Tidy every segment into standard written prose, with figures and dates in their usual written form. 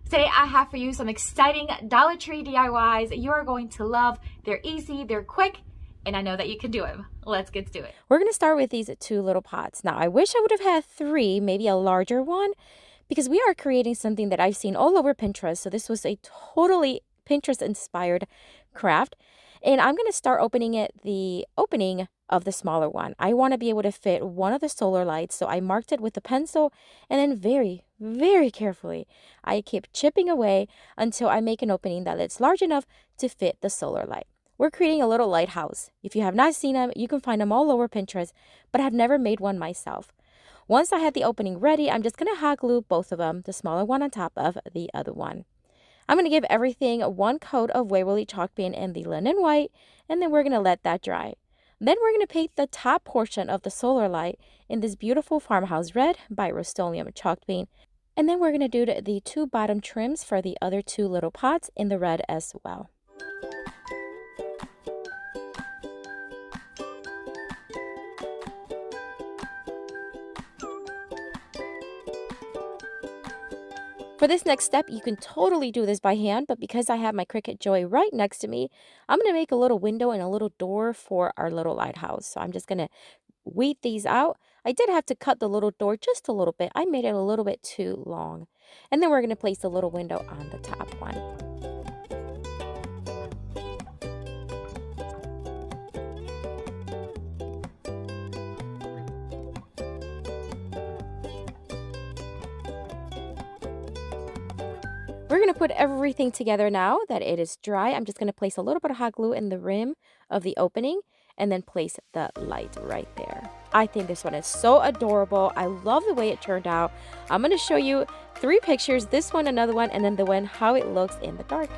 Today I have for you some exciting Dollar Tree DIYs you are going to love. They're easy, they're quick, and I know that you can do them. Let's get to it. We're going to start with these 2 little pots. Now, I wish I would have had 3, maybe a larger one, because we are creating something that I've seen all over Pinterest. So this was a totally Pinterest-inspired craft. And I'm going to start opening the opening of the smaller one. I want to be able to fit one of the solar lights, so I marked it with a pencil, and then very, very carefully, I keep chipping away until I make an opening that is large enough to fit the solar light. We're creating a little lighthouse. If you have not seen them, you can find them all over Pinterest, but I've never made one myself. Once I had the opening ready, I'm just going to hot glue both of them, the smaller one on top of the other one. I'm going to give everything one coat of Waverly chalk paint in the linen white, and then we're going to let that dry. Then we're going to paint the top portion of the solar light in this beautiful farmhouse red by Rust-Oleum chalk paint. And then we're going to do the 2 bottom trims for the other 2 little pots in the red as well. For this next step, you can totally do this by hand, but because I have my Cricut Joy right next to me, I'm going to make a little window and a little door for our little lighthouse. So I'm just going to weed these out. I did have to cut the little door just a little bit. I made it a little bit too long. And then we're going to place the little window on the top one. We're going to put everything together now that it is dry. I'm just going to place a little bit of hot glue in the rim of the opening and then place the light right there. I think this one is so adorable. I love the way it turned out. I'm going to show you 3 pictures, this one, another one, and then the one how it looks in the dark.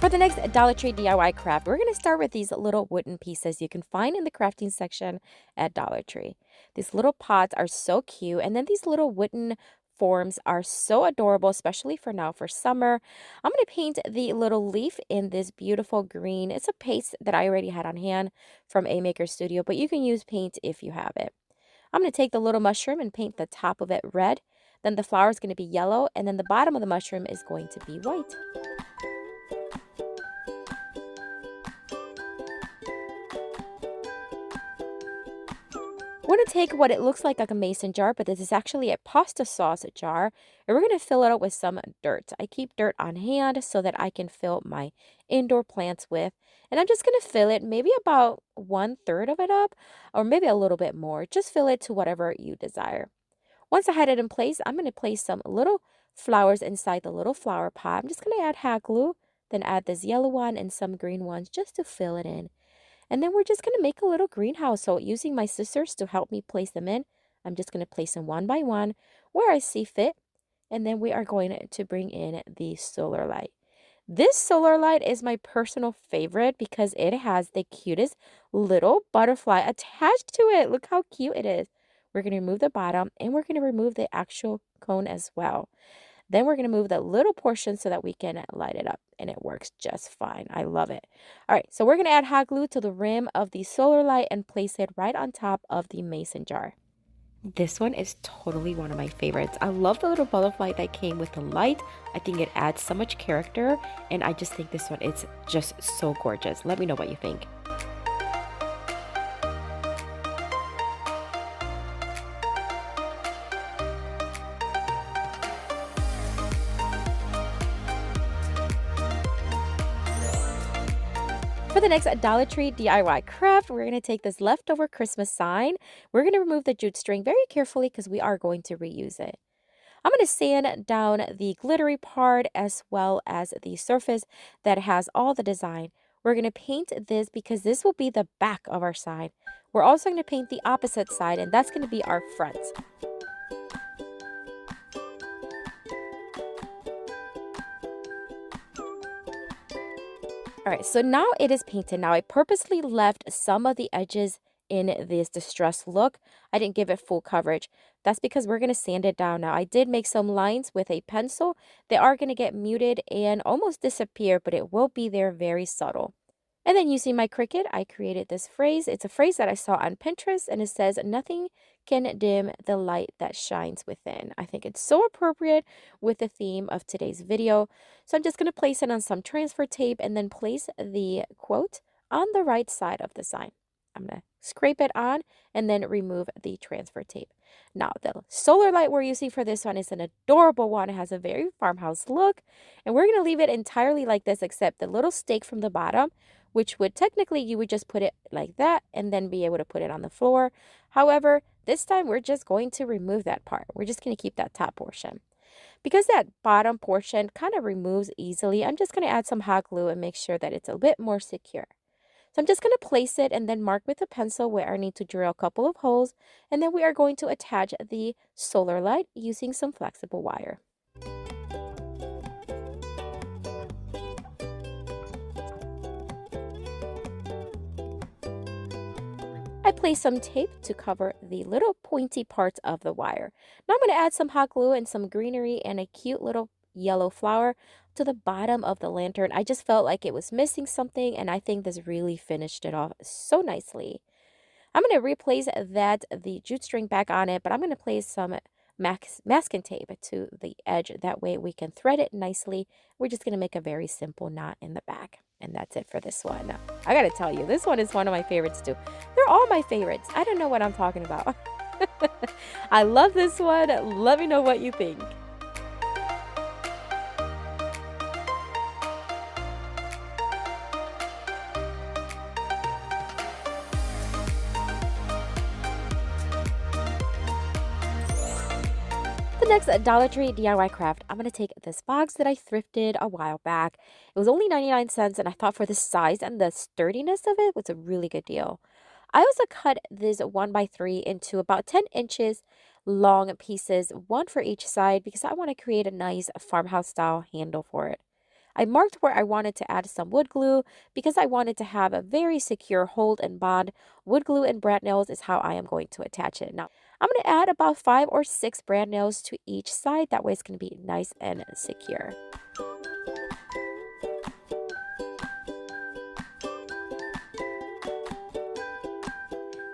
For the next Dollar Tree DIY craft, we're going to start with these little wooden pieces you can find in the crafting section at Dollar Tree. These little pots are so cute, and then these little wooden forms are so adorable, especially for now for summer. I'm going to paint the little leaf in this beautiful green. It's a paste that I already had on hand from A Maker Studio, but you can use paint if you have it. I'm going to take the little mushroom and paint the top of it red. Then the flower is going to be yellow, and then the bottom of the mushroom is going to be white. We're going to take what it looks like a mason jar, but this is actually a pasta sauce jar, and we're going to fill it up with some dirt. I keep dirt on hand so that I can fill my indoor plants with, and I'm just going to fill it maybe about 1/3 of it up, or maybe a little bit more. Just fill it to whatever you desire. Once I had it in place, I'm going to place some little flowers inside the little flower pot. I'm just going to add hot glue, then add this yellow one and some green ones just to fill it in. And then we're just going to make a little greenhouse. So using my scissors to help me place them in, I'm just going to place them one by one where I see fit. And then we are going to bring in the solar light. This solar light is my personal favorite because it has the cutest little butterfly attached to it. Look how cute it is. We're going to remove the bottom, and we're going to remove the actual cone as well. Then we're going to move the little portion so that we can light it up, and it works just fine. I love it. All right, so we're going to add hot glue to the rim of the solar light and place it right on top of the mason jar. This one is totally one of my favorites. I love the little butterfly that came with the light. I think it adds so much character, and I just think this one is just so gorgeous. Let me know what you think. For the next Dollar Tree DIY craft, we're going to take this leftover Christmas sign. We're going to remove the jute string very carefully because we are going to reuse it. I'm going to sand down the glittery part as well as the surface that has all the design. We're going to paint this because this will be the back of our sign. We're also going to paint the opposite side, and that's going to be our front. All right, so now it is painted. Now I purposely left some of the edges in this distressed look. I didn't give it full coverage. That's because we're going to sand it down now. I did make some lines with a pencil. They are going to get muted and almost disappear, but it will be there very subtle. And then using my Cricut, I created this phrase. It's a phrase that I saw on Pinterest, and it says, "Nothing can dim the light that shines within." I think it's so appropriate with the theme of today's video. So I'm just going to place it on some transfer tape and then place the quote on the right side of the sign. I'm going to scrape it on and then remove the transfer tape. Now, the solar light we're using for this one is an adorable one. It has a very farmhouse look, and we're going to leave it entirely like this except the little stake from the bottom, which would technically, you would just put it like that and then be able to put it on the floor. However, this time we're just going to remove that part. We're just going to keep that top portion. Because that bottom portion kind of removes easily, I'm just going to add some hot glue and make sure that it's a bit more secure. So I'm just going to place it and then mark with a pencil where I need to drill a couple of holes, and then we are going to attach the solar light using some flexible wire. I place some tape to cover the little pointy parts of the wire. Now I'm going to add some hot glue and some greenery and a cute little yellow flower to the bottom of the lantern. I just felt like it was missing something, and I think this really finished it off so nicely. I'm going to replace the jute string back on it, but I'm going to place some masking tape to the edge. That way we can thread it nicely. We're just going to make a very simple knot in the back. And that's it for this one. I gotta tell you, this one is one of my favorites too. They're all my favorites. I don't know what I'm talking about. I love this one. Let me know what you think. The next Dollar Tree DIY craft, I'm going to take this box that I thrifted a while back. It was only 99 cents, and I thought for the size and the sturdiness of it was a really good deal. I also cut this 1x3 into about 10 inches long pieces, one for each side, because I want to create a nice farmhouse style handle for it. I marked where I wanted to add some wood glue because I wanted to have a very secure hold and bond. Wood glue and brad nails is how I am going to attach it. Now, I'm going to add about 5 or 6 brad nails to each side. That way it's going to be nice and secure.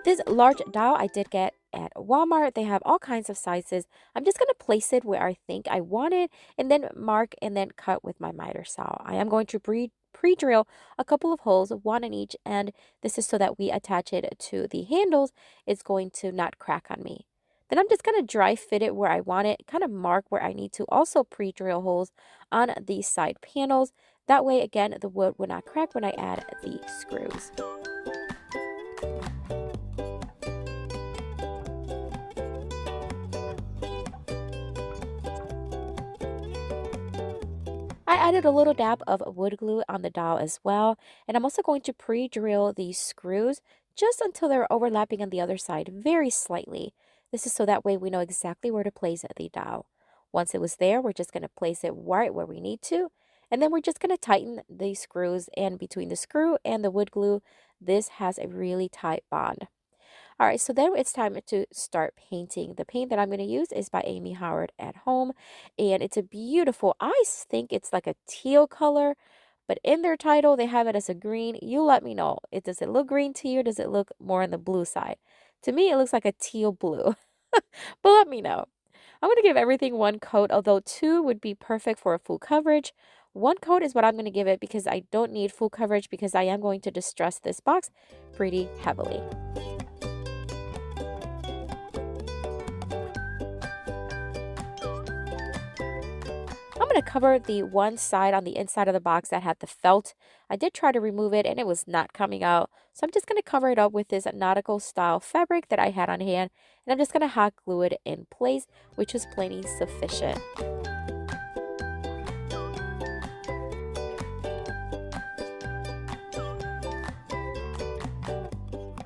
This large dowel I did get at Walmart. They have all kinds of sizes. I'm just going to place it where I think I want it and then mark and then cut with my miter saw. I am going to pre-drill a couple of holes, one in each end. This is so that we attach it to the handles. It's going to not crack on me. Then I'm just going to dry fit it where I want it, kind of mark where I need to also pre-drill holes on the side panels. That way, again, the wood will not crack when I add the screws. I added a little dab of wood glue on the dowel as well, and I'm also going to pre-drill these screws just until they're overlapping on the other side very slightly. This is so that way we know exactly where to place the dowel. Once it was there, we're just going to place it right where we need to, and then we're just going to tighten the screws, and between the screw and the wood glue, this has a really tight bond. All right, so then it's time to start painting. The paint that I'm going to use is by Amy Howard at Home, and it's a beautiful, I think it's like a teal color, but in their title, they have it as a green. You let me know. Does it look green to you, or does it look more on the blue side? To me, it looks like a teal blue, but let me know. I'm going to give everything one coat, although 2 would be perfect for a full coverage. 1 coat is what I'm going to give it because I don't need full coverage because I am going to distress this box pretty heavily. I'm going to cover the one side on the inside of the box that had the felt. I did try to remove it and it was not coming out. So I'm just going to cover it up with this nautical style fabric that I had on hand. And I'm just going to hot glue it in place, which was plenty sufficient.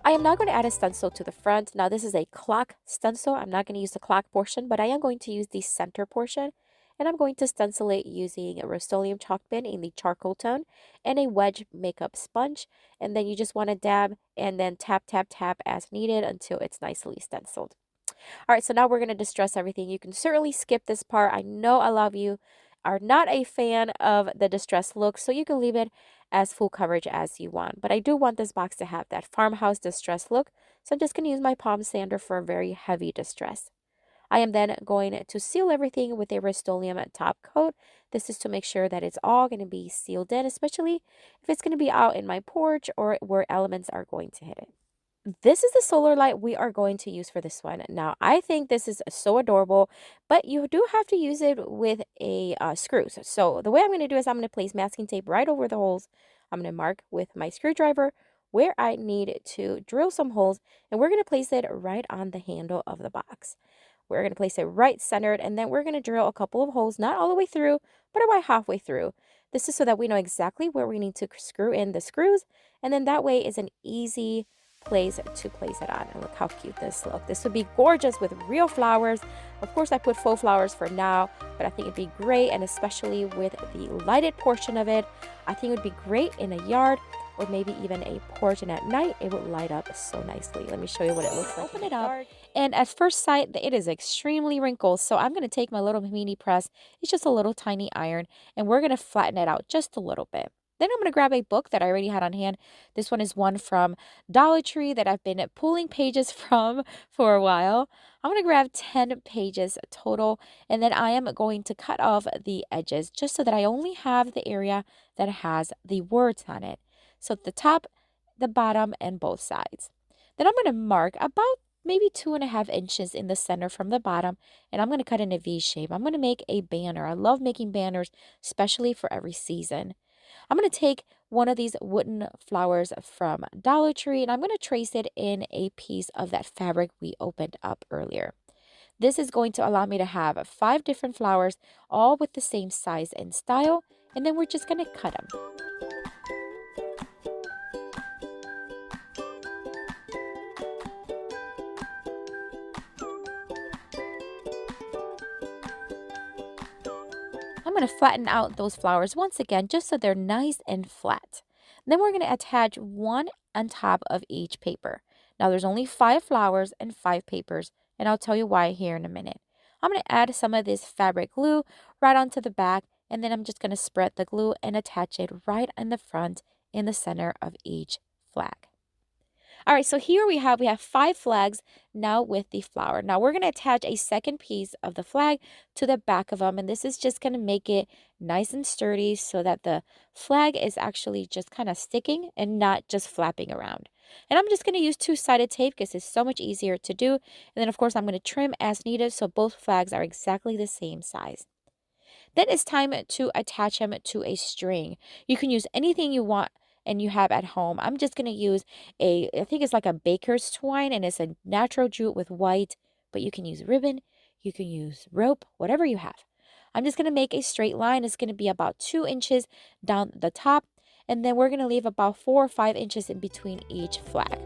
I am now going to add a stencil to the front. Now this is a clock stencil. I'm not going to use the clock portion, but I am going to use the center portion. and I'm going to stencil it using a Rust-Oleum chalk pen in the charcoal tone and a wedge makeup sponge. And then you just want to dab and then tap, tap, tap as needed until it's nicely stenciled. All right, so now we're going to distress everything. You can certainly skip this part. I know a lot of you are not a fan of the distress look, so you can leave it as full coverage as you want. But I do want this box to have that farmhouse distress look, so I'm just going to use my palm sander for a very heavy distress. I am then going to seal everything with a Rust-Oleum top coat. This is to make sure that it's all going to be sealed in, especially if it's going to be out in my porch or where elements are going to hit it. This is the solar light we are going to use for this one. Now, I think this is so adorable, but you do have to use it with a screws. So the way I'm going to do is I'm going to place masking tape right over the holes. I'm going to mark with my screwdriver where I need to drill some holes, and we're going to place it right on the handle of the box. We're going to place it right centered, and then we're going to drill a couple of holes, not all the way through, but about halfway through. This is so that we know exactly where we need to screw in the screws, and then that way is an easy place to place it on. And look how cute this looks. This would be gorgeous with real flowers. Of course, I put faux flowers for now, but I think it'd be great, and especially with the lighted portion of it, I think it would be great in a yard or maybe even a porch, and at night it would light up so nicely. Let me show you what it looks like. Open it up, and at first sight it is extremely wrinkled, so I'm going to take my little mini press. It's just a little tiny iron, and we're going to flatten it out just a little bit. Then I'm going to grab a book that I already had on hand. This one is one from Dollar Tree that I've been pulling pages from for a while. I'm going to grab 10 pages total, and then I am going to cut off the edges just so that I only have the area that has the words on it. So the top, the bottom, and both sides. Then I'm going to mark about maybe 2.5 inches in the center from the bottom, and I'm going to cut in a V shape. I'm going to make a banner. I love making banners, especially for every season. I'm going to take one of these wooden flowers from Dollar Tree, and I'm going to trace it in a piece of that fabric we opened up earlier. This is going to allow me to have 5 different flowers, all with the same size and style, and then we're just going to cut them. I'm going to flatten out those flowers once again just so they're nice and flat. Then we're going to attach one on top of each paper. Now there's only 5 flowers and 5 papers, and I'll tell you why here in a minute. I'm going to add some of this fabric glue right onto the back, and then I'm just going to spread the glue and attach it right in the front in the center of each flag. All right, so here we have 5 flags now with the flower. Now we're going to attach a second piece of the flag to the back of them, and this is just going to make it nice and sturdy so that the flag is actually just kind of sticking and not just flapping around. And I'm just going to use 2-sided tape because it's so much easier to do. And then of course I'm going to trim as needed so both flags are exactly the same size. Then it's time to attach them to a string. You can use anything you want and you have at home. I'm just going to use I think it's like a baker's twine, and it's a natural jute with white, but you can use ribbon, you can use rope, whatever you have. I'm just going to make a straight line. It's going to be about 2 inches down the top, and then we're going to leave about 4 or 5 inches in between each flag.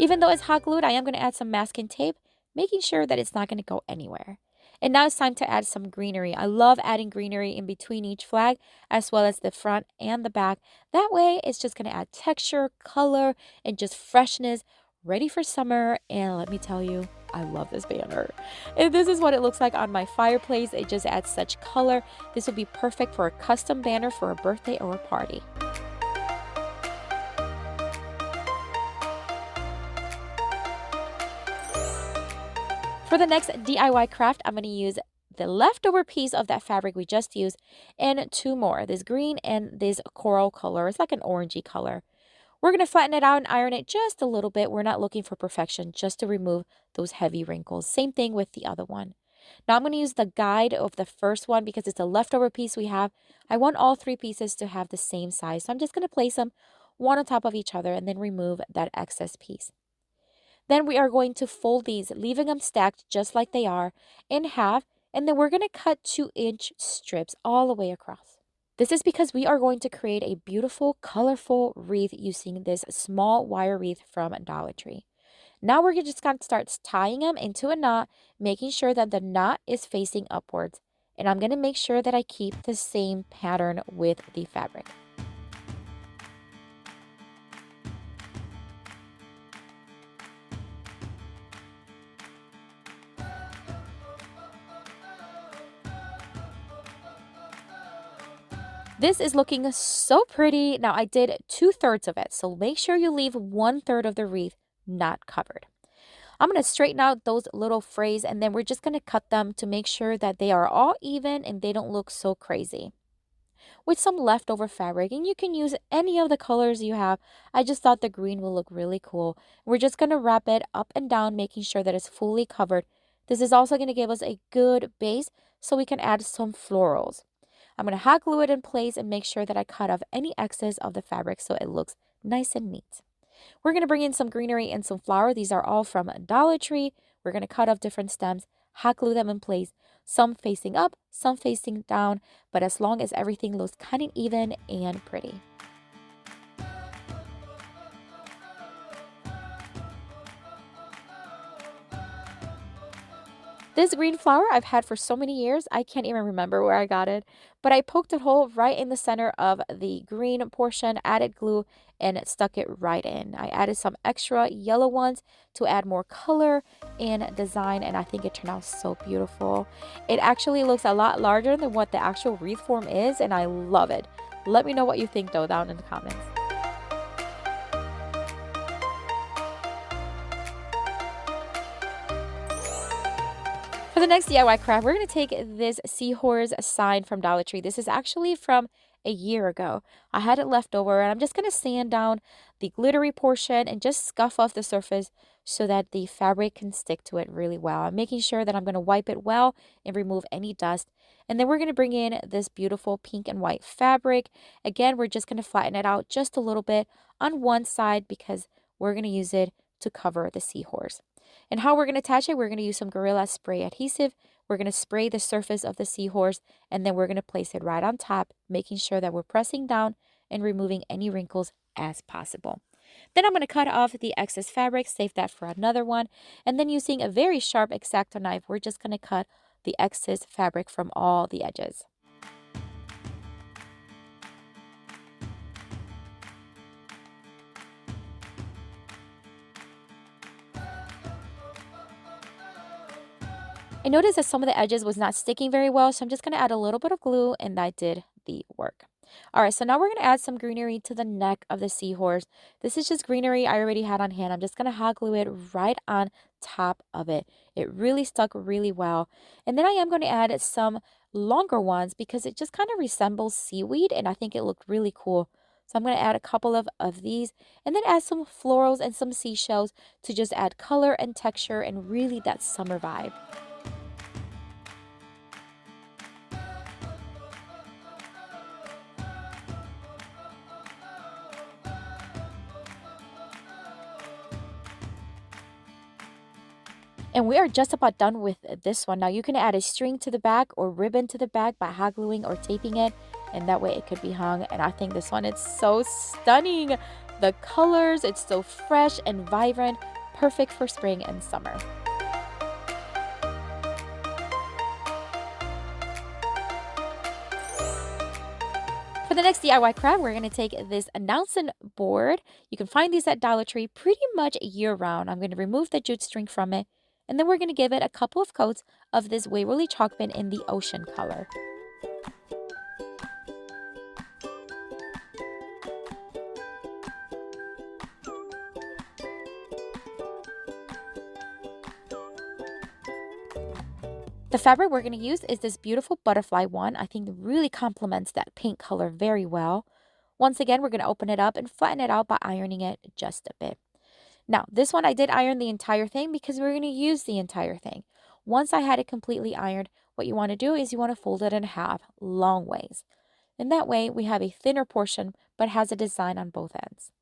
Even though it's hot glued, I am going to add some masking tape, making sure that it's not going to go anywhere. And now it's time to add some greenery. I love adding greenery in between each flag, as well as the front and the back. That way, it's just going to add texture, color, and just freshness, ready for summer. And let me tell you, I love this banner. And this is what it looks like on my fireplace. It just adds such color. This would be perfect for a custom banner for a birthday or a party. For the next DIY craft, I'm going to use the leftover piece of that fabric we just used and 2 more, this green and this coral color. It's like an orangey color. We're going to flatten it out and iron it just a little bit. We're not looking for perfection, just to remove those heavy wrinkles. Same thing with the other one. Now I'm going to use the guide of the first one because it's a leftover piece we have. I want all 3 pieces to have the same size, so I'm just going to place them one on top of each other and then remove that excess piece. Then we are going to fold these, leaving them stacked just like they are in half, and then we're going to cut 2-inch strips all the way across. This is because we are going to create a beautiful, colorful wreath using this small wire wreath from Dollar Tree. Now we're just going to start tying them into a knot, making sure that the knot is facing upwards. And I'm going to make sure that I keep the same pattern with the fabric. This is looking so pretty. Now I did 2/3 of it, so make sure you leave 1/3 of the wreath not covered. I'm going to straighten out those little frays and then we're just going to cut them to make sure that they are all even and they don't look so crazy. With some leftover fabric, and you can use any of the colors you have, I just thought the green will look really cool. We're just going to wrap it up and down, making sure that it's fully covered. This is also going to give us a good base so we can add some florals. I'm going to hot glue it in place and make sure that I cut off any excess of the fabric so it looks nice and neat. We're going to bring in some greenery and some flower. These are all from Dollar Tree. We're going to cut off different stems, hot glue them in place, some facing up, some facing down, but as long as everything looks kind of even and pretty. This green flower I've had for so many years, I can't even remember where I got it, but I poked a hole right in the center of the green portion, added glue, and stuck it right in. I added some extra yellow ones to add more color and design, and I think it turned out so beautiful. It actually looks a lot larger than what the actual wreath form is, and I love it. Let me know what you think though down in the comments. For the next DIY craft, we're going to take this seahorse sign from Dollar Tree. This is actually from a year ago. I had it left over and I'm just going to sand down the glittery portion and just scuff off the surface so that the fabric can stick to it really well. I'm making sure that I'm going to wipe it well and remove any dust. And then we're going to bring in this beautiful pink and white fabric. Again, we're just going to flatten it out just a little bit on one side because we're going to use it to cover the seahorse. And how we're going to attach it, we're going to use some Gorilla Spray adhesive. We're going to spray the surface of the seahorse and then we're going to place it right on top, making sure that we're pressing down and removing any wrinkles as possible. Then I'm going to cut off the excess fabric, save that for another one. And then using a very sharp X-Acto knife, we're just going to cut the excess fabric from all the edges. I noticed that some of the edges was not sticking very well, so I'm just going to add a little bit of glue and that did the work. All right, so now we're going to add some greenery to the neck of the seahorse. This is just greenery I already had on hand. I'm just going to hot glue it right on top of it. It really stuck really well. And then I am going to add some longer ones because it just kind of resembles seaweed and I think it looked really cool. So I'm going to add a couple of these and then add some florals and some seashells to just add color and texture and really that summer vibe. And we are just about done with this one. Now you can add a string to the back or ribbon to the back by hot gluing or taping it. And that way it could be hung. And I think this one, it's so stunning. The colors, it's so fresh and vibrant. Perfect for spring and summer. For the next DIY craft, we're going to take this announcement board. You can find these at Dollar Tree pretty much year round. I'm going to remove the jute string from it. And then we're going to give it a couple of coats of this Waverly chalk pen in the ocean color. The fabric we're going to use is this beautiful butterfly one. I think it really complements that pink color very well. Once again, we're going to open it up and flatten it out by ironing it just a bit. Now, this one I did iron the entire thing because we're going to use the entire thing. Once I had it completely ironed, what you want to do is you want to fold it in half long ways. And that way we have a thinner portion but has a design on both ends.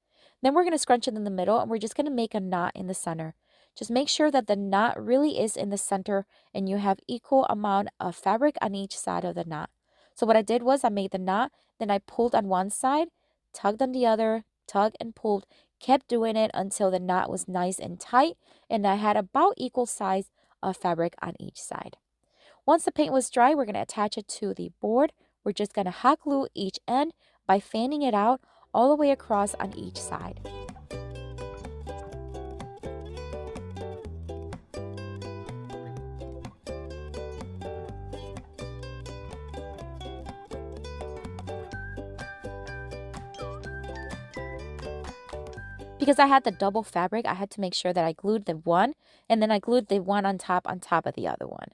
Then we're going to scrunch it in the middle and we're just going to make a knot in the center. Just make sure that the knot really is in the center and you have equal amount of fabric on each side of the knot. So what I did was I made the knot, Then I pulled on one side, tugged on the other, tugged and pulled, kept doing it until the knot was nice and tight and I had about equal size of fabric on each side. Once the paint was dry, we're going to attach it to the board. We're just going to hot glue each end by fanning it out all the way across on each side. Because I had the double fabric, I had to make sure that I glued the one and then I glued the one on top of the other one.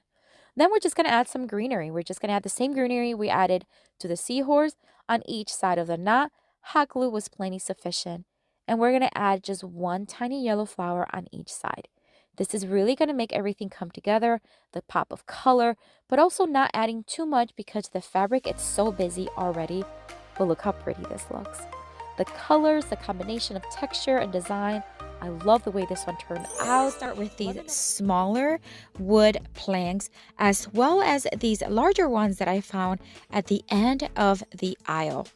Then we're just going to add some greenery. We're just going to add the same greenery we added to the seahorse on each side of the knot. Hot glue was plenty sufficient. And we're going to add just one tiny yellow flower on each side. This is really going to make everything come together, the pop of color, but also not adding too much because the fabric, it's so busy already. But look how pretty this looks. The colors, the combination of texture and design, I love the way this one turned out. I'll start with these smaller wood planks as well as these larger ones that I found at the end of the aisle.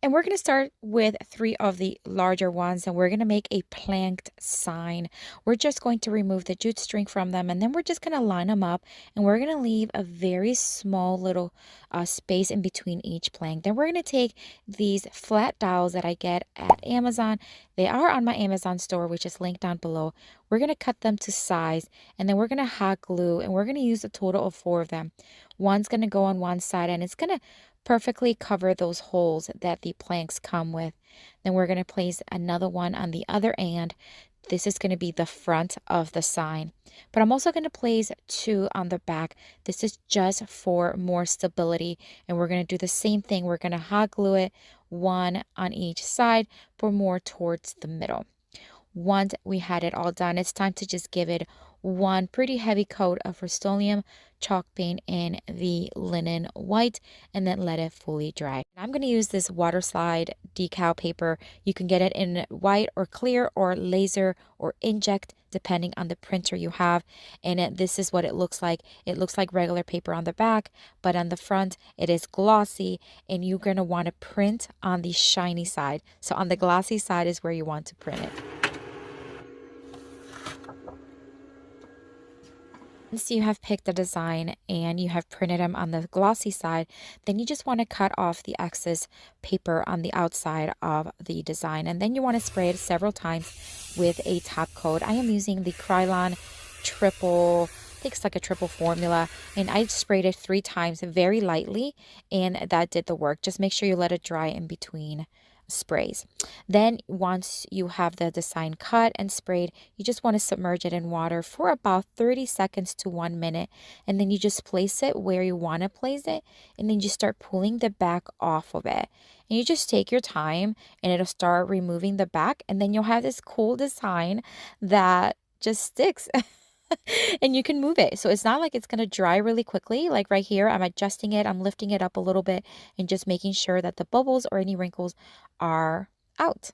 And we're going to start with 3 of the larger ones and we're going to make a planked sign. We're just going to remove the jute string from them and then we're just going to line them up and we're going to leave a very small little space in between each plank. Then we're going to take these flat dowels that I get at Amazon. They are on my Amazon store, which is linked down below. We're going to cut them to size and then we're going to hot glue and we're going to use a total of 4 of them. One's going to go on one side and it's going to perfectly cover those holes that the planks come with. Then we're going to place another one on the other end. This is going to be the front of the sign. But I'm also going to place 2 on the back. This is just for more stability. And we're going to do the same thing. We're going to hot glue it, 1 on each side for more towards the middle. Once we had it all done, it's time to just give it one pretty heavy coat of Rust-Oleum chalk paint in the linen white and then let it fully dry. I'm going to use this water slide decal paper. You can get it in white or clear or laser or inkjet depending on the printer you have. And this is what it looks like. It looks like regular paper on the back, but on the front it is glossy and you're going to want to print on the shiny side. So on the glossy side is where you want to print it. Once you have picked a design and you have printed them on the glossy side, then you just want to cut off the excess paper on the outside of the design. And then you want to spray it several times with a top coat. I am using the Krylon triple, I think it's like a triple formula. And I sprayed it 3 times very lightly and that did the work. Just make sure you let it dry in between sprays. Then once you have the design cut and sprayed, you just want to submerge it in water for about 30 seconds to 1 minute and then you just place it where you want to place it and then you start pulling the back off of it and you just take your time and it'll start removing the back and then you'll have this cool design that just sticks. And you can move it. So it's not like it's going to dry really quickly. Like right here, I'm adjusting it. I'm lifting it up a little bit and just making sure that the bubbles or any wrinkles are out.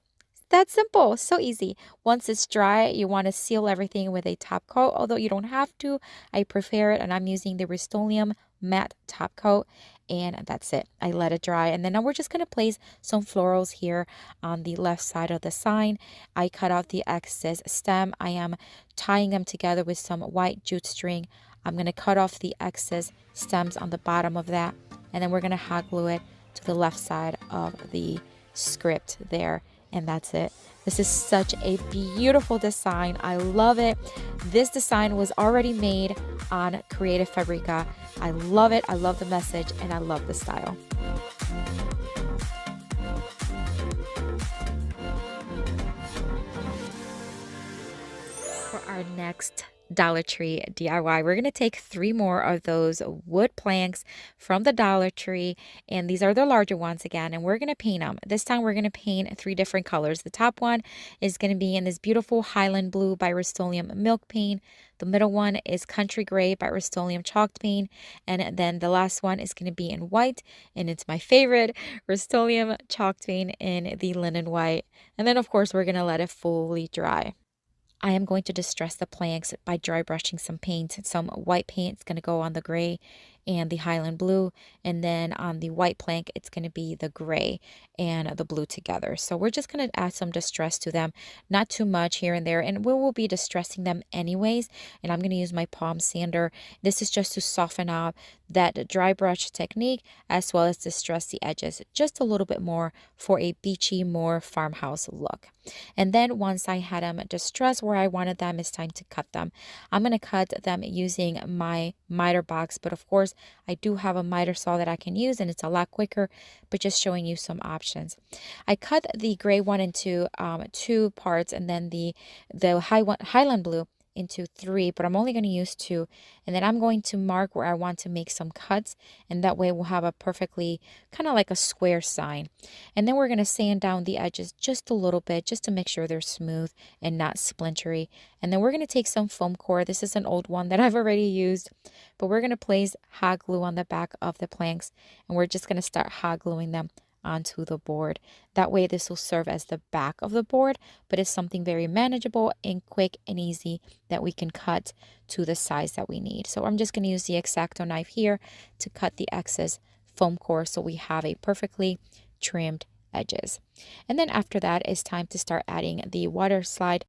That's simple. So easy. Once it's dry, you want to seal everything with a top coat. Although you don't have to. I prefer it and I'm using the Rust-Oleum matte top coat. And that's it. I let it dry. And then now we're just going to place some florals here on the left side of the sign. I cut out the excess stem. I am tying them together with some white jute string. I'm going to cut off the excess stems on the bottom of that. And then we're going to hot glue it to the left side of the script there. And that's it. This is such a beautiful design. I love it. This design was already made on Creative Fabrica. I love it. I love the message and I love the style. For our next Dollar Tree DIY, we're going to take 3 more of those wood planks from the Dollar Tree, and these are the larger ones again, and we're going to paint them. This time we're going to paint 3 different colors. The top one is going to be in this beautiful Highland Blue by Rust-Oleum Milk Paint. The middle one is Country Gray by Rust-Oleum Chalk Paint, and then the last one is going to be in white, and it's my favorite, Rust-Oleum Chalk Paint in the linen white. And then of course we're going to let it fully dry. I am going to distress the planks by dry brushing some paint. Some white paint is going to go on the gray and the Highland blue. And then on the white plank, it's going to be the gray and the blue together. So we're just going to add some distress to them, not too much here and there. And we will be distressing them anyways. And I'm going to use my palm sander. This is just to soften out that dry brush technique, as well as distress the edges just a little bit more for a beachy, more farmhouse look. And then once I had them distressed where I wanted them, it's time to cut them. I'm going to cut them using my miter box, but of course I do have a miter saw that I can use, and it's a lot quicker, but just showing you some options. I cut the gray one into 2 parts, and then the Highland blue into 3, but I'm only going to use 2. And then I'm going to mark where I want to make some cuts, and that way we'll have a perfectly kind of like a square sign. And then we're going to sand down the edges just a little bit, just to make sure they're smooth and not splintery. And then we're going to take some foam core. This is an old one that I've already used, but we're going to place hot glue on the back of the planks, and we're just going to start hot gluing them onto the board. That way this will serve as the back of the board, but it's something very manageable and quick and easy that we can cut to the size that we need. So I'm just going to use the X-Acto knife here to cut the excess foam core so we have a perfectly trimmed edges. And then after that, it's time to start adding the water slide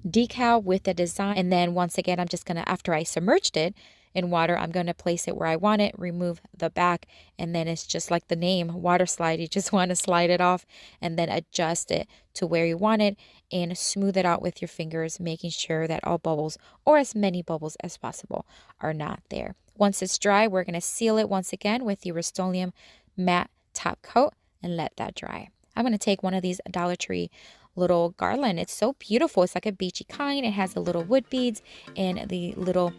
decal with the design. And then once again, I'm just going to, after I submerged it in water, I'm going to place it where I want it, remove the back, and then it's just like the name, water slide. You just want to slide it off and then adjust it to where you want it and smooth it out with your fingers, making sure that all bubbles, or as many bubbles as possible, are not there. Once it's dry, we're going to seal it once again with the Rust-Oleum matte top coat and let that dry. I'm going to take one of these Dollar Tree little garland. It's so beautiful. It's like a beachy kind. It has the little wood beads and the little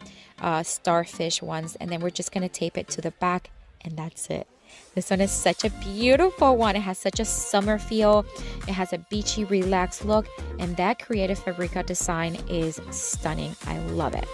starfish ones, and then we're just going to tape it to the back, and that's it. This one is such a beautiful one. It has such a summer feel. It has a beachy, relaxed look, and that Creative Fabrica design is stunning. I love it.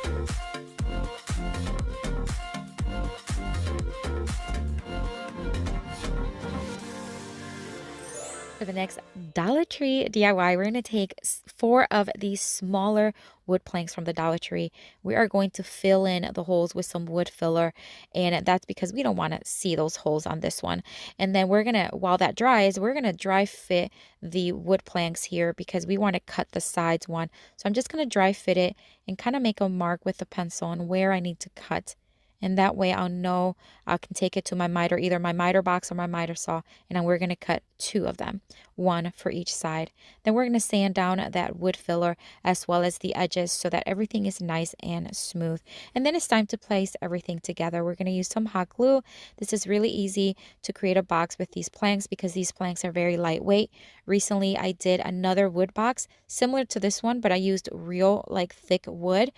For the next Dollar Tree DIY, we're going to take 4 of these smaller wood planks from the Dollar Tree. We are going to fill in the holes with some wood filler, and that's because we don't want to see those holes on this one. And then we're going to, while that dries, we're going to dry fit the wood planks here because we want to cut the sides one. So I'm just going to dry fit it and kind of make a mark with the pencil on where I need to cut. And that way I'll know I can take it to my miter, either my miter box or my miter saw, and then we're going to cut 2 of them, 1 for each side. Then we're going to sand down that wood filler as well as the edges so that everything is nice and smooth. And then it's time to place everything together. We're going to use some hot glue. This is really easy to create a box with these planks because these planks are very lightweight. Recently I did another wood box similar to this one, but I used real like thick wood,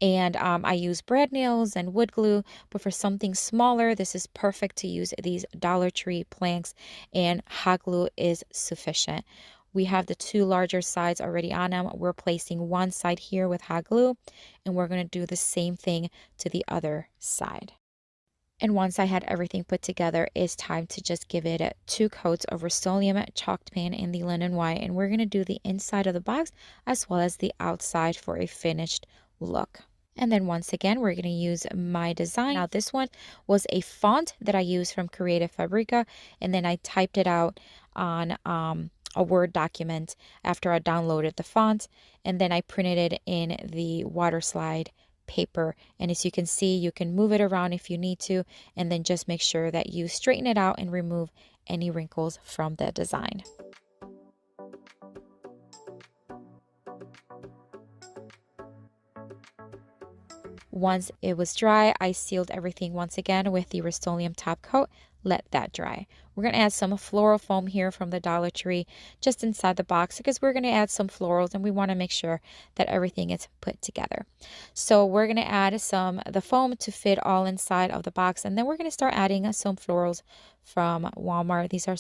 and I used brad nails and wood glue. But for something smaller, this is perfect to use these Dollar Tree planks, and hot glue is sufficient. We have the 2 larger sides already on them. We're placing one side here with hot glue, and we're going to do the same thing to the other side. And once I had everything put together, it's time to just give it 2 coats of Rust-Oleum chalked paint in the linen white, and we're going to do the inside of the box as well as the outside for a finished look. And then once again, we're going to use my design. Now this one was a font that I used from Creative Fabrica, and then I typed it out on a Word document after I downloaded the font, and then I printed it in the water slide paper. And as you can see, you can move it around if you need to, and then just make sure that you straighten it out and remove any wrinkles from the design. Once it was dry, I sealed everything once again with the Rust-Oleum top coat. Let that dry. We're going to add some floral foam here from the Dollar Tree just inside the box because we're going to add some florals, and we want to make sure that everything is put together. So we're going to add the foam to fit all inside of the box, and then we're going to start adding some florals from Walmart. These are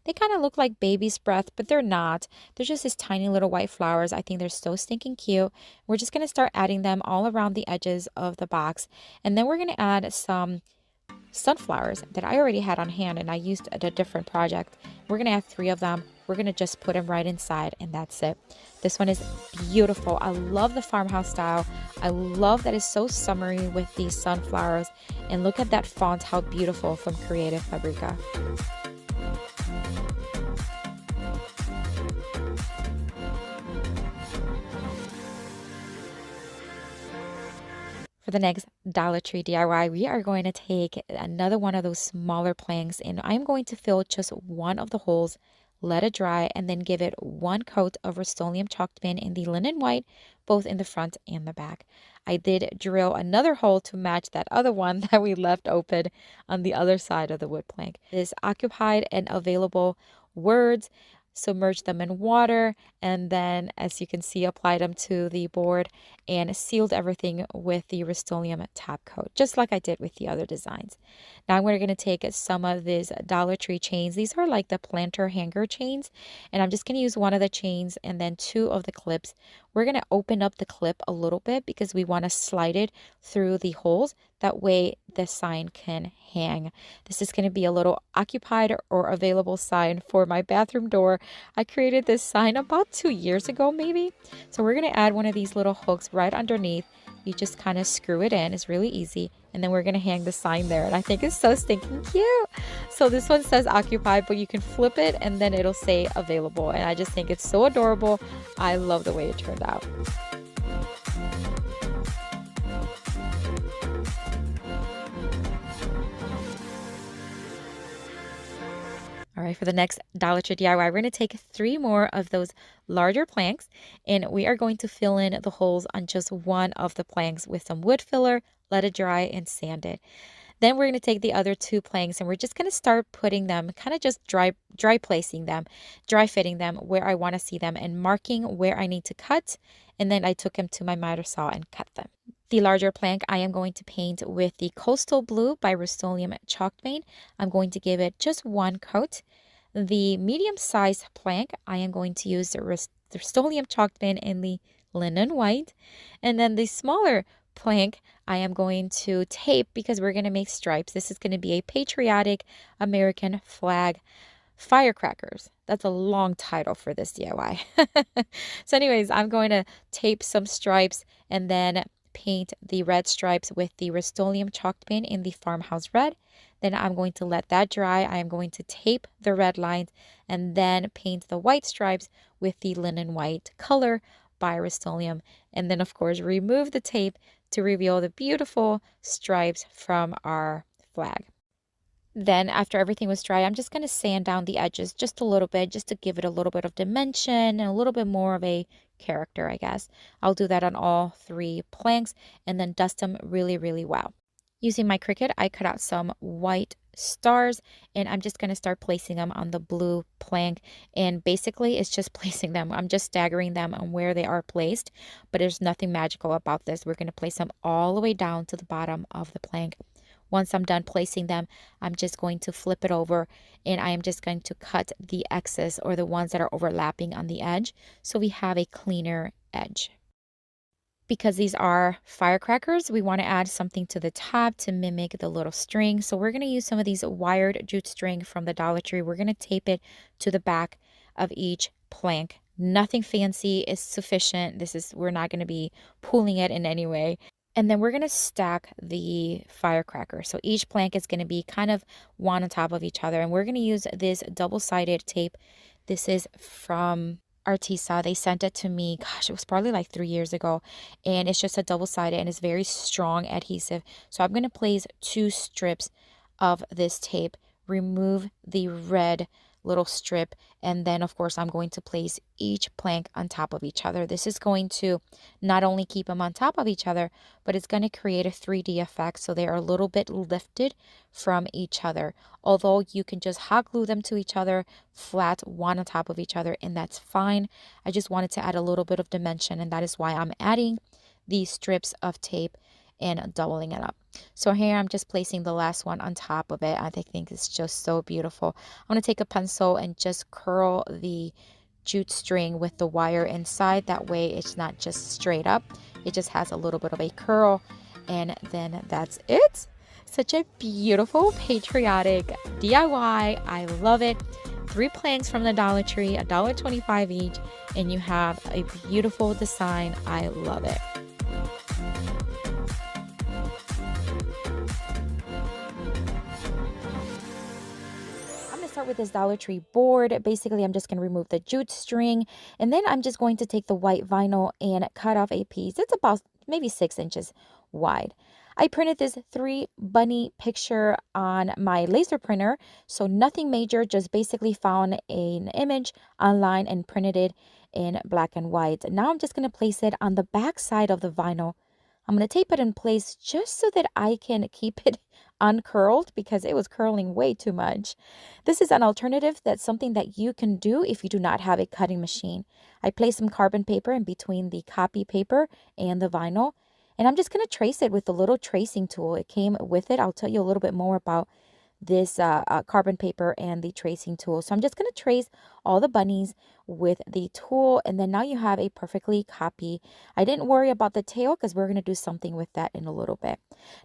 they kind of look like baby's breath, but they're not. They're just these tiny little white flowers. I think they're so stinking cute. We're just going to start adding them all around the edges of the box, and then we're going to add some sunflowers that I already had on hand, and I used at a different project. We're going to add 3 of them we're going to just put them right inside, and that's it. This one is beautiful. I love the farmhouse style. I love that it's so summery with these sunflowers. And look at that font, how beautiful, from Creative Fabrica. For the next Dollar Tree DIY, we are going to take another one of those smaller planks, and I'm going to fill just one of the holes, let it dry, and then give it one coat of Rust-Oleum chalk paint in the linen white, both in the front and the back. I did drill another hole to match that other one that we left open on the other side of the wood plank. It is occupied and available words. Submerged them in water, and then, as you can see, applied them to the board and sealed everything with the Rust-Oleum top coat, just like I did with the other designs. Now we're going to take some of these Dollar Tree chains. These are like the planter hanger chains, and I'm just going to use one of the chains and then two of the clips. We're going to open up the clip a little bit because we want to slide it through the holes. That way the sign can hang. This is going to be a little occupied or available sign for my bathroom door. I created this sign about 2 years ago maybe. So we're going to add one of these little hooks right underneath. You just kind of screw it in. It's really easy. And then we're going to hang the sign there. And I think it's so stinking cute. So this one says occupied, but you can flip it and then it'll say available. And I just think it's so adorable. I love the way it turned out. All right, for the next Dollar Tree DIY, we're going to take 3 more of those larger planks, and we are going to fill in the holes on just one of the planks with some wood filler, let it dry, and sand it. Then we're going to take the other 2 planks, and we're just going to start putting them, kind of just dry placing them, dry fitting them where I want to see them, and marking where I need to cut. And then I took them to my miter saw and cut them. The larger plank I am going to paint with the Coastal Blue by Rust-Oleum chalk paint. I'm going to give it just one coat. The medium-sized plank I am going to use the Rust-Oleum chalk paint in the linen white. And then the smaller plank I am going to tape because we're going to make stripes. This is going to be a patriotic American flag firecrackers. That's a long title for this DIY. So anyways, I'm going to tape some stripes and then paint the red stripes with the Rust-Oleum chalk paint in the farmhouse red. Then I'm going to let that dry. I am going to tape the red lines and then paint the white stripes with the linen white color by Rust-Oleum. And then of course remove the tape to reveal the beautiful stripes from our flag. Then after everything was dry, I'm just going to sand down the edges just a little bit, just to give it a little bit of dimension and a little bit more of a character, I guess. I'll do that on all 3 planks and then dust them really, really well. Using my Cricut, I cut out some white stars, and I'm just going to start placing them on the blue plank. And basically, it's just placing them. I'm just staggering them on where they are placed, but there's nothing magical about this. We're going to place them all the way down to the bottom of the plank. Once I'm done placing them, I'm just going to flip it over, and I am just going to cut the excess or the ones that are overlapping on the edge so we have a cleaner edge. Because these are firecrackers, we want to add something to the top to mimic the little string. So we're going to use some of these wired jute string from the Dollar Tree. We're going to tape it to the back of each plank. Nothing fancy is sufficient. We're not going to be pulling it in any way. And then we're going to stack the firecracker. So each plank is going to be kind of one on top of each other. And we're going to use this double-sided tape. This is from Artisa. They sent it to me, gosh, it was probably like 3 years ago. And it's just a double-sided and it's very strong adhesive. So I'm going to place 2 strips of this tape, remove the red little strip, and then of course I'm going to place each plank on top of each other. This is going to not only keep them on top of each other, but it's going to create a 3D effect, so they are a little bit lifted from each other. Although you can just hot glue them to each other flat, one on top of each other, and that's fine. I just wanted to add a little bit of dimension, and that is why I'm adding these strips of tape and doubling it up. So here I'm just placing the last one on top of it. I think it's just so beautiful. I'm going to take a pencil and just curl the jute string with the wire inside. That way it's not just straight up. It just has a little bit of a curl, and then that's it. Such a beautiful patriotic DIY. I love it. 3 planks from the Dollar Tree, $1.25 each, and you have a beautiful design. I love it. Start with this Dollar Tree board. Basically, I'm just going to remove the jute string, and then I'm just going to take the white vinyl and cut off a piece. It's about maybe 6 inches wide. I printed this 3 bunny picture on my laser printer, so nothing major, just basically found an image online and printed it in black and white. Now I'm just going to place it on the back side of the vinyl. I'm going to tape it in place just so that I can keep it uncurled because it was curling way too much. This is an alternative. That's something that you can do if you do not have a cutting machine. I placed some carbon paper in between the copy paper and the vinyl, and I'm just going to trace it with the little tracing tool. It came with it. I'll tell you a little bit more about this carbon paper and the tracing tool. So I'm just going to trace all the bunnies with the tool, and then now you have a perfectly copy. I didn't worry about the tail because we're going to do something with that in a little bit.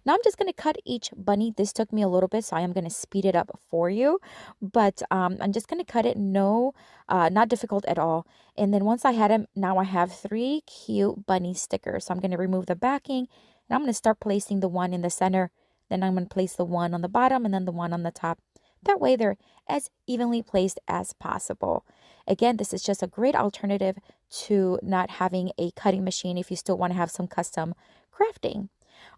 Now I'm just going to cut each bunny. This took me a little bit, so I am going to speed it up for you, but I'm just going to cut it. Not difficult at all. And then once I had them, now I have 3 cute bunny stickers. So I'm going to remove the backing, and I'm going to start placing the one in the center. Then I'm going to place the one on the bottom and then the one on the top. That way they're as evenly placed as possible. Again, this is just a great alternative to not having a cutting machine if you still want to have some custom crafting.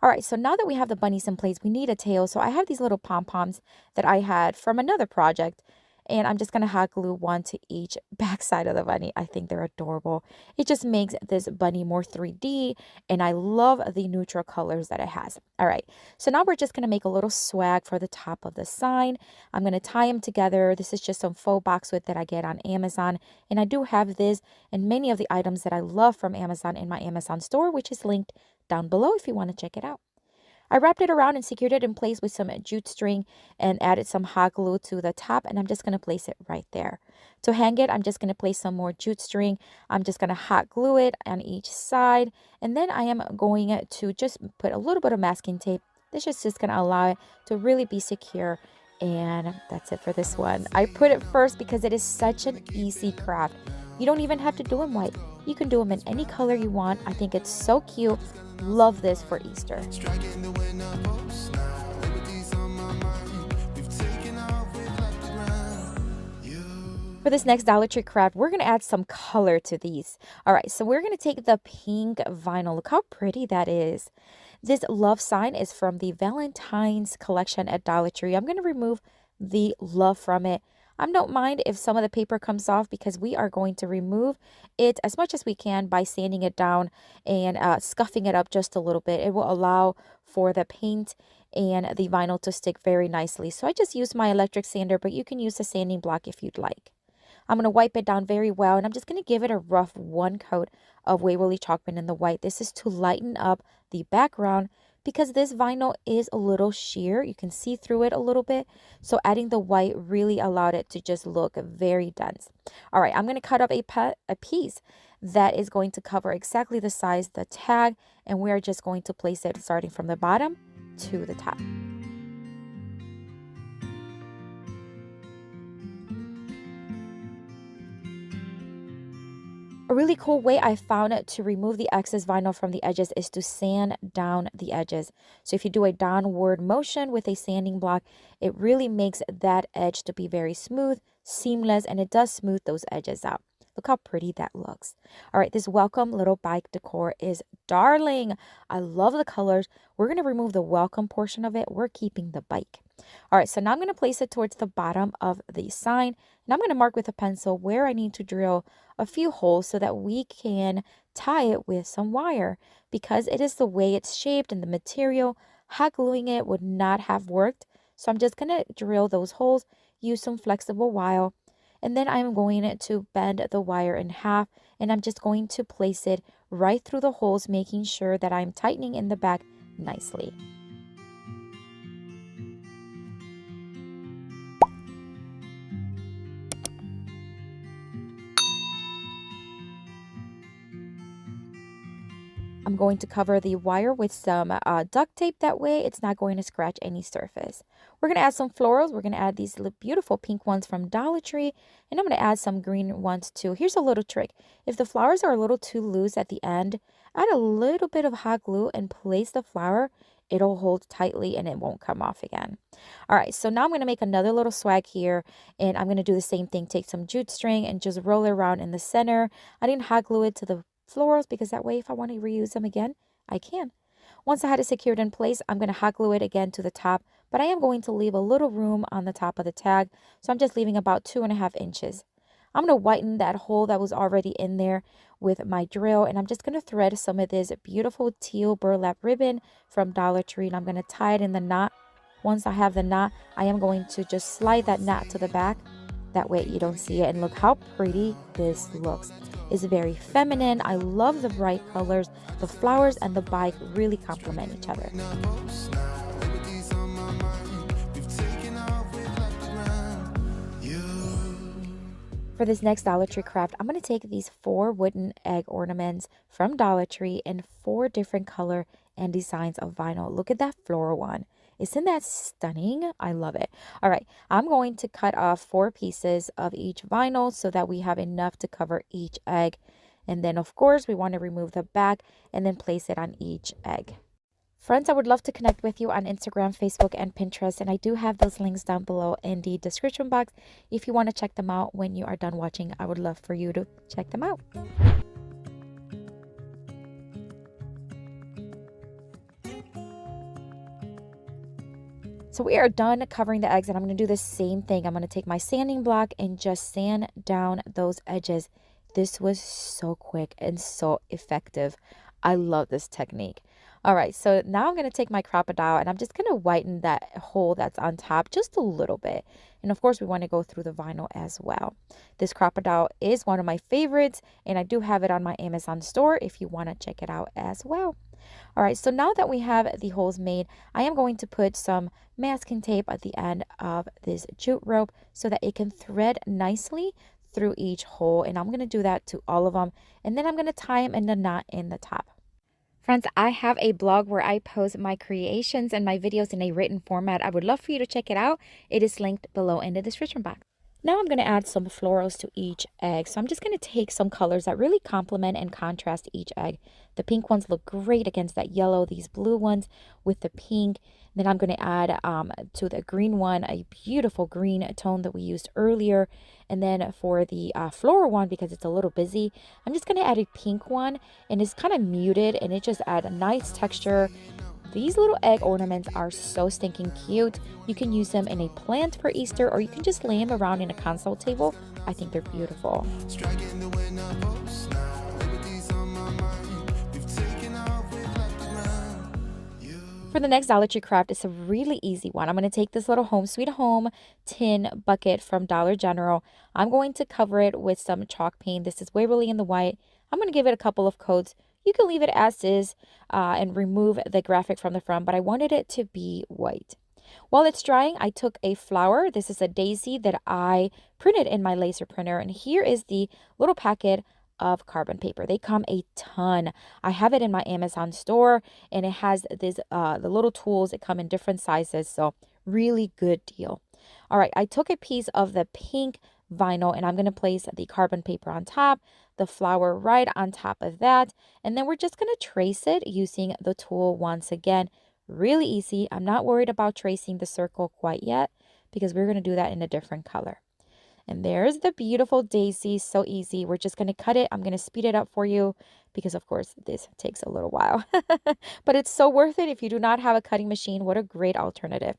All right, so now that we have the bunnies in place, we need a tail. So I have these little pom-poms that I had from another project, and I'm just going to hot glue one to each backside of the bunny. I think they're adorable. It just makes this bunny more 3D, and I love the neutral colors that it has. All right, so now we're just going to make a little swag for the top of the sign. I'm going to tie them together. This is just some faux boxwood that I get on Amazon, and I do have this and many of the items that I love from Amazon in my Amazon store, which is linked down below if you want to check it out. I wrapped it around and secured it in place with some jute string and added some hot glue to the top, and I'm just going to place it right there. To hang it, I'm just going to place some more jute string. I'm just going to hot glue it on each side, and then I am going to just put a little bit of masking tape. This is just going to allow it to really be secure, and that's it for this one. I put it first because it is such an easy craft. You don't even have to do them white. You can do them in any color you want. I think it's so cute. Love this for Easter. For this next Dollar Tree craft, we're going to add some color to these. All right, so we're going to take the pink vinyl. Look how pretty that is. This love sign is from the Valentine's collection at Dollar Tree. I'm going to remove the love from it. I don't mind if some of the paper comes off because we are going to remove it as much as we can by sanding it down and scuffing it up just a little bit. It will allow for the paint and the vinyl to stick very nicely. So I just use my electric sander, but you can use a sanding block if you'd like. I'm going to wipe it down very well, and I'm just going to give it a rough 1 coat of Waverly chalk paint in the white. This is to lighten up the background because this vinyl is a little sheer. You can see through it a little bit. So adding the white really allowed it to just look very dense. All right, I'm going to cut up a piece that is going to cover exactly the size, the tag, and we're just going to place it starting from the bottom to the top. A really cool way I found to remove the excess vinyl from the edges is to sand down the edges. So if you do a downward motion with a sanding block, it really makes that edge to be very smooth, seamless, and it does smooth those edges out. Look how pretty that looks. All right, this welcome little bike decor is darling. I love the colors. We're going to remove the welcome portion of it. We're keeping the bike. All right, so now I'm going to place it towards the bottom of the sign, and I'm going to mark with a pencil where I need to drill a few holes so that we can tie it with some wire. Because it is the way it's shaped and the material, hot gluing it would not have worked. So I'm just going to drill those holes, use some flexible wire, and then I'm going to bend the wire in half, and I'm just going to place it right through the holes, making sure that I'm tightening in the back nicely. I'm going to cover the wire with some duct tape. That way it's not going to scratch any surface. We're going to add some florals. We're going to add these beautiful pink ones from Dollar Tree. And I'm going to add some green ones too. Here's a little trick. If the flowers are a little too loose at the end, add a little bit of hot glue and place the flower. It'll hold tightly and it won't come off again. All right, so now I'm going to make another little swag here. And I'm going to do the same thing. Take some jute string and just roll it around in the center. I didn't hot glue it to the florals because that way if I want to reuse them again, I can. Once I had it secured in place, I'm going to hot glue it again to the top, but I am going to leave a little room on the top of the tag, so I'm just leaving about 2.5 inches. I'm going to whiten that hole that was already in there with my drill, and I'm just going to thread some of this beautiful teal burlap ribbon from Dollar Tree, and I'm going to tie it in the knot. Once I have the knot, I am going to just slide that knot to the back. That way you don't see it, and look how pretty this looks. It's very feminine. I love the bright colors. The flowers and the bike really complement each other. For this next Dollar Tree craft, I'm going to take these 4 wooden egg ornaments from Dollar Tree in 4 different color and designs of vinyl. Look at that floral one. Isn't that stunning? I love it. All right, I'm going to cut off 4 pieces of each vinyl so that we have enough to cover each egg. And then, of course, we want to remove the back and then place it on each egg. Friends, I would love to connect with you on Instagram, Facebook, and Pinterest, and I do have those links down below in the description box. If you want to check them out when you are done watching, I would love for you to check them out. So we are done covering the eggs, and I'm going to do the same thing. I'm going to take my sanding block and just sand down those edges. This was so quick and so effective. I love this technique. All right, so now I'm going to take my crocodile and I'm just going to whiten that hole that's on top just a little bit. And of course, we want to go through the vinyl as well. This crocodile is one of my favorites, and I do have it on my Amazon store if you want to check it out as well. All right, so now that we have the holes made, I am going to put some masking tape at the end of this jute rope so that it can thread nicely through each hole. And I'm going to do that to all of them. And then I'm going to tie them in the knot in the top. Friends, I have a blog where I post my creations and my videos in a written format. I would love for you to check it out. It is linked below in the description box. Now I'm going to add some florals to each egg. So I'm just going to take some colors that really complement and contrast each egg. The pink ones look great against that yellow, these blue ones with the pink. Then I'm going to add to the green one a beautiful green tone that we used earlier. And then for the floral one, because it's a little busy, I'm just going to add a pink one, and it's kind of muted and it just adds a nice texture. These little egg ornaments are so stinking cute. You can use them in a plant for Easter, or you can just lay them around in a console table. I think they're beautiful. For the next Dollar Tree craft, it's a really easy one. I'm going to take this little Home Sweet Home tin bucket from Dollar General. I'm going to cover it with some chalk paint. This is Waverly in the white. I'm going to give it a couple of coats. You can leave it as is and remove the graphic from the front, but I wanted it to be white. While it's drying, I took a flower. This is a daisy that I printed in my laser printer, and here is the little packet of carbon paper. They come a ton. I have it in my Amazon store, and it has this the little tools. It come in different sizes, so really good deal. All right, I took a piece of the pink vinyl, and I'm going to place the carbon paper on top, the flower right on top of that, and then we're just going to trace it using the tool once again. Really easy. I'm not worried about tracing the circle quite yet because we're going to do that in a different color. And there's the beautiful daisy. So easy. We're just going to cut it. I'm going to speed it up for you because, of course, this takes a little while. But it's so worth it if you do not have a cutting machine. What a great alternative.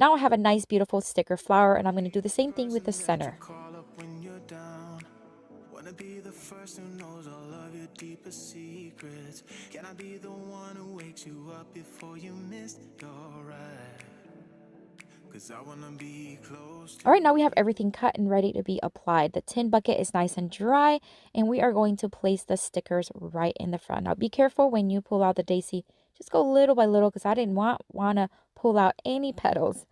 Now I have a nice, beautiful sticker flower, and I'm going to do the same thing with the center. Be the first who knows all of your deepest secrets. Can I be the one who wakes you up before you miss your ride? Cause I wanna be close. All right, now we have everything cut and ready to be applied. The tin bucket is nice and dry, and we are going to place the stickers right in the front. Now be careful when you pull out the daisy. Just go little by little because I didn't want to pull out any petals.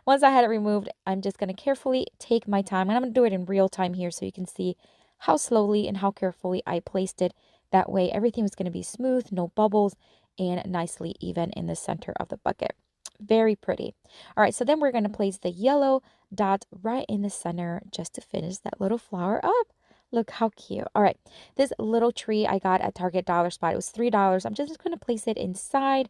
Once I had it removed, I'm just going to carefully take my time, and I'm going to do it in real time here so you can see how slowly and how carefully I placed it That way everything was going to be smooth, no bubbles, and nicely even in the center of the bucket. Very pretty. All right, so then we're going to place the yellow dot right in the center just to finish that little flower up. Look how cute. All right, this little tree I got at Target Dollar Spot. It was $3. I'm just going to place it inside,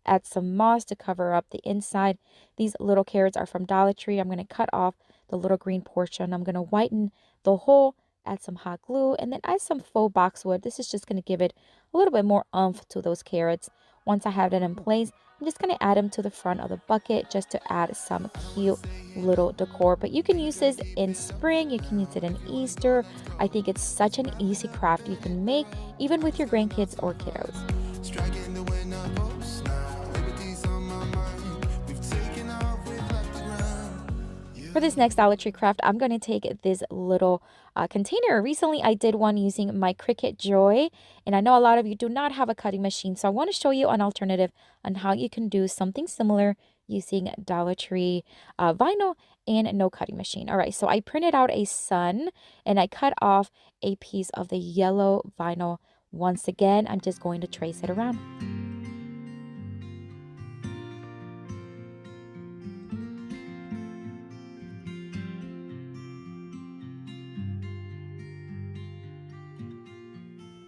add some moss to cover up the inside. These little carrots are from Dollar Tree. I'm going to cut off the little green portion. I'm going to whiten the hole, add some hot glue, and then add some faux boxwood. This is just going to give it a little bit more oomph to those carrots. Once I have that in place, I'm just going to add them to the front of the bucket just to add some cute little decor. But you can use this in spring, you can use it in Easter. I think it's such an easy craft you can make even with your grandkids or kiddos. For this next Dollar Tree craft, I'm going to take this little container. Recently, I did one using my Cricut Joy, and I know a lot of you do not have a cutting machine, so I want to show you an alternative on how you can do something similar using Dollar Tree vinyl and no cutting machine. All right, so I printed out a sun, and I cut off a piece of the yellow vinyl. Once again, I'm just going to trace it around.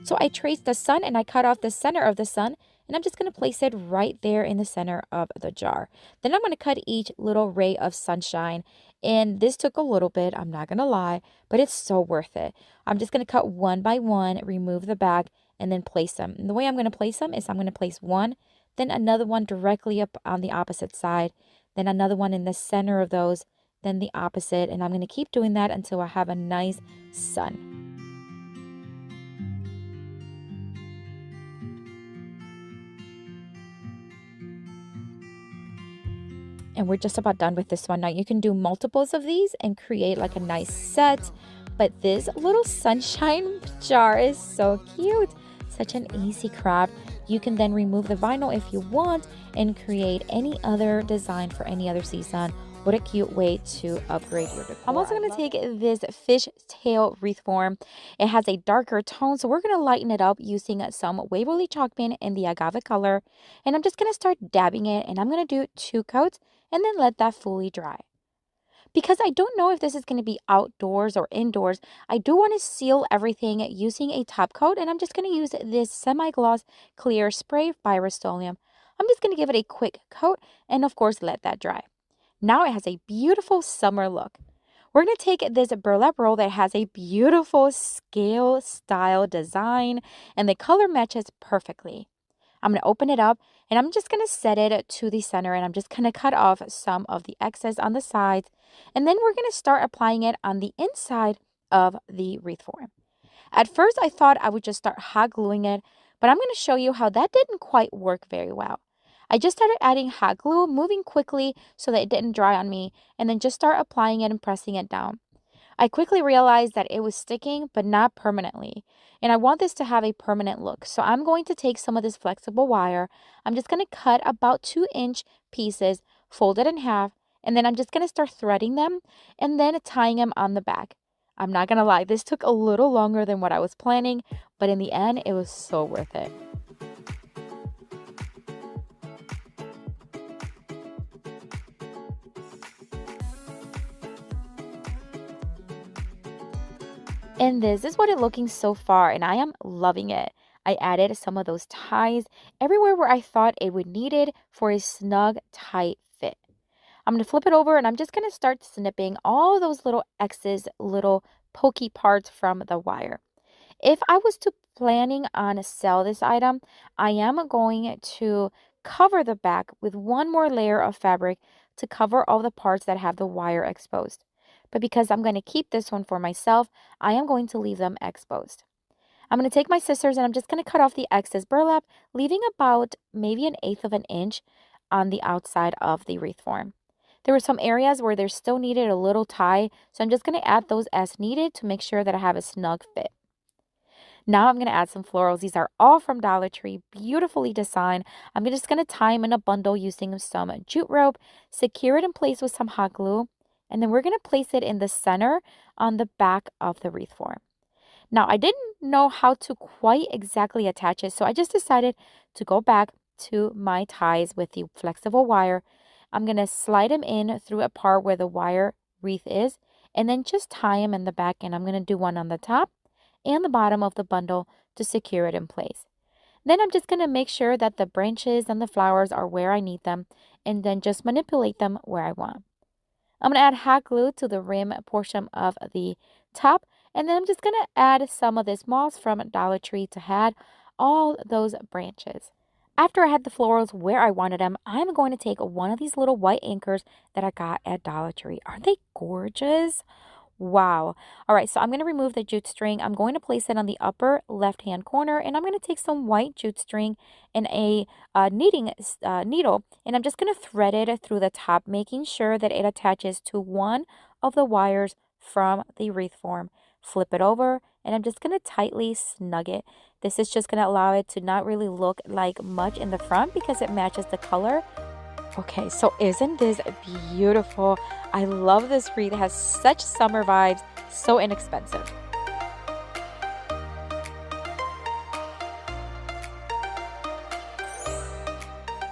So I traced the sun and I cut off the center of the sun, and I'm just going to place it right there in the center of the jar. Then I'm going to cut each little ray of sunshine, and this took a little bit, I'm not going to lie, but it's so worth it. I'm just going to cut one by one, remove the bag, and then place them. And the way I'm going to place them is I'm going to place one, then another one directly up on the opposite side, then another one in the center of those, then the opposite, and I'm going to keep doing that until I have a nice sun. And we're just about done with this one. Now you can do multiples of these and create like a nice set. But this little sunshine jar is so cute. Such an easy craft. You can then remove the vinyl if you want and create any other design for any other season. What a cute way to upgrade your decor. I'm also going to take this fish tail wreath form. It has a darker tone, so we're going to lighten it up using some Waverly chalk paint in the agave color. And I'm just going to start dabbing it, and I'm going to do 2 coats and then let that fully dry. Because I don't know if this is going to be outdoors or indoors, I do want to seal everything using a top coat, and I'm just going to use this semi-gloss clear spray by Rust-Oleum. I'm just going to give it a quick coat and of course let that dry. Now it has a beautiful summer look. We're going to take this burlap roll that has a beautiful scale style design, and the color matches perfectly. I'm going to open it up, and I'm just going to set it to the center, and I'm just going to cut off some of the excess on the sides, and then we're going to start applying it on the inside of the wreath form. At first, I thought I would just start hot gluing it, but I'm going to show you how that didn't quite work very well. I just started adding hot glue, moving quickly so that it didn't dry on me, and then just start applying it and pressing it down. I quickly realized that it was sticking, but not permanently. And I want this to have a permanent look. So I'm going to take some of this flexible wire. I'm just going to cut about 2-inch pieces, fold it in half, and then I'm just going to start threading them and then tying them on the back. I'm not going to lie, this took a little longer than what I was planning, but in the end, it was so worth it. And this is what it's looking so far, and I am loving it. I added some of those ties everywhere where I thought it would need it for a snug, tight fit. I'm going to flip it over, and I'm just going to start snipping all those little X's, little pokey parts from the wire. If I was to planning on sell this item, I am going to cover the back with one more layer of fabric to cover all the parts that have the wire exposed. But because I'm going to keep this one for myself, I am going to leave them exposed. I'm going to take my scissors and I'm just going to cut off the excess burlap, leaving about maybe 1/8 of an inch on the outside of the wreath form. There were some areas where there still needed a little tie, so I'm just going to add those as needed to make sure that I have a snug fit. Now I'm going to add some florals. These are all from Dollar Tree, beautifully designed. I'm just going to tie them in a bundle using some jute rope, secure it in place with some hot glue, and then we're going to place it in the center on the back of the wreath form. Now, I didn't know how to quite exactly attach it, so I just decided to go back to my ties with the flexible wire. I'm going to slide them in through a part where the wire wreath is, and then just tie them in the back, and I'm going to do one on the top and the bottom of the bundle to secure it in place. Then I'm just going to make sure that the branches and the flowers are where I need them, and then just manipulate them where I want. I'm going to add hot glue to the rim portion of the top, and then I'm just going to add some of this moss from Dollar Tree to add all those branches. After I had the florals where I wanted them, I'm going to take one of these little white anchors that I got at Dollar Tree. Aren't they gorgeous? Wow. All right, so I'm going to remove the jute string. I'm going to place it on the upper left-hand corner, and I'm going to take some white jute string and a knitting needle, and I'm just going to thread it through the top, making sure that it attaches to one of the wires from the wreath form. Flip it over, and I'm just going to tightly snug it. This is just going to allow it to not really look like much in the front because it matches the color. Okay, so isn't this beautiful? I love this wreath. It has such summer vibes, so inexpensive.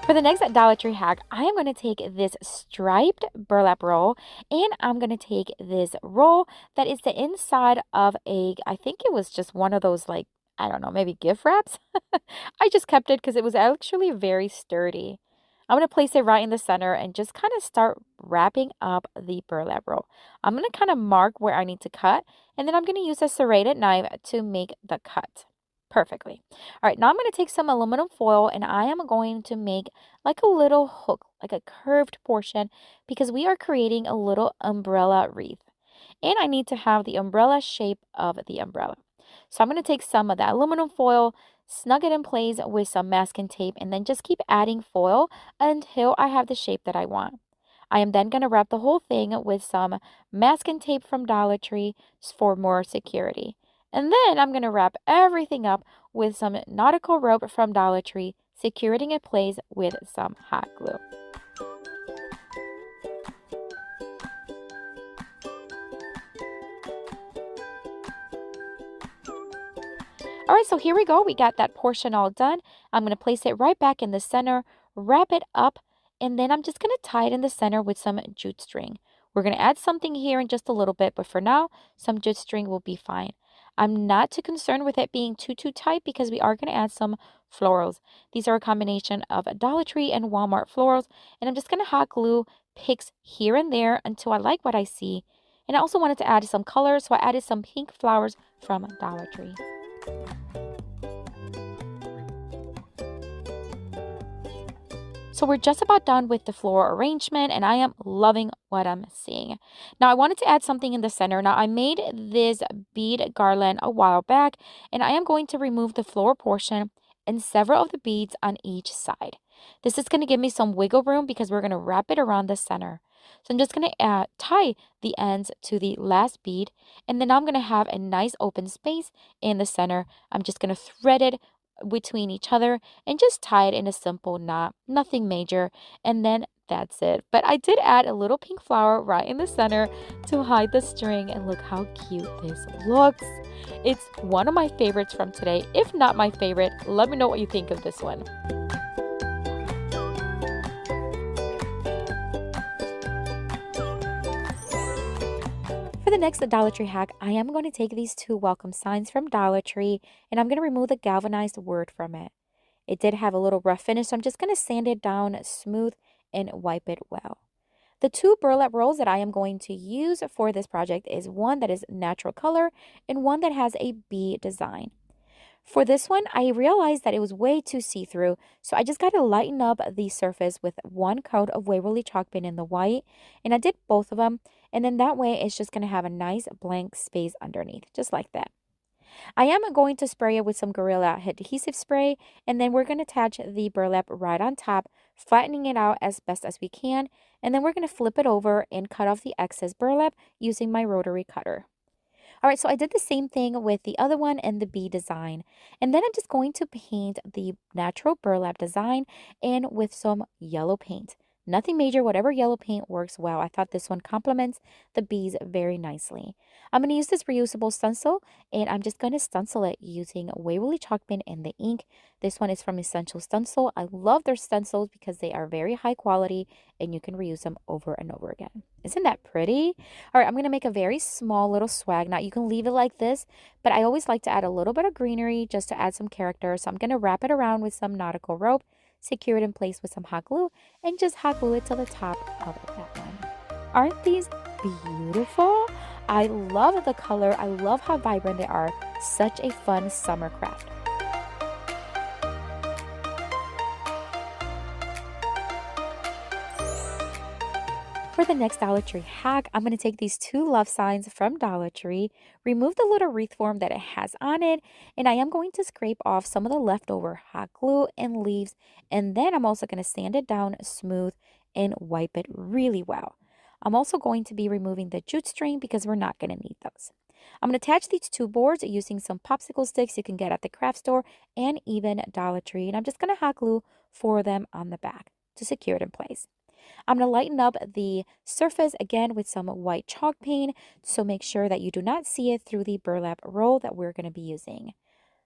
For the next Dollar Tree hack, I am going to take this striped burlap roll, and I'm going to take this roll that is the inside of I think it was just one of those, like, I don't know, maybe gift wraps. I just kept it because it was actually very sturdy. I'm going to place it right in the center and just kind of start wrapping up the burlap roll. I'm going to kind of mark where I need to cut, and then I'm going to use a serrated knife to make the cut perfectly. All right, now I'm going to take some aluminum foil, and I am going to make like a little hook, like a curved portion, because we are creating a little umbrella wreath. And I need to have the umbrella shape of the umbrella. So I'm going to take some of that aluminum foil, snug it in place with some masking tape, and then just keep adding foil until I have the shape that I want. I am then going to wrap the whole thing with some masking tape from Dollar Tree for more security. And then I'm going to wrap everything up with some nautical rope from Dollar Tree, securing it in place with some hot glue. All right, so here we go. We got that portion all done. I'm going to place it right back in the center, wrap it up, and then I'm just going to tie it in the center with some jute string. We're going to add something here in just a little bit, but for now, some jute string will be fine. I'm not too concerned with it being too tight because we are going to add some florals. These are a combination of Dollar Tree and Walmart florals, and I'm just going to hot glue picks here and there until I like what I see. And I also wanted to add some color, so I added some pink flowers from Dollar Tree. So we're just about done with the floral arrangement, and I am loving what I'm seeing. Now I wanted to add something in the center. Now I made this bead garland a while back, and I am going to remove the floral portion and several of the beads on each side. This is going to give me some wiggle room because we're going to wrap it around the center. So I'm just going to tie the ends to the last bead, and then I'm going to have a nice open space in the center. I'm just going to thread it between each other and just tie it in a simple knot, nothing major, and then that's it. But I did add a little pink flower right in the center to hide the string, and look how cute this looks. It's one of my favorites from today, if not my favorite. Let me know what you think of this one. For the next Dollar Tree hack, I am going to take these two welcome signs from Dollar Tree, and I'm going to remove the galvanized word from it. It did have a little rough finish, so I'm just going to sand it down smooth and wipe it well. The two burlap rolls that I am going to use for this project is one that is natural color and one that has a bee design. For this one, I realized that it was way too see-through, so I just got to lighten up the surface with one coat of Waverly chalk paint in the white, and I did both of them, and then that way it's just going to have a nice blank space underneath, just like that. I am going to spray it with some Gorilla adhesive spray, and then we're going to attach the burlap right on top, flattening it out as best as we can, and then we're going to flip it over and cut off the excess burlap using my rotary cutter. All right, so I did the same thing with the other one and the bee design. And then I'm just going to paint the natural burlap design in with some yellow paint. Nothing major, whatever yellow paint works well. I thought this one complements the bees very nicely. I'm going to use this reusable stencil, and I'm just going to stencil it using Waverly chalk paint and the ink. This one is from Essential Stencil. I love their stencils because they are very high quality and you can reuse them over and over again. Isn't that pretty? All right, I'm going to make a very small little swag. Now, you can leave it like this, but I always like to add a little bit of greenery just to add some character. So I'm going to wrap it around with some nautical rope, secure it in place with some hot glue, and just hot glue it to the top of that one. Aren't these beautiful? I love the color. I love how vibrant they are. Such a fun summer craft. For the next Dollar Tree hack, I'm going to take these 2 love signs from Dollar Tree, remove the little wreath form that it has on it, and I am going to scrape off some of the leftover hot glue and leaves, and then I'm also going to sand it down smooth and wipe it really well. I'm also going to be removing the jute string because we're not going to need those. I'm going to attach these 2 boards using some popsicle sticks you can get at the craft store and even Dollar Tree, and I'm just going to hot glue 4 of them on the back to secure it in place. I'm going to lighten up the surface again with some white chalk paint, so make sure that you do not see it through the burlap roll that we're going to be using.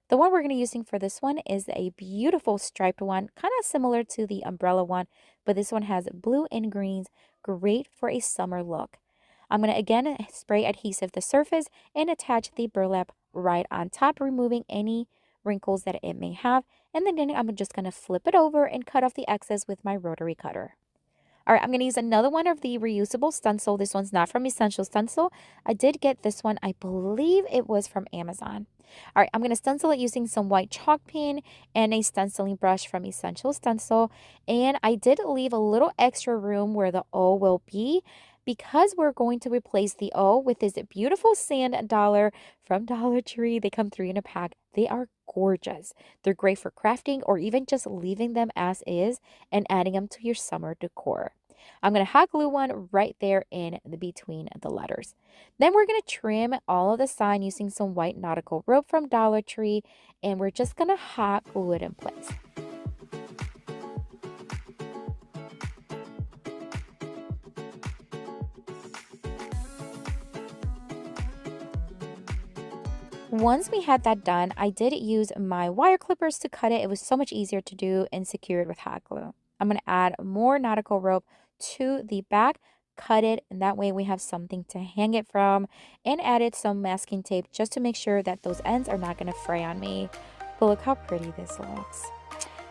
The one we're going to be using for this one is a beautiful striped one, kind of similar to the umbrella one, but this one has blue and greens, great for a summer look. I'm going to again spray adhesive the surface and attach the burlap right on top, removing any wrinkles that it may have, and then I'm just going to flip it over and cut off the excess with my rotary cutter. All right, I'm going to use another one of the reusable stencil. This one's not from Essential Stencil. I did get this one. I believe it was from Amazon. All right, I'm going to stencil it using some white chalk paint and a stenciling brush from Essential Stencil. And I did leave a little extra room where the O will be because we're going to replace the O with this beautiful sand dollar from Dollar Tree. They come 3 in a pack. They are gorgeous. They're great for crafting or even just leaving them as is and adding them to your summer decor. I'm going to hot glue one right there in the between the letters. Then we're going to trim all of the sign using some white nautical rope from Dollar Tree, and we're just going to hot glue it in place. Once we had that done, I did use my wire clippers to cut it. It was so much easier to do and secure it with hot glue. I'm going to add more nautical rope to the back, cut it, and that way we have something to hang it from, and added some masking tape just to make sure that those ends are not going to fray on me. But look how pretty this looks.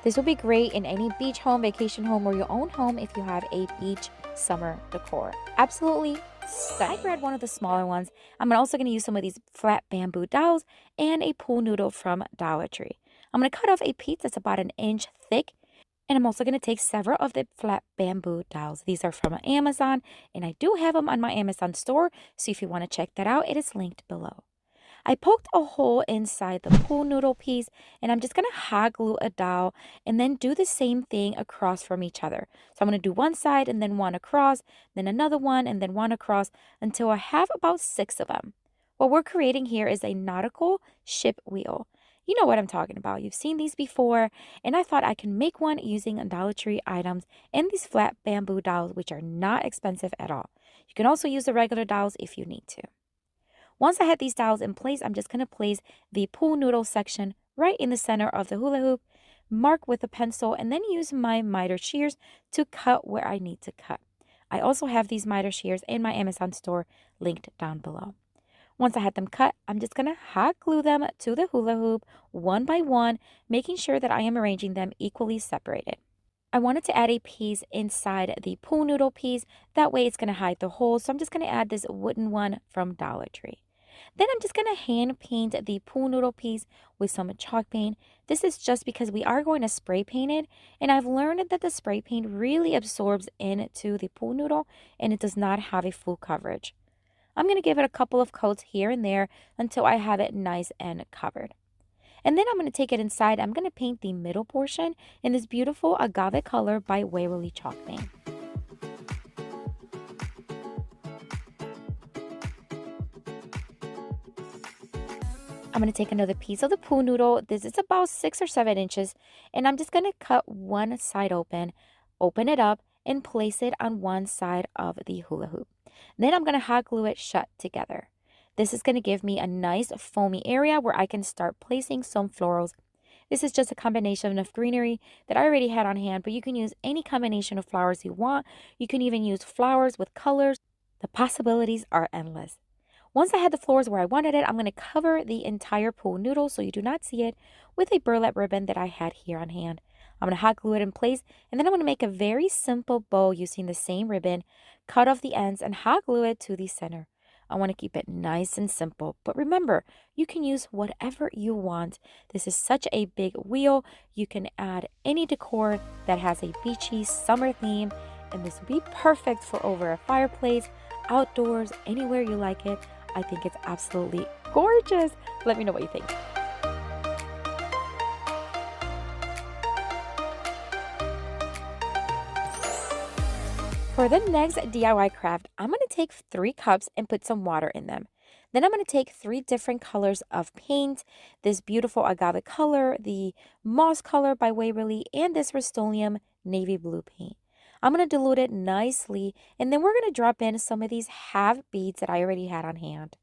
This will be great in any beach home, vacation home, or your own home if you have a beach summer decor. Absolutely stunning. I grabbed one of the smaller ones. I'm also going to use some of these flat bamboo dowels and a pool noodle from Dollar Tree. I'm going to cut off a piece that's about 1 inch thick. And I'm also going to take several of the flat bamboo dowels. These are from Amazon, and I do have them on my Amazon store. So if you want to check that out, it is linked below. I poked a hole inside the pool noodle piece, and I'm just going to hot glue a dowel and then do the same thing across from each other. So I'm going to do one side and then one across, then another one and then one across until I have about 6 of them. What we're creating here is a nautical ship wheel. You know what I'm talking about. You've seen these before, and I thought I can make one using Dollar Tree items and these flat bamboo dowels, which are not expensive at all. You can also use the regular dowels if you need to. Once I had these dowels in place, I'm just going to place the pool noodle section right in the center of the hula hoop, mark with a pencil, and then use my miter shears to cut where I need to cut. I also have these miter shears in my Amazon store linked down below. Once I had them cut, I'm just going to hot glue them to the hula hoop one by one, making sure that I am arranging them equally separated. I wanted to add a piece inside the pool noodle piece. That way it's going to hide the hole. So I'm just going to add this wooden one from Dollar Tree. Then I'm just going to hand paint the pool noodle piece with some chalk paint. This is just because we are going to spray paint it. And I've learned that the spray paint really absorbs into the pool noodle and it does not have a full coverage. I'm going to give it a couple of coats here and there until I have it nice and covered. And then I'm going to take it inside. I'm going to paint the middle portion in this beautiful agave color by Waverly Chalk Paint. I'm going to take another piece of the pool noodle. This is about 6 or 7 inches. And I'm just going to cut one side open it up, and place it on one side of the hula hoop. Then I'm going to hot glue it shut together. This is going to give me a nice foamy area where I can start placing some florals. This is just a combination of greenery that I already had on hand, but you can use any combination of flowers you want. You can even use flowers with colors. The possibilities are endless. Once I had the flowers where I wanted it, I'm going to cover the entire pool noodle so you do not see it with a burlap ribbon that I had here on hand. I'm going to hot glue it in place, and then I'm going to make a very simple bow using the same ribbon, cut off the ends, and hot glue it to the center. I want to keep it nice and simple, but remember, you can use whatever you want. This is such a big wheel. You can add any decor that has a beachy summer theme, and this would be perfect for over a fireplace, outdoors, anywhere you like it. I think it's absolutely gorgeous. Let me know what you think. For the next DIY craft, I'm going to take 3 cups and put some water in them. Then I'm going to take 3 different colors of paint, this beautiful agave color, the moss color by Waverly, and this Rust-Oleum navy blue paint. I'm going to dilute it nicely, and then we're going to drop in some of these half beads that I already had on hand.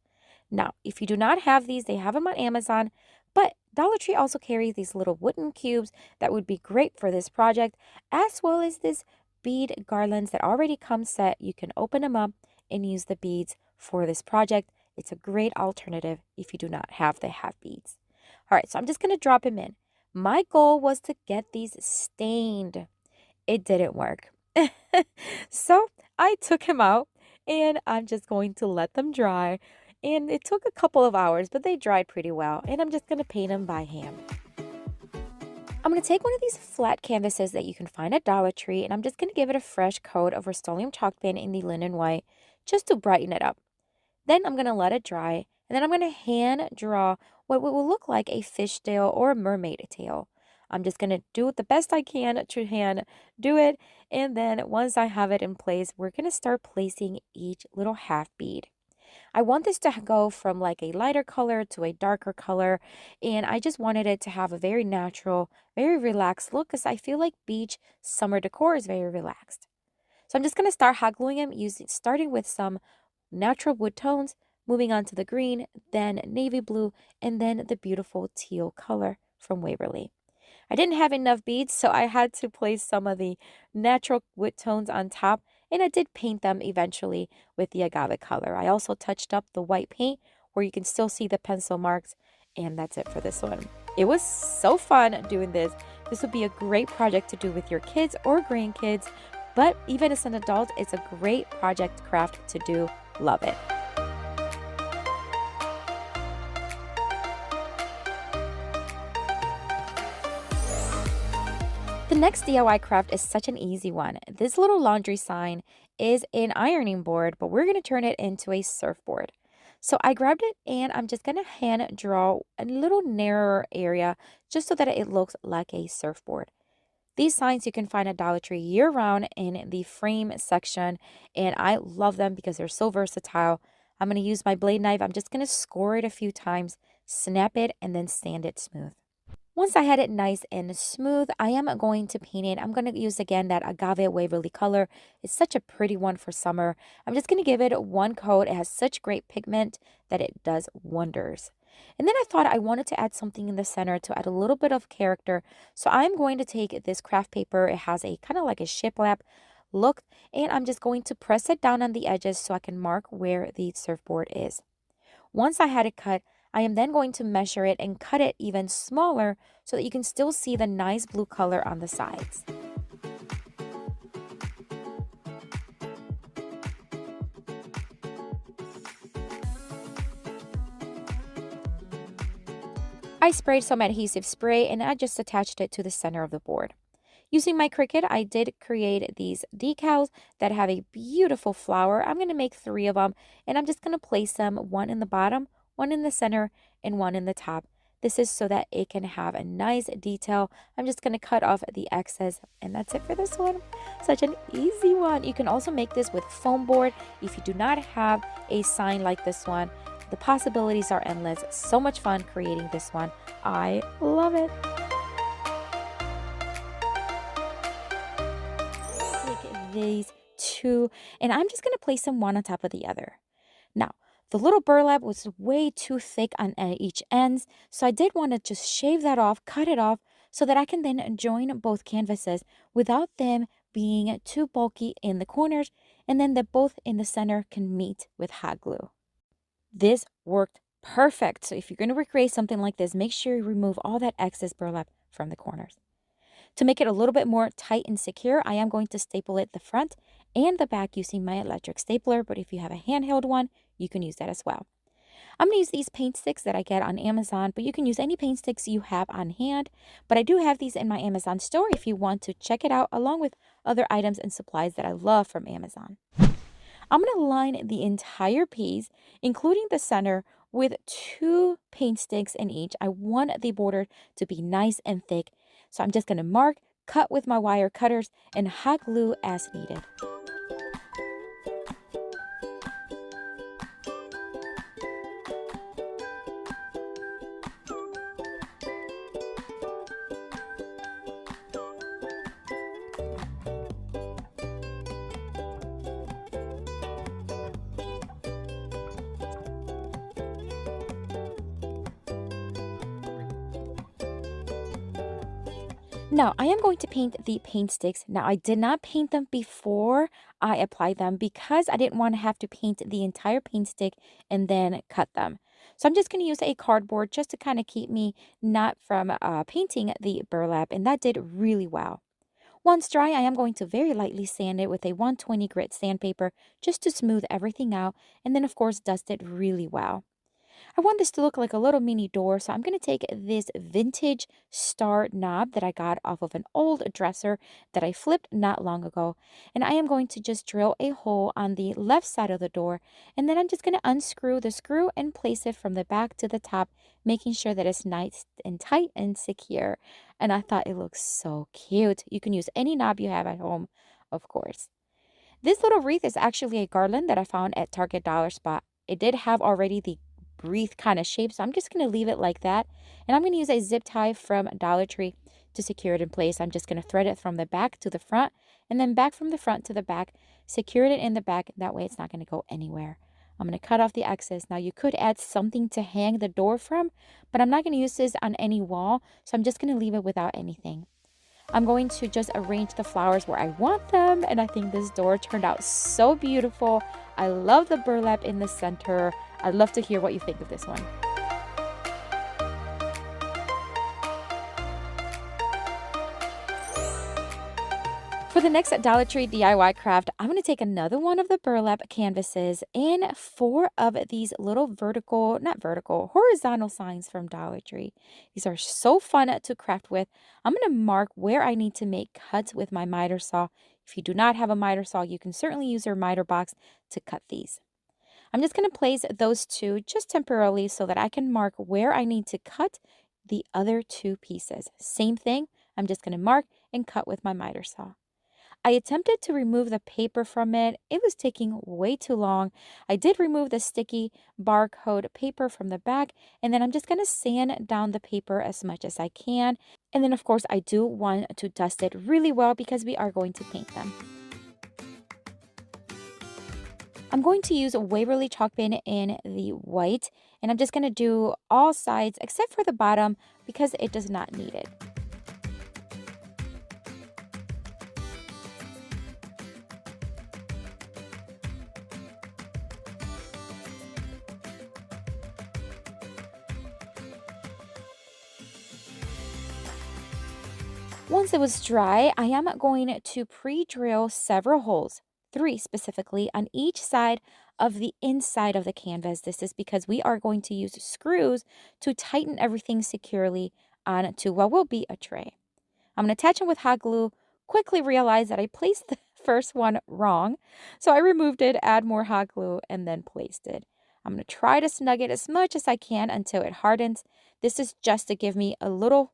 Now, if you do not have these, they have them on Amazon, but Dollar Tree also carries these little wooden cubes that would be great for this project, as well as this bead garlands that already come set. You can open them up and use the beads for this project. It's a great alternative if you do not have the half beads. All right, so I'm just going to drop them in. My goal was to get these stained. It didn't work. So I took them out and I'm just going to let them dry. And it took a couple of hours, but they dried pretty well. And I'm just going to paint them by hand. I'm going to take one of these flat canvases that you can find at Dollar Tree, and I'm just going to give it a fresh coat of Rust-Oleum chalk paint in the linen white just to brighten it up. Then I'm going to let it dry, and then I'm going to hand draw what will look like a fishtail or a mermaid tail. I'm just going to do the best I can to hand do it, and then once I have it in place, we're going to start placing each little half bead. I want this to go from like a lighter color to a darker color, and I just wanted it to have a very natural, very relaxed look because I feel like beach summer decor is very relaxed. So I'm just going to start hot gluing them starting with some natural wood tones, moving on to the green, then navy blue, and then the beautiful teal color from Waverly. I didn't have enough beads, so I had to place some of the natural wood tones on top, and I did paint them eventually with the agave color. I also touched up the white paint where you can still see the pencil marks, and that's it for this one. It was so fun doing this. This would be a great project to do with your kids or grandkids, but even as an adult, it's a great project craft to do. Love it. The next DIY craft is such an easy one. This little laundry sign is an ironing board, but we're going to turn it into a surfboard. So I grabbed it and I'm just going to hand draw a little narrower area just so that it looks like a surfboard. These signs you can find at Dollar Tree year-round in the frame section, and I love them because they're so versatile. I'm going to use my blade knife. I'm just going to score it a few times, snap it, and then sand it smooth. Once I had it nice and smooth, I am going to paint it. I'm going to use again that agave Waverly color. It's such a pretty one for summer. I'm just going to give it one coat. It has such great pigment that it does wonders. And then I thought I wanted to add something in the center to add a little bit of character. So I'm going to take this craft paper. It has a kind of like a shiplap look, and I'm just going to press it down on the edges so I can mark where the surfboard is. Once I had it cut, I am then going to measure it and cut it even smaller so that you can still see the nice blue color on the sides. I sprayed some adhesive spray and I just attached it to the center of the board. Using my Cricut, I did create these decals that have a beautiful flower. I'm going to make 3 of them, and I'm just going to place them one in the bottom, one in the center, and one in the top. This is so that it can have a nice detail. I'm just going to cut off the excess, and that's it for this one. Such an easy one. You can also make this with foam board if you do not have a sign like this one. The possibilities are endless. So much fun creating this one. I love it. Take these two, and I'm just going to place them one on top of the other. Now, the little burlap was way too thick on each ends, so I did want to just shave that off, cut it off, so that I can then join both canvases without them being too bulky in the corners, and then that both in the center can meet with hot glue. This worked perfect. So if you're going to recreate something like this, make sure you remove all that excess burlap from the corners. To make it a little bit more tight and secure, I am going to staple it the front and the back using my electric stapler, but if you have a handheld one, you can use that as well. I'm going to use these paint sticks that I get on Amazon, but you can use any paint sticks you have on hand. But I do have these in my Amazon store if you want to check it out, along with other items and supplies that I love from Amazon. I'm going to line the entire piece, including the center, with 2 paint sticks in each. I want the border to be nice and thick, so I'm just going to mark, cut with my wire cutters, and hot glue as needed. Now, I am going to paint the paint sticks. Now, I did not paint them before I applied them because I didn't want to have to paint the entire paint stick and then cut them. So I'm just going to use a cardboard just to kind of keep me not from painting the burlap, and that did really well. Once dry, I am going to very lightly sand it with a 120 grit sandpaper just to smooth everything out, and then of course dust it really well. I want this to look like a little mini door, so I'm going to take this vintage star knob that I got off of an old dresser that I flipped not long ago, and I am going to just drill a hole on the left side of the door, and then I'm just going to unscrew the screw and place it from the back to the top, making sure that it's nice and tight and secure. And I thought it looks so cute. You can use any knob you have at home, of course. This little wreath is actually a garland that I found at Target Dollar Spot. It did have already the wreath kind of shape, so I'm just going to leave it like that, and I'm going to use a zip tie from Dollar Tree to secure it in place. I'm just going to thread it from the back to the front, and then back from the front to the back, secure it in the back. That way it's not going to go anywhere. I'm going to cut off the excess. Now you could add something to hang the door from, but I'm not going to use this on any wall, so I'm just going to leave it without anything. I'm going to just arrange the flowers where I want them, and I think this door turned out so beautiful. I love the burlap in the center. I'd love to hear what you think of this one. For the next Dollar Tree DIY craft, I'm going to take another one of the burlap canvases and 4 of these little horizontal signs from Dollar Tree. These are so fun to craft with. I'm going to mark where I need to make cuts with my miter saw. If you do not have a miter saw, you can certainly use your miter box to cut these. I'm just going to place those 2 just temporarily so that I can mark where I need to cut the other 2 pieces. Same thing, I'm just going to mark and cut with my miter saw. I attempted to remove the paper from it. It was taking way too long. I did remove the sticky barcode paper from the back, and then I'm just going to sand down the paper as much as I can. And then of course I do want to dust it really well because we are going to paint them. I'm going to use a Waverly chalk pen in the white, and I'm just going to do all sides except for the bottom because it does not need it. Once it was dry, I am going to pre-drill several holes, 3 specifically, on each side of the inside of the canvas. This is because we are going to use screws to tighten everything securely onto what will be a tray. I'm going to attach them with hot glue, quickly realize that I placed the first one wrong, so I removed it, add more hot glue, and then placed it. I'm going to try to snug it as much as I can until it hardens. This is just to give me a little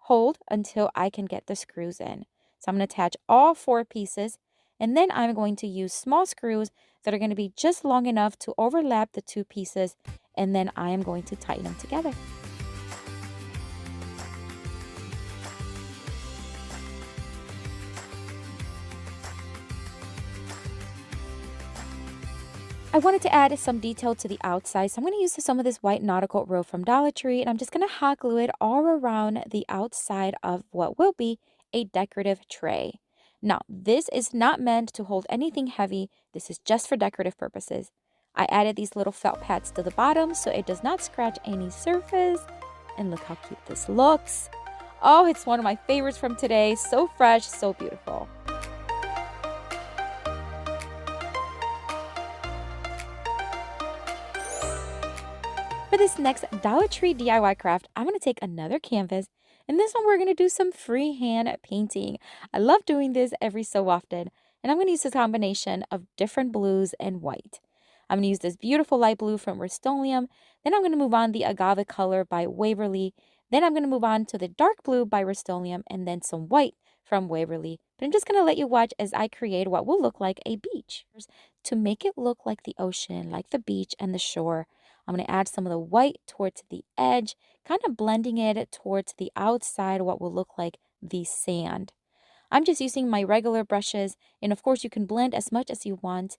hold until I can get the screws in. So I'm going to attach all 4 pieces, and then I'm going to use small screws that are going to be just long enough to overlap the 2 pieces, and then I am going to tighten them together. I wanted to add some detail to the outside, so I'm going to use some of this white nautical rope from Dollar Tree, and I'm just going to hot glue it all around the outside of what will be a decorative tray. Now, this is not meant to hold anything heavy. This is just for decorative purposes. I added these little felt pads to the bottom so it does not scratch any surface. And look how cute this looks. Oh, it's one of my favorites from today. So fresh, so beautiful. For this next Dollar Tree DIY craft, I'm going to take another canvas, and this one we're going to do some freehand painting. I love doing this every so often, and I'm going to use a combination of different blues and white. I'm going to use this beautiful light blue from Rust-Oleum, then I'm going to move on the agave color by Waverly, then I'm going to move on to the dark blue by Rust-Oleum, and then some white from Waverly. But I'm just going to let you watch as I create what will look like a beach. To make it look like the ocean, like the beach and the shore, I'm going to add some of the white towards the edge, kind of blending it towards the outside, what will look like the sand. I'm just using my regular brushes, and of course you can blend as much as you want.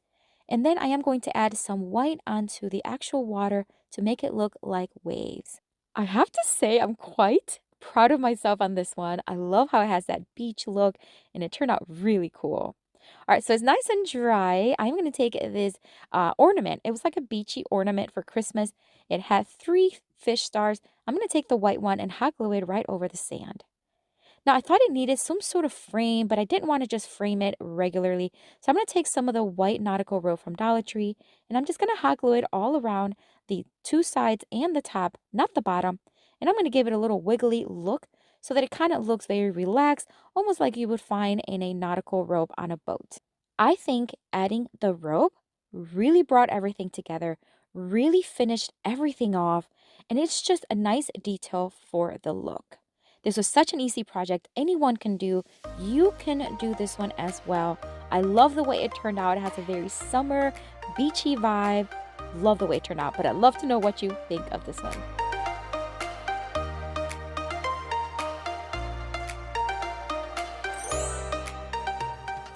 And then I am going to add some white onto the actual water to make it look like waves. I have to say I'm quite proud of myself on this one. I love how it has that beach look, and it turned out really cool. All right, so it's nice and dry. I'm going to take this ornament. It was like a beachy ornament for Christmas. It had 3 fish stars. I'm going to take the white one and hot glue it right over the sand. Now, I thought it needed some sort of frame, but I didn't want to just frame it regularly. So I'm going to take some of the white nautical rope from Dollar Tree, and I'm just going to hot glue it all around the 2 sides and the top, not the bottom. And I'm going to give it a little wiggly look so that it kind of looks very relaxed, almost like you would find in a nautical rope on a boat. I think adding the rope really brought everything together, really finished everything off, and it's just a nice detail for the look. This was such an easy project anyone can do. You can do this one as well. I love the way it turned out. It has a very summer, beachy vibe. Love the way it turned out, but I'd love to know what you think of this one.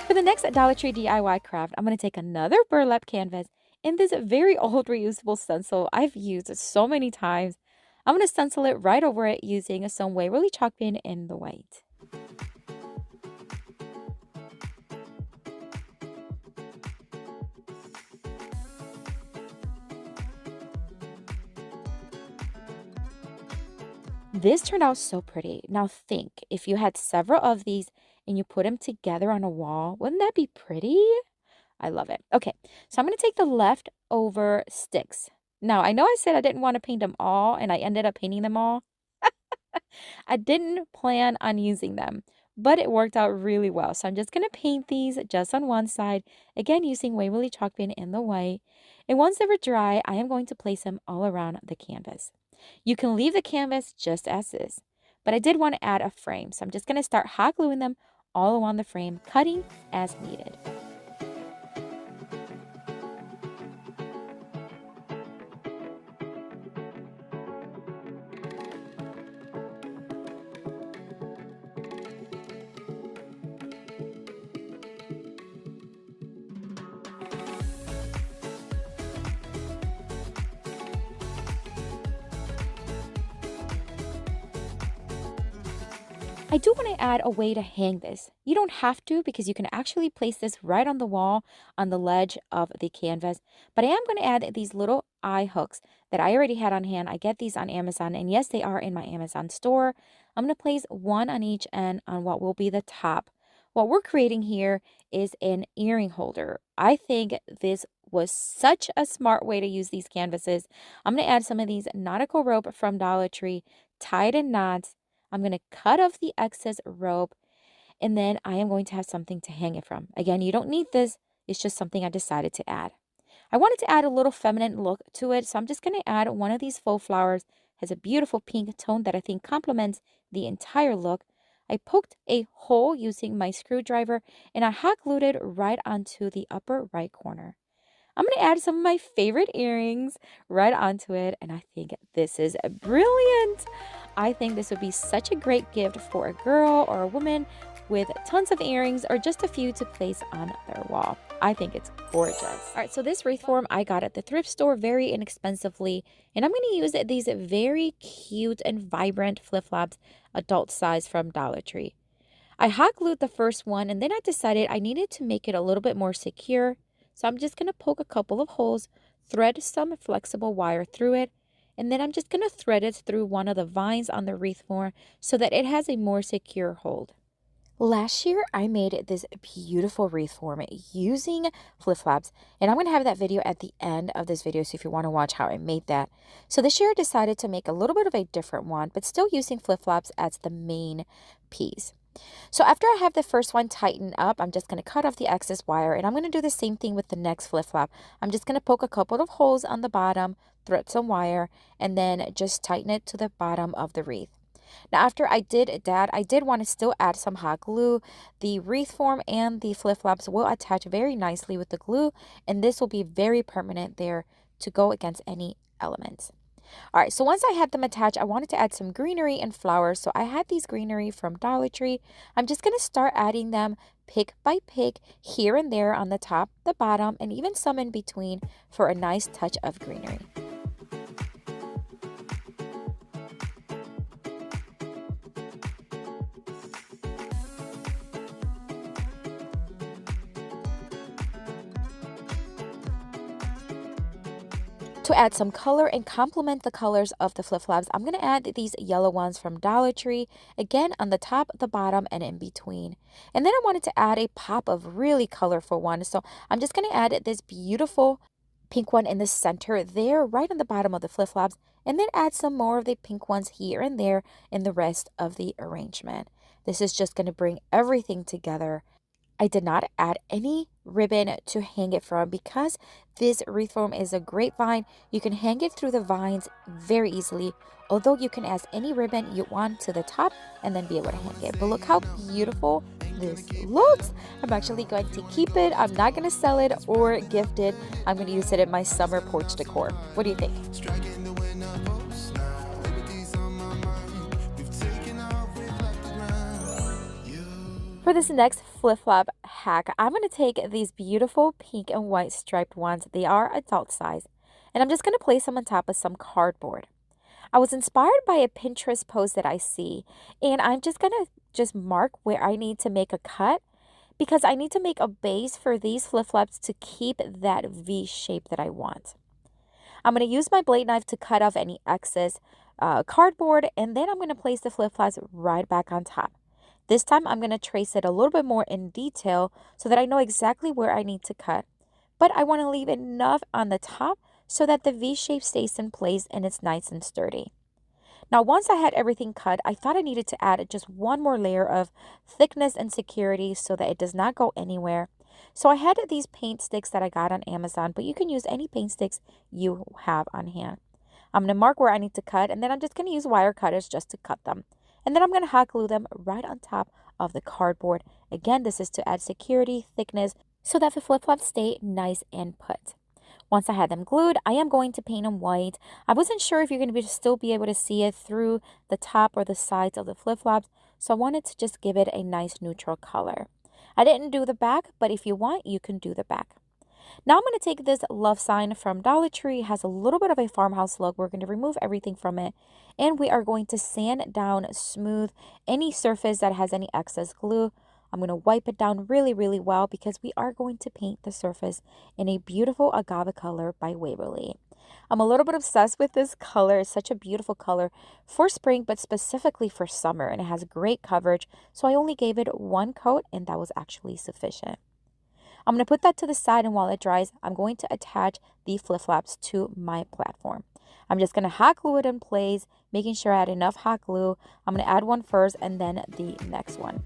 For the next Dollar Tree DIY craft, I'm going to take another burlap canvas and this very old reusable stencil I've used so many times. I'm going to stencil it right over it using some Waverly chalk pen in the white. This turned out so pretty. Now think, if you had several of these and you put them together on a wall, wouldn't that be pretty? I love it. Okay, so I'm going to take the leftover sticks. Now, I know I said I didn't want to paint them all, and I ended up painting them all. I didn't plan on using them, but it worked out really well. So I'm just going to paint these just on one side, again using Waverly chalk pen in the white. And once they're dry, I am going to place them all around the canvas. You can leave the canvas just as is, but I did want to add a frame. So I'm just going to start hot gluing them all around the frame, cutting as needed. I do want to add a way to hang this. You don't have to because you can actually place this right on the wall on the ledge of the canvas. But I am going to add these little eye hooks that I already had on hand. I get these on Amazon, and yes, they are in my Amazon store. I'm going to place one on each end on what will be the top. What we're creating here is an earring holder. I think this was such a smart way to use these canvases. I'm going to add some of these nautical rope from Dollar Tree, tied in knots. I'm going to cut off the excess rope, and then I am going to have something to hang it from. Again, you don't need this. It's just something I decided to add. I wanted to add a little feminine look to it, so I'm just going to add one of these faux flowers. It has a beautiful pink tone that I think complements the entire look. I poked a hole using my screwdriver, and I hot glued it right onto the upper right corner. I'm going to add some of my favorite earrings right onto it, and I think this is brilliant. I think this would be such a great gift for a girl or a woman with tons of earrings or just a few to place on their wall. I think it's gorgeous. All right, so this wreath form I got at the thrift store very inexpensively, and I'm going to use these very cute and vibrant flip-flops, adult size from Dollar Tree. I hot glued the first one, and then I decided I needed to make it a little bit more secure. So I'm just going to poke a couple of holes, thread some flexible wire through it, and then I'm just going to thread it through one of the vines on the wreath form so that it has a more secure hold. Last year, I made this beautiful wreath form using flip-flops, and I'm going to have that video at the end of this video, so if you want to watch how I made that. So this year, I decided to make a little bit of a different one, but still using flip-flops as the main piece. So after I have the first one tightened up, I'm just going to cut off the excess wire, and I'm going to do the same thing with the next flip-flop. I'm just going to poke a couple of holes on the bottom, thread some wire, and then just tighten it to the bottom of the wreath. Now, after I did that, I did want to still add some hot glue. The wreath form and the flip-flops will attach very nicely with the glue, and this will be very permanent there to go against any elements. All right, so once I had them attached, I wanted to add some greenery and flowers. So I had these greenery from Dollar Tree. I'm just going to start adding them pick by pick here and there on the top, the bottom, and even some in between for a nice touch of greenery. To add some color and complement the colors of the flip-flops, I'm going to add these yellow ones from Dollar Tree, again on the top, the bottom, and in between. And then I wanted to add a pop of really colorful one, so I'm just going to add this beautiful pink one in the center there, right on the bottom of the flip-flops, and then add some more of the pink ones here and there in the rest of the arrangement. This is just going to bring everything together. I did not add any ribbon to hang it from because this wreath form is a grapevine. You can hang it through the vines very easily, although you can add any ribbon you want to the top and then be able to hang it. But look how beautiful this looks. I'm actually going to keep it. I'm not going to sell it or gift it. I'm going to use it in my summer porch decor. What do you think? For this next flip-flop hack, I'm going to take these beautiful pink and white striped ones. They are adult size. And I'm just going to place them on top of some cardboard. I was inspired by a Pinterest post that I see. And I'm just going to mark where I need to make a cut, because I need to make a base for these flip-flops to keep that V shape that I want. I'm going to use my blade knife to cut off any excess cardboard. And then I'm going to place the flip-flops right back on top. This time, I'm going to trace it a little bit more in detail so that I know exactly where I need to cut. But I want to leave enough on the top so that the V shape stays in place and it's nice and sturdy. Now, once I had everything cut, I thought I needed to add just one more layer of thickness and security so that it does not go anywhere. So I had these paint sticks that I got on Amazon, but you can use any paint sticks you have on hand. I'm going to mark where I need to cut, and then I'm just going to use wire cutters just to cut them. And then I'm going to hot glue them right on top of the cardboard. Again, this is to add security, thickness, so that the flip-flops stay nice and put. Once I had them glued, I am going to paint them white. I wasn't sure if you're going to still be able to see it through the top or the sides of the flip-flops, so I wanted to just give it a nice neutral color. I didn't do the back, but if you want, you can do the back. Now I'm going to take this love sign from Dollar Tree. It has a little bit of a farmhouse look. We're going to remove everything from it, and we are going to sand down smooth any surface that has any excess glue. I'm going to wipe it down really, really well because we are going to paint the surface in a beautiful agave color by Waverly. I'm a little bit obsessed with this color. It's such a beautiful color for spring, but specifically for summer, and it has great coverage. So I only gave it one coat, and that was actually sufficient. I'm going to put that to the side, and while it dries, I'm going to attach the flip-flops to my platform. I'm just going to hot glue it in place, making sure I add enough hot glue. I'm going to add one first and then the next one.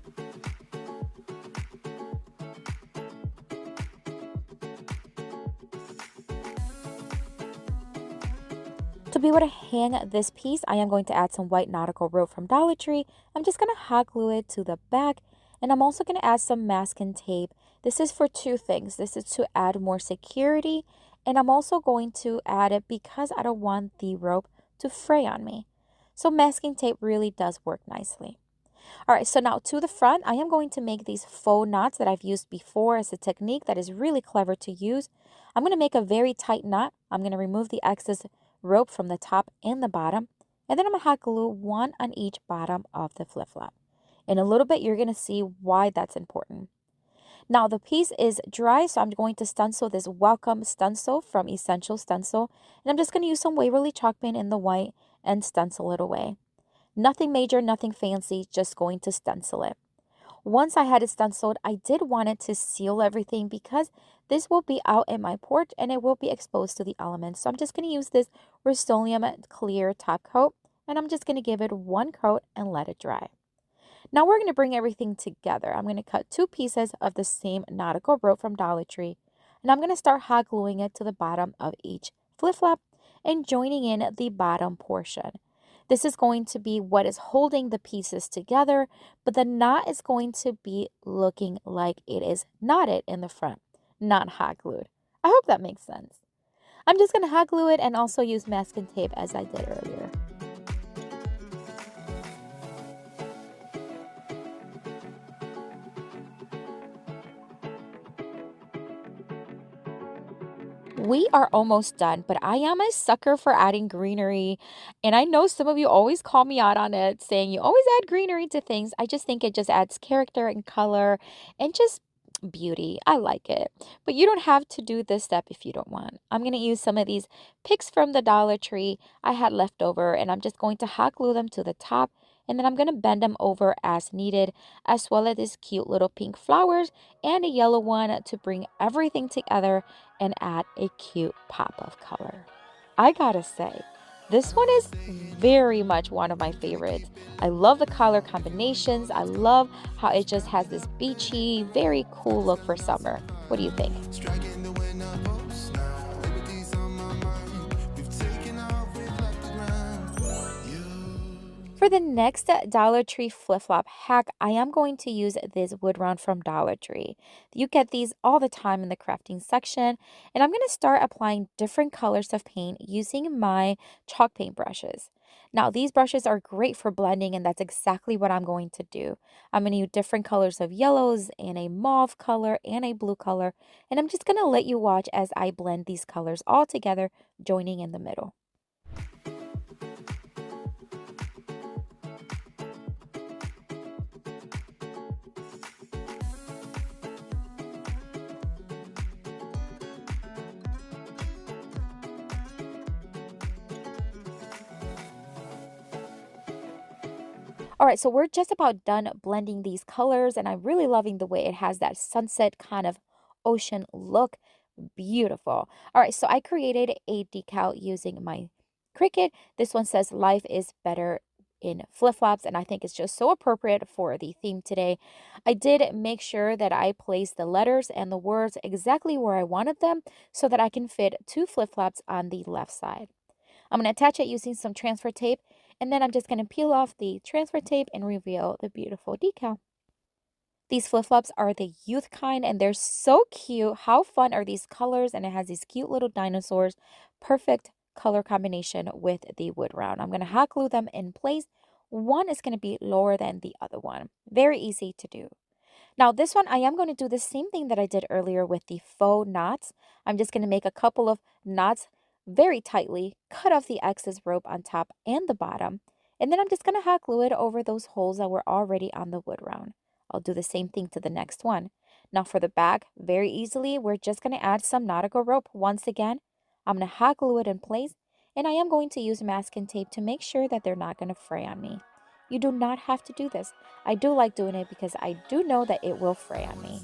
To be able to hang this piece, I am going to add some white nautical rope from Dollar Tree. I'm just going to hot glue it to the back, and I'm also going to add some masking tape. This is for two things. This is to add more security, and I'm also going to add it because I don't want the rope to fray on me. So masking tape really does work nicely. All right, so now to the front, I am going to make these faux knots that I've used before as a technique that is really clever to use. I'm going to make a very tight knot. I'm going to remove the excess rope from the top and the bottom, and then I'm going to hot glue one on each bottom of the flip-flop. In a little bit, you're going to see why that's important. Now the piece is dry, so I'm going to stencil this welcome stencil from Essential Stencil, and I'm just going to use some Waverly chalk paint in the white and stencil it away. Nothing major, nothing fancy, just going to stencil it. Once I had it stenciled, I did want it to seal everything because this will be out in my porch and it will be exposed to the elements. So I'm just going to use this Rust-Oleum clear top coat, and I'm just going to give it one coat and let it dry. Now we're going to bring everything together. I'm going to cut 2 pieces of the same nautical rope from Dollar Tree, and I'm going to start hot gluing it to the bottom of each flip-flop and joining in the bottom portion. This is going to be what is holding the pieces together, but the knot is going to be looking like it is knotted in the front, not hot glued. I hope that makes sense. I'm just going to hot glue it and also use masking tape as I did earlier. We are almost done, but I am a sucker for adding greenery. And I know some of you always call me out on it, saying you always add greenery to things. I just think it just adds character and color and just beauty. I like it. But you don't have to do this step if you don't want. I'm going to use some of these picks from the Dollar Tree I had left over, and I'm just going to hot glue them to the top. And then I'm going to bend them over as needed, as well as these cute little pink flowers and a yellow one to bring everything together and add a cute pop of color. I gotta say, this one is very much one of my favorites. I love the color combinations. I love how it just has this beachy, very cool look for summer. What do you think? For the next Dollar Tree flip-flop hack, I am going to use this wood round from Dollar Tree. You get these all the time in the crafting section, and I'm going to start applying different colors of paint using my chalk paint brushes. Now, these brushes are great for blending, and that's exactly what I'm going to do. I'm going to use different colors of yellows and a mauve color and a blue color, and I'm just going to let you watch as I blend these colors all together, joining in the middle. All right, so we're just about done blending these colors, and I'm really loving the way it has that sunset kind of ocean look. Beautiful. All right, so I created a decal using my Cricut. This one says life is better in flip-flops, and I think it's just so appropriate for the theme today. I did make sure that I placed the letters and the words exactly where I wanted them so that I can fit 2 flip-flops on the left side. I'm going to attach it using some transfer tape, and then I'm just going to peel off the transfer tape and reveal the beautiful decal. These flip-flops are the youth kind, and they're so cute. How fun are these colors? And it has these cute little dinosaurs. Perfect color combination with the wood round. I'm going to hot glue them in place. One is going to be lower than the other one. Very easy to do. Now this one, I am going to do the same thing that I did earlier with the faux knots. I'm just going to make a couple of knots very tightly, cut off the excess rope on top and the bottom, and then I'm just going to hot glue it over those holes that were already on the wood round. I'll do the same thing to the next one. Now for the back, very easily, we're just going to add some nautical rope once again. I'm going to hot glue it in place, and I am going to use masking tape to make sure that they're not going to fray on me. You do not have to do this. I do like doing it because I do know that it will fray on me.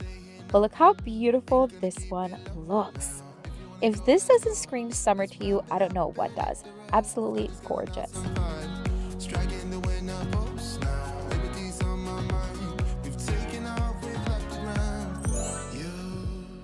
But look how beautiful this one looks. If this doesn't scream summer to you, I don't know what does. Absolutely gorgeous.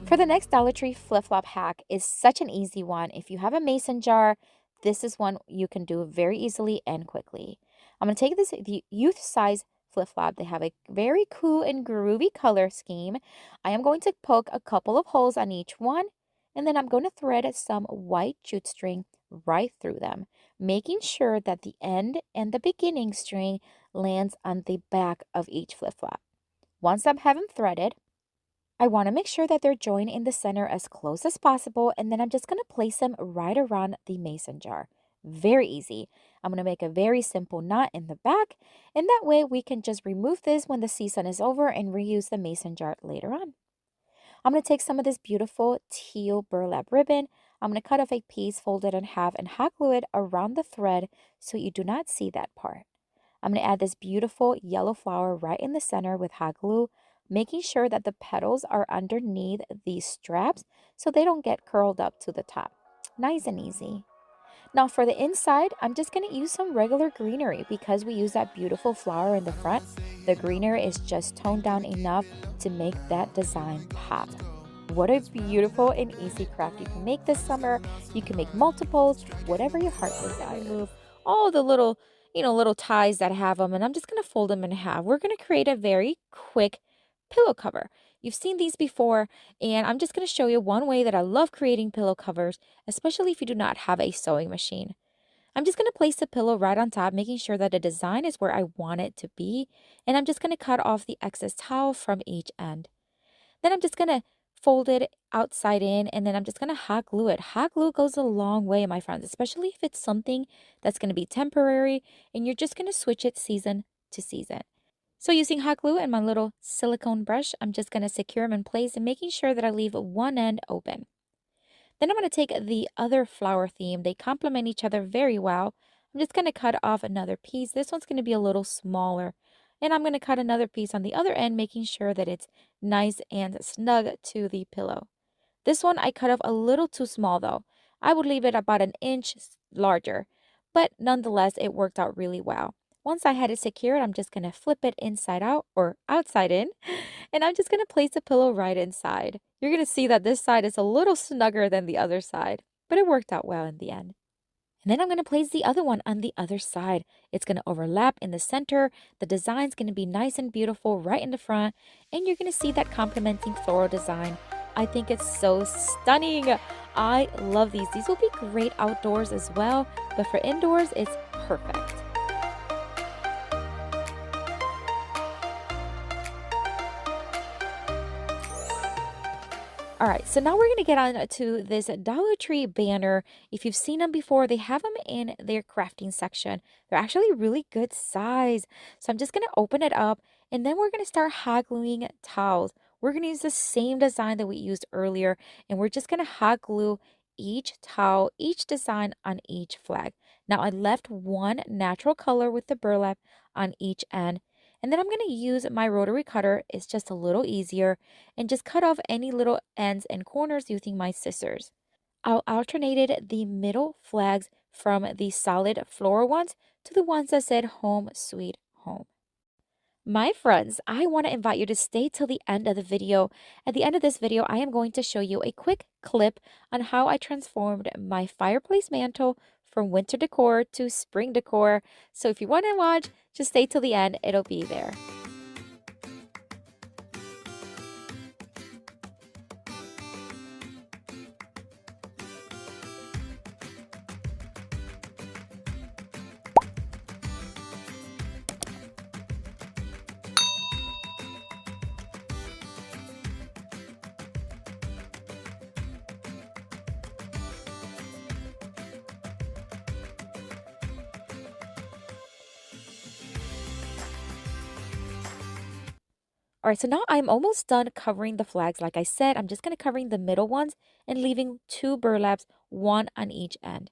For the next Dollar Tree flip-flop hack is such an easy one. If you have a mason jar, this is one you can do very easily and quickly. I'm going to take the youth size flip-flop. They have a very cool and groovy color scheme. I am going to poke a couple of holes on each one, and then I'm going to thread some white jute string right through them, making sure that the end and the beginning string lands on the back of each flip-flop. Once I have them threaded, I want to make sure that they're joined in the center as close as possible, and then I'm just going to place them right around the mason jar. Very easy. I'm going to make a very simple knot in the back, and that way we can just remove this when the season is over and reuse the mason jar later on. I'm going to take some of this beautiful teal burlap ribbon. I'm going to cut off a piece, fold it in half, and hot glue it around the thread so you do not see that part. I'm going to add this beautiful yellow flower right in the center with hot glue, making sure that the petals are underneath these straps so they don't get curled up to the top. Nice and easy. Now for the inside, I'm just going to use some regular greenery because we use that beautiful flower in the front. The greenery is just toned down enough to make that design pop. What a beautiful and easy craft you can make this summer. You can make multiples, whatever your heart desires. Move all the little ties that have them, and I'm just going to fold them in half. We're going to create a very quick pillow cover. You've seen these before, and I'm just going to show you one way that I love creating pillow covers, especially if you do not have a sewing machine. I'm just going to place the pillow right on top, making sure that the design is where I want it to be, and I'm just going to cut off the excess towel from each end. Then I'm just going to fold it outside in, and then I'm just going to hot glue it. Hot glue goes a long way, my friends, especially if it's something that's going to be temporary, and you're just going to switch it season to season. So using hot glue and my little silicone brush, I'm just going to secure them in place and making sure that I leave one end open. Then I'm going to take the other flower theme. They complement each other very well. I'm just going to cut off another piece. This one's going to be a little smaller. And I'm going to cut another piece on the other end, making sure that it's nice and snug to the pillow. This one I cut off a little too small though. I would leave it about an inch larger. But nonetheless, it worked out really well. Once I had it secured, I'm just going to flip it inside out or outside in, and I'm just going to place the pillow right inside. You're going to see that this side is a little snugger than the other side, but it worked out well in the end. And then I'm going to place the other one on the other side. It's going to overlap in the center. The design's going to be nice and beautiful right in the front, and you're going to see that complementing floral design. I think it's so stunning. I love these. These will be great outdoors as well, but for indoors, it's perfect. All right, so now we're going to get on to this Dollar Tree banner. If you've seen them before, they have them in their crafting section. They're actually really good size. So I'm just going to open it up, and then we're going to start hot gluing towels. We're going to use the same design that we used earlier, and we're just going to hot glue each towel, each design on each flag. Now I left one natural color with the burlap on each end. And then I'm going to use my rotary cutter. It's just a little easier, and just cut off any little ends and corners using my scissors. I'll alternated the middle flags from the solid floral ones to the ones that said Home Sweet Home. My friends, I want to invite you to stay till the end of the video. At the end of this video, I am going to show you a quick clip on how I transformed my fireplace mantle from winter decor to spring decor. So if you want to watch, just stay till the end. It'll be there. All right, so now I'm almost done covering the flags. Like I said, I'm just going to covering the middle ones and leaving 2 burlaps, one on each end.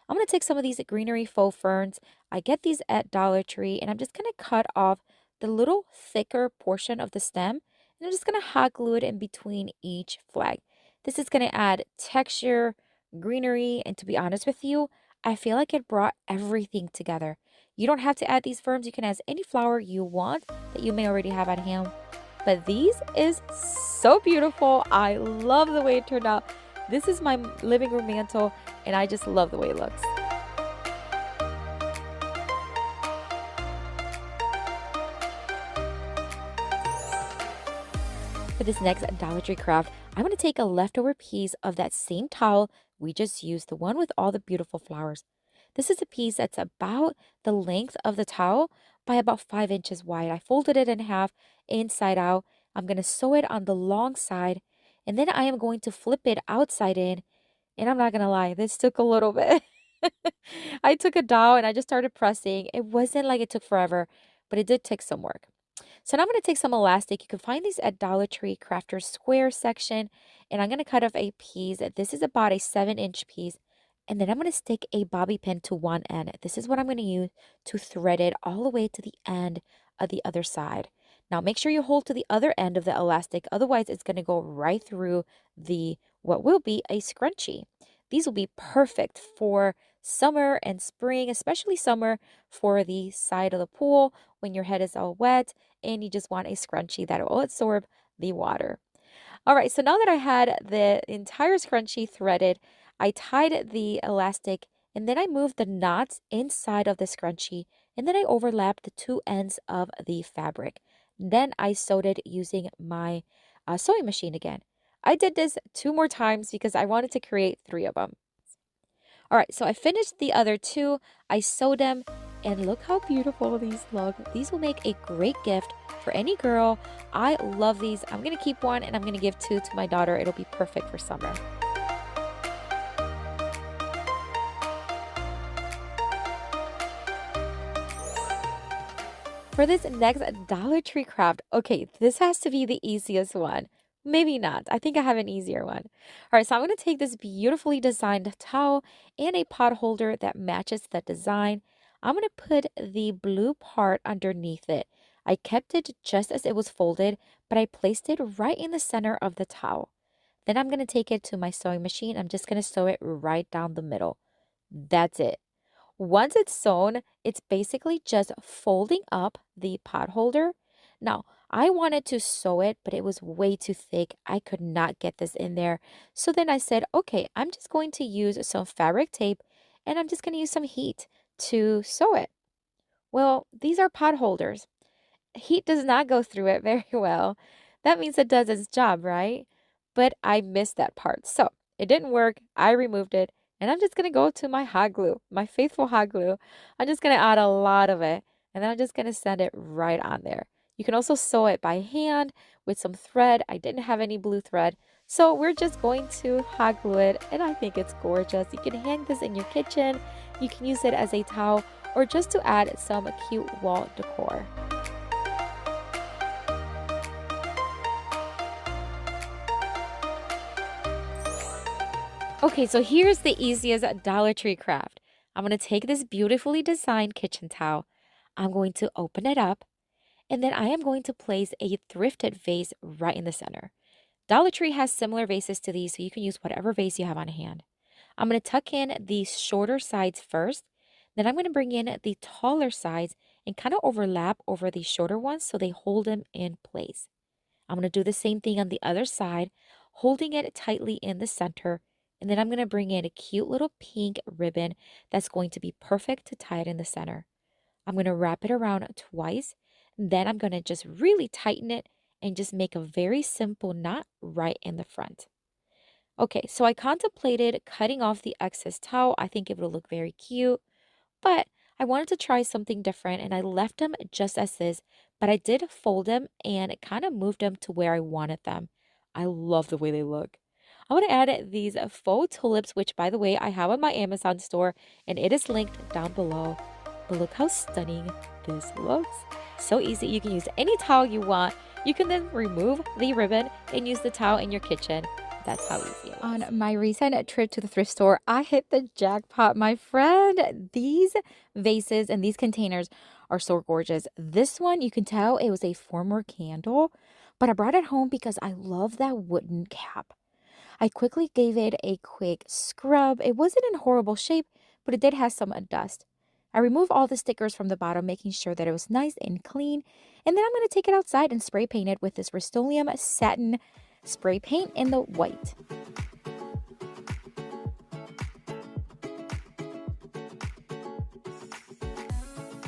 I'm going to take some of these greenery faux ferns. I get these at Dollar Tree, and I'm just going to cut off the little thicker portion of the stem, and I'm just going to hot glue it in between each flag. This is going to add texture, greenery, and to be honest with you, I feel like it brought everything together. You don't have to add these ferns. You can add any flower you want that you may already have at hand. But these is so beautiful. I love the way it turned out. This is my living room mantle, and I just love the way it looks. For this next Dollar Tree craft, I'm going to take a leftover piece of that same towel we just used, the one with all the beautiful flowers. This is a piece that's about the length of the towel by about 5 inches wide. I folded it in half, inside out. I'm going to sew it on the long side, and then I am going to flip it outside in. And I'm not going to lie, this took a little bit. I took a dowel and I just started pressing. It wasn't like it took forever, but it did take some work. So now I'm going to take some elastic. You can find these at Dollar Tree Crafters Square section. And I'm going to cut off a piece. This is about a 7-inch piece. And then I'm going to stick a bobby pin to one end. This is what I'm going to use to thread it all the way to the end of the other side. Now make sure you hold to the other end of the elastic. Otherwise, it's going to go right through the what will be a scrunchie. These will be perfect for summer and spring, especially summer for the side of the pool when your head is all wet and you just want a scrunchie that will absorb the water. All right, so now that I had the entire scrunchie threaded, I tied the elastic and then I moved the knots inside of the scrunchie and then I overlapped the two ends of the fabric. Then I sewed it using my sewing machine again. I did this 2 more times because I wanted to create 3 of them. All right, so I finished the other 2. I sewed them, and look how beautiful these look. These will make a great gift for any girl. I love these. I'm going to keep one, and I'm going to give 2 to my daughter. It'll be perfect for summer. For this next Dollar Tree craft, okay, this has to be the easiest one. Maybe not. I think I have an easier one. All right, so I'm going to take this beautifully designed towel and a pot holder that matches the design. I'm going to put the blue part underneath it. I kept it just as it was folded, but I placed it right in the center of the towel. Then I'm going to take it to my sewing machine. I'm just going to sew it right down the middle. That's it. Once it's sewn, it's basically just folding up the pot holder. Now, I wanted to sew it, but it was way too thick. I could not get this in there. So then I said, okay, I'm just going to use some fabric tape and I'm just going to use some heat to sew it. Well, these are pot holders. Heat does not go through it very well. That means it does its job, right? But I missed that part. So it didn't work. I removed it. And I'm just going to go to my hot glue, my faithful hot glue. I'm just going to add a lot of it. And then I'm just going to send it right on there. You can also sew it by hand with some thread. I didn't have any blue thread. So we're just going to hot glue it. And I think it's gorgeous. You can hang this in your kitchen. You can use it as a towel or just to add some cute wall decor. Okay, so here's the easiest Dollar Tree craft. I'm going to take this beautifully designed kitchen towel. I'm going to open it up, and then I am going to place a thrifted vase right in the center. Dollar Tree has similar vases to these, so you can use whatever vase you have on hand. I'm going to tuck in the shorter sides first. Then I'm going to bring in the taller sides and kind of overlap over the shorter ones so they hold them in place. I'm going to do the same thing on the other side, holding it tightly in the center. And then I'm going to bring in a cute little pink ribbon that's going to be perfect to tie it in the center. I'm going to wrap it around twice. Then I'm going to just really tighten it and just make a very simple knot right in the front. Okay, so I contemplated cutting off the excess towel. I think it would look very cute, but I wanted to try something different and I left them just as is, but I did fold them and kind of moved them to where I wanted them. I love the way they look. I want to add these faux tulips, which by the way, I have on my Amazon store and it is linked down below. But look how stunning this looks. So easy. You can use any towel you want. You can then remove the ribbon and use the towel in your kitchen. That's how easy it is. On my recent trip to the thrift store, I hit the jackpot, my friend. These vases and these containers are so gorgeous. This one, you can tell it was a former candle, but I brought it home because I love that wooden cap. I quickly gave it a quick scrub. It wasn't in horrible shape, but it did have some dust. I removed all the stickers from the bottom, making sure that it was nice and clean. And then I'm going to take it outside and spray paint it with this Rust-Oleum satin spray paint in the white.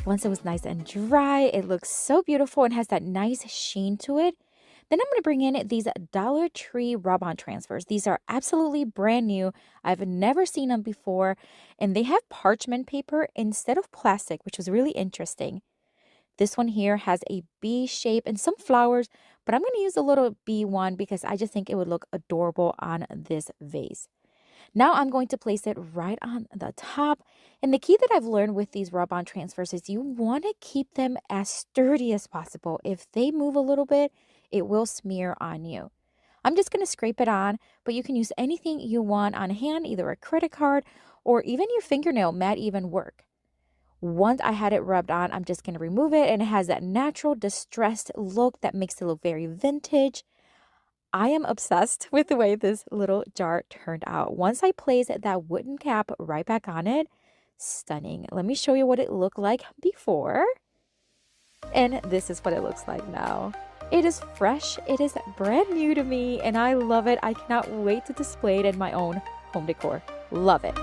Once it was nice and dry, it looks so beautiful and has that nice sheen to it. Then I'm going to bring in these Dollar Tree rub-on transfers. These are absolutely brand new. I've never seen them before, and they have parchment paper instead of plastic, which was really interesting. This one here has a bee shape and some flowers, but I'm going to use a little bee one because I just think it would look adorable on this vase. Now I'm going to place it right on the top. And the key that I've learned with these rub-on transfers is you want to keep them as sturdy as possible. If they move a little bit, it will smear on you. I'm just going to scrape it on, but you can use anything you want on hand, either a credit card or even your fingernail might even work. Once I had it rubbed on, I'm just going to remove it, and it has that natural distressed look that makes it look very vintage. I am obsessed with the way this little jar turned out. Once I place that wooden cap right back on it, stunning. Let me show you what it looked like before. And this is what it looks like now. It is fresh, it is brand new to me, and I love it. I cannot wait to display it in my own home decor. Love it.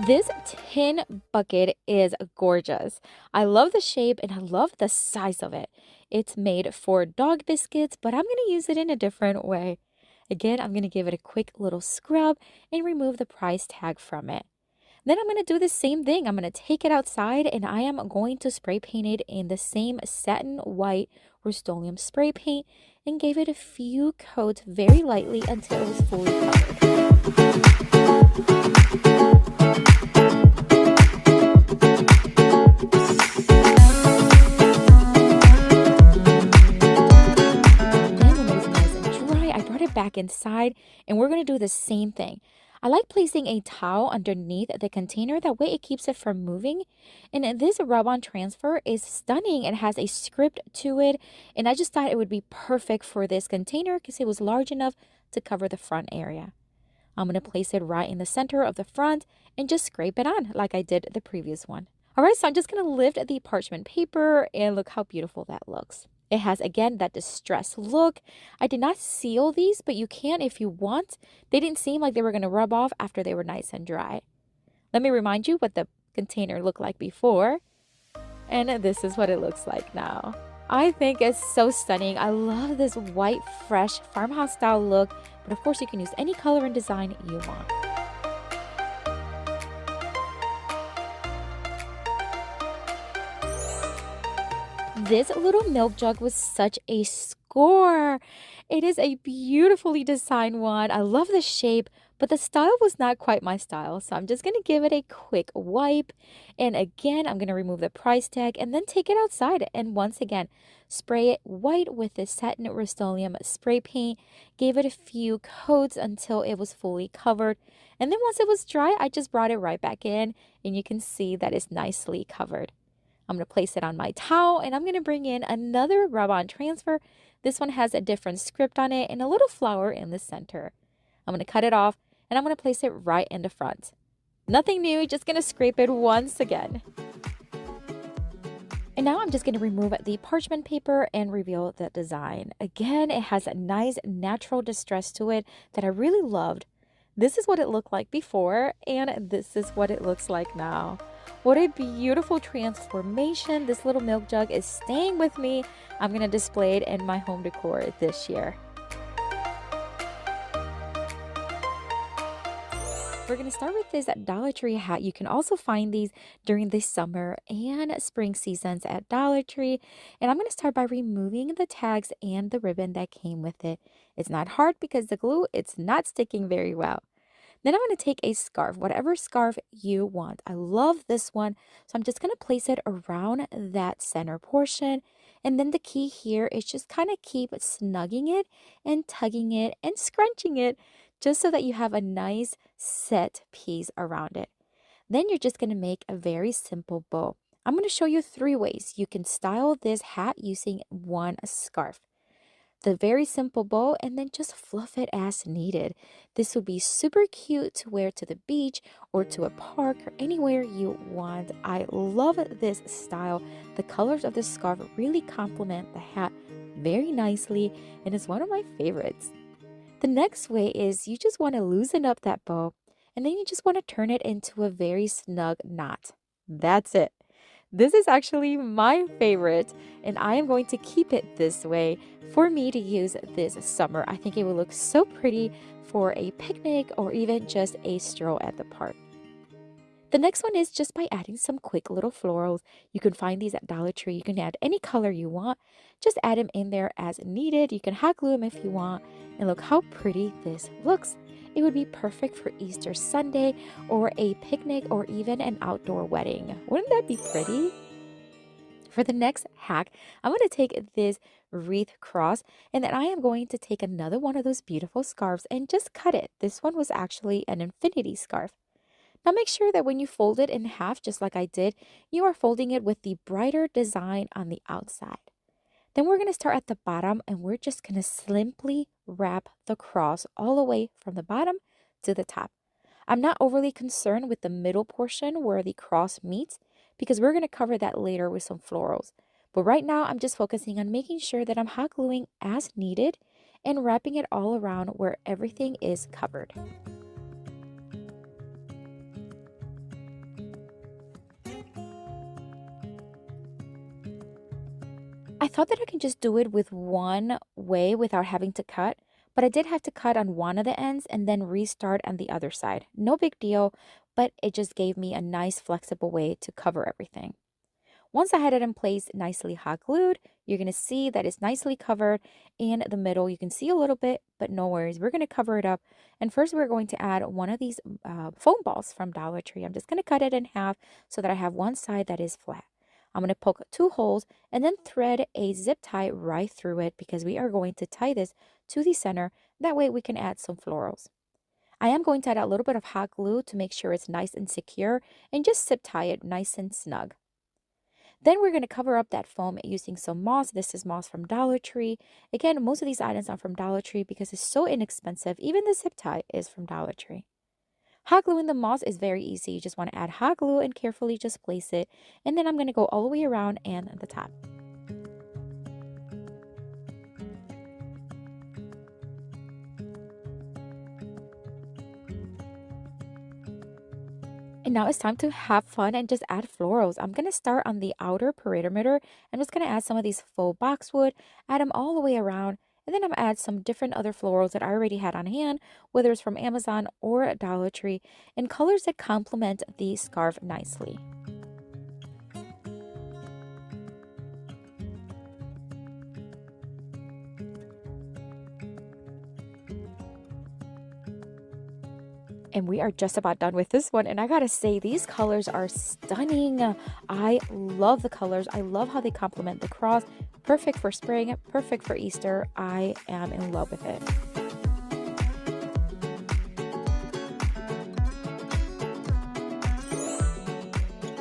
This tin bucket is gorgeous. I love the shape and I love the size of it. It's made for dog biscuits, but I'm going to use it in a different way. Again, I'm going to give it a quick little scrub and remove the price tag from it. Then I'm going to do the same thing. I'm going to take it outside and I am going to spray paint it in the same satin white Rust-Oleum spray paint and gave it a few coats very lightly until it was fully covered. Back inside, and we're going to do the same thing. I like placing a towel underneath the container, that way it keeps it from moving. And this rub-on transfer is stunning. It has a script to it, and I just thought it would be perfect for this container because it was large enough to cover the front area. I'm going to place it right in the center of the front and just scrape it on like I did the previous one. All right, so I'm just going to lift the parchment paper and look how beautiful that looks. It has, again, that distressed look. I did not seal these, but you can if you want. They didn't seem like they were going to rub off after they were nice and dry. Let me remind you what the container looked like before. And this is what it looks like now. I think it's so stunning. I love this white, fresh, farmhouse style look. But of course, you can use any color and design you want. This little milk jug was such a score. It is a beautifully designed one. I love the shape, but the style was not quite my style. So I'm just going to give it a quick wipe. And again, I'm going to remove the price tag and then take it outside. And once again, spray it white with this satin Rust-Oleum spray paint. Gave it a few coats until it was fully covered. And then once it was dry, I just brought it right back in. And you can see that it's nicely covered. I'm going to place it on my towel, and I'm going to bring in another rub-on transfer. This one has a different script on it and a little flower in the center. I'm going to cut it off, and I'm going to place it right in the front. Nothing new, just going to scrape it once again. And now I'm just going to remove the parchment paper and reveal the design. Again, it has a nice natural distress to it that I really loved. This is what it looked like before, and this is what it looks like now. What a beautiful transformation. This little milk jug is staying with me. I'm going to display it in my home decor this year. We're going to start with this Dollar Tree hat. You can also find these during the summer and spring seasons at Dollar Tree. And I'm going to start by removing the tags and the ribbon that came with it. It's not hard because the glue, it's not sticking very well. Then I'm going to take a scarf, whatever scarf you want. I love this one, so I'm just going to place it around that center portion. And then the key here is just kind of keep snugging it and tugging it and scrunching it just so that you have a nice set piece around it. Then you're just going to make a very simple bow. I'm going to show you 3 ways you can style this hat using one scarf. The very simple bow, and then just fluff it as needed. This would be super cute to wear to the beach or to a park or anywhere you want. I love this style. The colors of this scarf really complement the hat very nicely, and it's one of my favorites. The next way is you just want to loosen up that bow, and then you just want to turn it into a very snug knot. That's it. This is actually my favorite, and I am going to keep it this way for me to use this summer. I think it will look so pretty for a picnic or even just a stroll at the park. The next one is just by adding some quick little florals. You can find these at Dollar Tree. You can add any color you want. Just add them in there as needed. You can hot glue them if you want. And look how pretty this looks. It would be perfect for Easter Sunday or a picnic or even an outdoor wedding. Wouldn't that be pretty? For the next hack, I'm going to take this wreath cross and then I am going to take another one of those beautiful scarves and just cut it. This one was actually an infinity scarf. Now make sure that when you fold it in half, just like I did, you are folding it with the brighter design on the outside. Then we're going to start at the bottom and we're just going to simply wrap the cross all the way from the bottom to the top. I'm not overly concerned with the middle portion where the cross meets because we're going to cover that later with some florals. But right now I'm just focusing on making sure that I'm hot gluing as needed and wrapping it all around where everything is covered. I thought that I can just do it with one way without having to cut, but I did have to cut on one of the ends and then restart on the other side. No big deal, but it just gave me a nice flexible way to cover everything. Once I had it in place, nicely hot glued, you're going to see that it's nicely covered in the middle. You can see a little bit, but no worries. We're going to cover it up. And first we're going to add one of these foam balls from Dollar Tree. I'm just going to cut it in half so that I have one side that is flat. I'm going to poke 2 holes and then thread a zip tie right through it because we are going to tie this to the center. That way we can add some florals. I am going to add a little bit of hot glue to make sure it's nice and secure and just zip tie it nice and snug. Then we're going to cover up that foam using some moss. This is moss from Dollar Tree. Again, most of these items are from Dollar Tree because it's so inexpensive. Even the zip tie is from Dollar Tree. Hot gluing the moss is very easy. You just want to add hot glue and carefully just place it. And then I'm going to go all the way around and at the top. And now it's time to have fun and just add florals. I'm going to start on the outer perimeter. I'm just going to add some of these faux boxwood, add them all the way around. And then I'm going to add some different other florals that I already had on hand, whether it's from Amazon or Dollar Tree, in colors that complement the scarf nicely. And we are just about done with this one. And I gotta say, these colors are stunning. I love the colors. I love how they complement the cross. Perfect for spring, perfect for Easter. I am in love with it.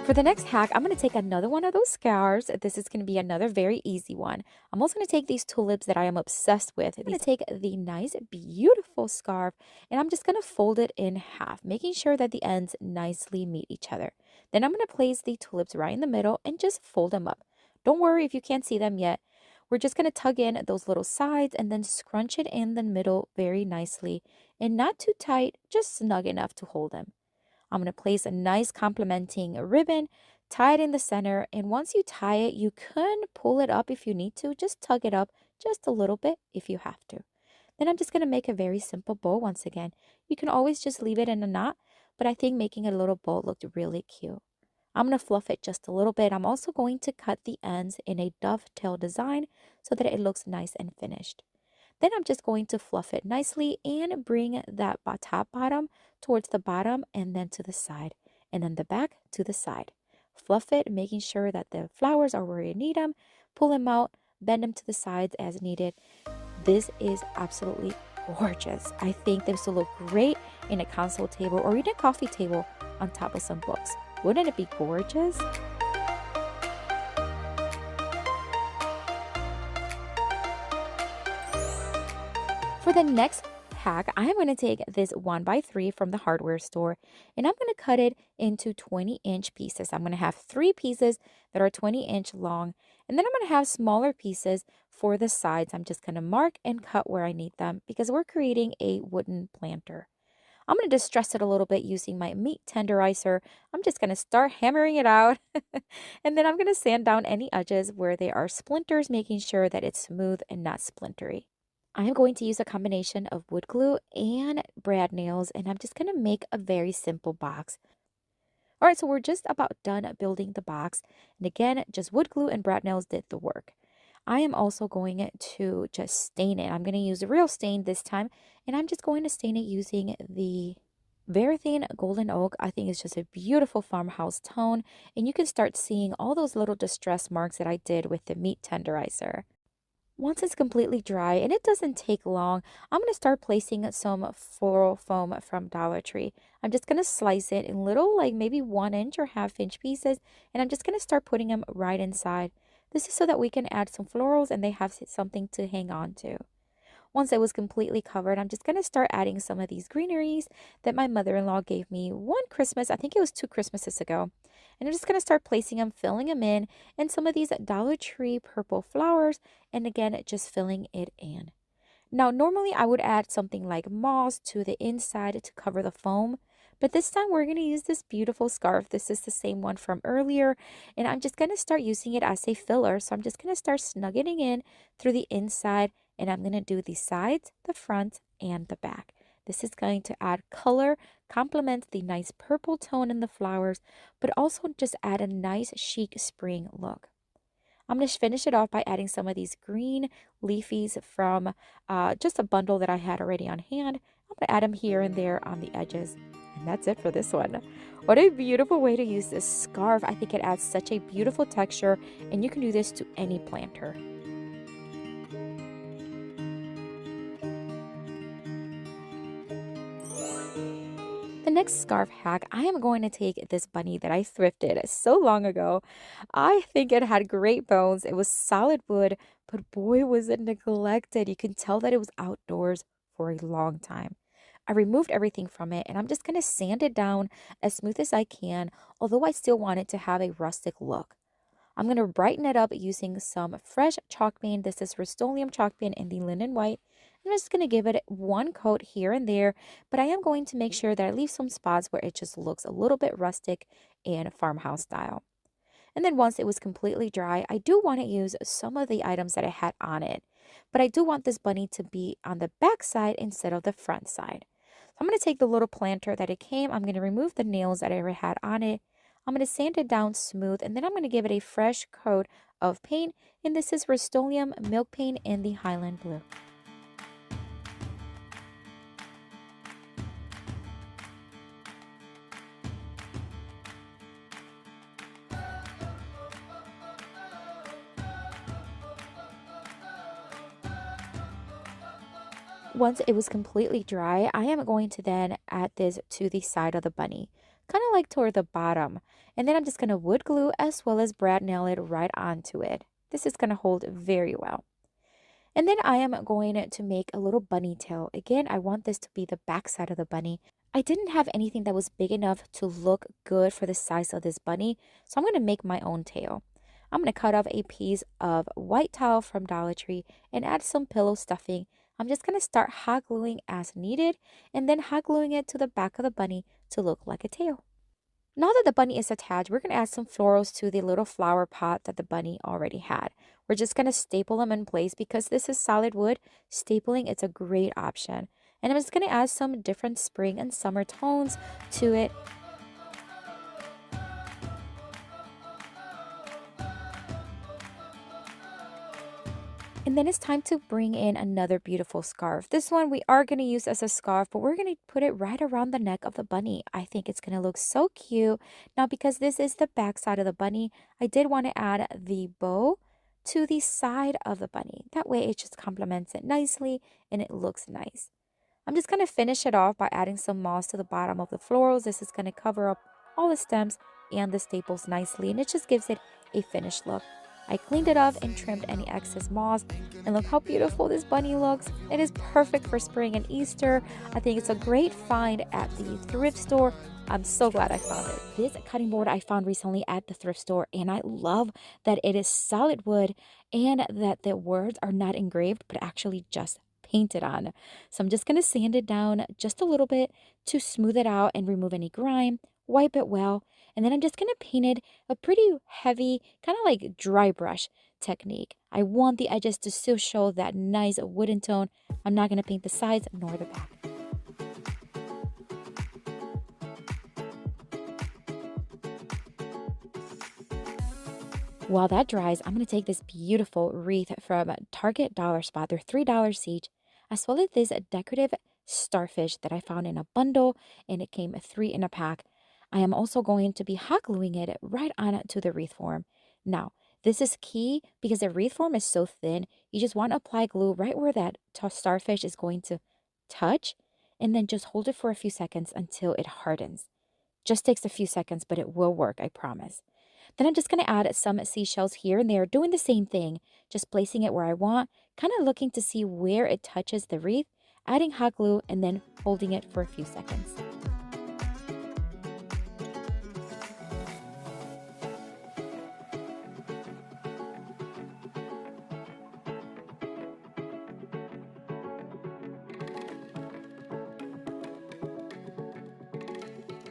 For the next hack, I'm going to take another one of those scarves. This is going to be another very easy one. I'm also going to take these tulips that I am obsessed with. I'm going to take the nice, beautiful scarf, and I'm just going to fold it in half, making sure that the ends nicely meet each other. Then I'm going to place the tulips right in the middle and just fold them up. Don't worry if you can't see them yet. We're just going to tug in those little sides and then scrunch it in the middle very nicely, and not too tight, just snug enough to hold them. I'm going to place a nice complementing ribbon, tie it in the center, and once you tie it, you can pull it up if you need to. Just tug it up just a little bit if you have to. Then I'm just going to make a very simple bow once again. You can always just leave it in a knot, but I think making a little bow looked really cute. I'm going to fluff it just a little bit. I'm also going to cut the ends in a dovetail design so that it looks nice and finished. Then I'm just going to fluff it nicely and bring that top bottom towards the bottom and then to the side, and then the back to the side. Fluff it, making sure that the flowers are where you need them. Pull them out, bend them to the sides as needed. This is absolutely gorgeous. I think this will look great in a console table or even a coffee table on top of some books. Wouldn't it be gorgeous? For the next hack, I am going to take this 1x3 from the hardware store and I'm going to cut it into 20-inch pieces. I'm going to have 3 pieces that are 20-inch long, and then I'm going to have smaller pieces for the sides. I'm just going to mark and cut where I need them because we're creating a wooden planter. I'm going to distress it a little bit using my meat tenderizer. I'm just going to start hammering it out. And then I'm going to sand down any edges where there are splinters, making sure that it's smooth and not splintery. I am going to use a combination of wood glue and brad nails, and I'm just going to make a very simple box. All right, so we're just about done building the box. And again, just wood glue and brad nails did the work. I am also going to just stain it. I'm going to use a real stain this time, and I'm just going to stain it using the very thin golden oak. I think it's just a beautiful farmhouse tone, and you can start seeing all those little distress marks that I did with the meat tenderizer. Once it's completely dry, and it doesn't take long, I'm going to start placing some floral foam from Dollar Tree. I'm just going to slice it in little, like maybe 1 inch or ½ inch pieces, and I'm just going to start putting them right inside. This is so that we can add some florals and they have something to hang on to. Once it was completely covered, I'm just going to start adding some of these greeneries that my mother-in-law gave me one Christmas. I think it was 2 Christmases ago. And I'm just going to start placing them, filling them in, and some of these Dollar Tree purple flowers, and again, just filling it in. Now, normally I would add something like moss to the inside to cover the foam, but this time we're going to use this beautiful scarf. This is the same one from earlier, and I'm just going to start using it as a filler. So I'm just going to start snugging in through the inside, and I'm going to do the sides, the front, and the back. This is going to add color, complement the nice purple tone in the flowers, but also just add a nice chic spring look. I'm going to finish it off by adding some of these green leafies from just a bundle that I had already on hand. I'm going to add them here and there on the edges. And that's it for this one. What a beautiful way to use this scarf. I think it adds such a beautiful texture, and you can do this to any planter. The next scarf hack, I am going to take this bunny that I thrifted so long ago. I think it had great bones. It was solid wood, but boy, was it neglected. You can tell that it was outdoors for a long time. I removed everything from it, and I'm just going to sand it down as smooth as I can, although I still want it to have a rustic look. I'm going to brighten it up using some fresh chalk paint. This is Rust-Oleum chalk paint in the linen white. I'm just going to give it one coat here and there, but I am going to make sure that I leave some spots where it just looks a little bit rustic and farmhouse style. And then once it was completely dry, I do want to use some of the items that I had on it, but I do want this bunny to be on the back side instead of the front side. So I'm going to take the little planter that it came. I'm going to remove the nails that I ever had on it. I'm going to sand it down smooth, and then I'm going to give it a fresh coat of paint, and this is Rust-Oleum milk paint in the Highland blue. Once it was completely dry, I am going to then add this to the side of the bunny, kind of like toward the bottom. And then I'm just going to wood glue as well as brad nail it right onto it. This is going to hold very well. And then I am going to make a little bunny tail. Again, I want this to be the back side of the bunny. I didn't have anything that was big enough to look good for the size of this bunny, so I'm going to make my own tail. I'm going to cut off a piece of white towel from Dollar Tree and add some pillow stuffing. I'm just going to start hot gluing as needed, and then hot gluing it to the back of the bunny to look like a tail. Now that the bunny is attached, we're going to add some florals to the little flower pot that the bunny already had. We're just going to staple them in place because this is solid wood. Stapling is a great option. And I'm just going to add some different spring and summer tones to it. And then it's time to bring in another beautiful scarf. This one we are going to use as a scarf, but we're going to put it right around the neck of the bunny. I think it's going to look so cute. Now, because this is the back side of the bunny, I did want to add the bow to the side of the bunny. That way it just complements it nicely and it looks nice. I'm just going to finish it off by adding some moss to the bottom of the florals. This is going to cover up all the stems and the staples nicely, and it just gives it a finished look. I cleaned it up and trimmed any excess moss, and look how beautiful this bunny looks. It is perfect for spring and Easter. I think it's a great find at the thrift store. I'm so glad I found it. This cutting board I found recently at the thrift store, and I love that it is solid wood and that the words are not engraved but actually just painted on. So I'm just going to sand it down just a little bit to smooth it out and remove any grime, wipe it well, and then I'm just going to paint it a pretty heavy, kind of like dry brush technique. I want the edges to still show that nice wooden tone. I'm not going to paint the sides nor the back. While that dries, I'm going to take this beautiful wreath from Target Dollar Spot. They're $3 each, as well as this decorative starfish that I found in a bundle, and it came 3 in a pack. I am also going to be hot gluing it right onto the wreath form. Now, this is key because the wreath form is so thin. You just want to apply glue right where that starfish is going to touch, and then just hold it for a few seconds until it hardens. Just takes a few seconds, but it will work, I promise. Then I'm just going to add some seashells here and there, doing the same thing, just placing it where I want, kind of looking to see where it touches the wreath, adding hot glue, and then holding it for a few seconds.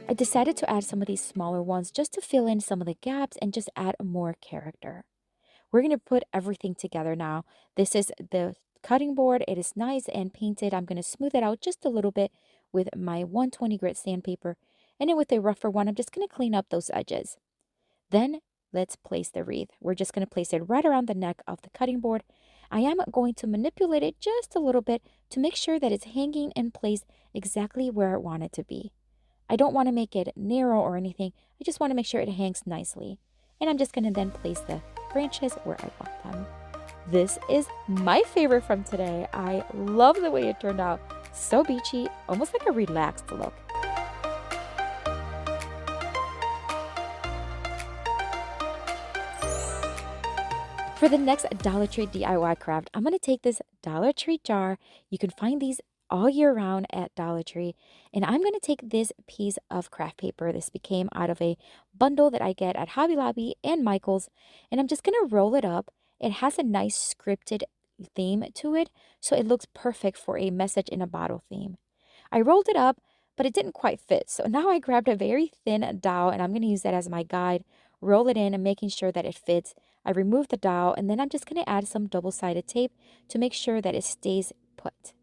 I decided to add some of these smaller ones just to fill in some of the gaps and just add more character. We're going to put everything together now. This is the cutting board. It is nice and painted. I'm going to smooth it out just a little bit with my 120 grit sandpaper. And then with a rougher one, I'm just going to clean up those edges. Then let's place the wreath. We're just going to place it right around the neck of the cutting board. I am going to manipulate it just a little bit to make sure that it's hanging in place exactly where I want it to be. I don't want to make it narrow or anything. I just want to make sure it hangs nicely. And I'm just going to then place the branches where I want them. This is my favorite from today. I love the way it turned out. So beachy, almost like a relaxed look. For the next Dollar Tree DIY craft, I'm going to take this Dollar Tree jar. You can find these all year round at Dollar Tree. And I'm going to take this piece of craft paper. This became out of a bundle that I get at Hobby Lobby and Michael's. And I'm just going to roll it up. It has a nice scripted theme to it, so it looks perfect for a message in a bottle theme. I rolled it up, but it didn't quite fit. So now I grabbed a very thin dowel, and I'm going to use that as my guide. Roll it in and making sure that it fits. I remove the dowel, and then I'm just going to add some double-sided tape to make sure that it stays put.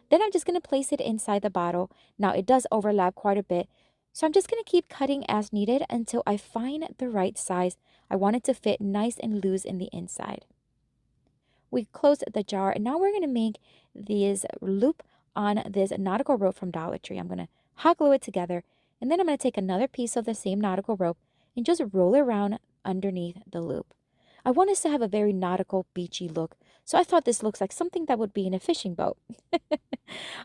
Then I'm just going to place it inside the bottle. Now it does overlap quite a bit, so I'm just going to keep cutting as needed until I find the right size. I want it to fit nice and loose in the inside. We closed the jar, and now we're going to make this loop on this nautical rope from Dollar Tree. I'm going to hot glue it together, and then I'm going to take another piece of the same nautical rope and just roll it around underneath the loop. I want us to have a very nautical, beachy look, so I thought this looks like something that would be in a fishing boat.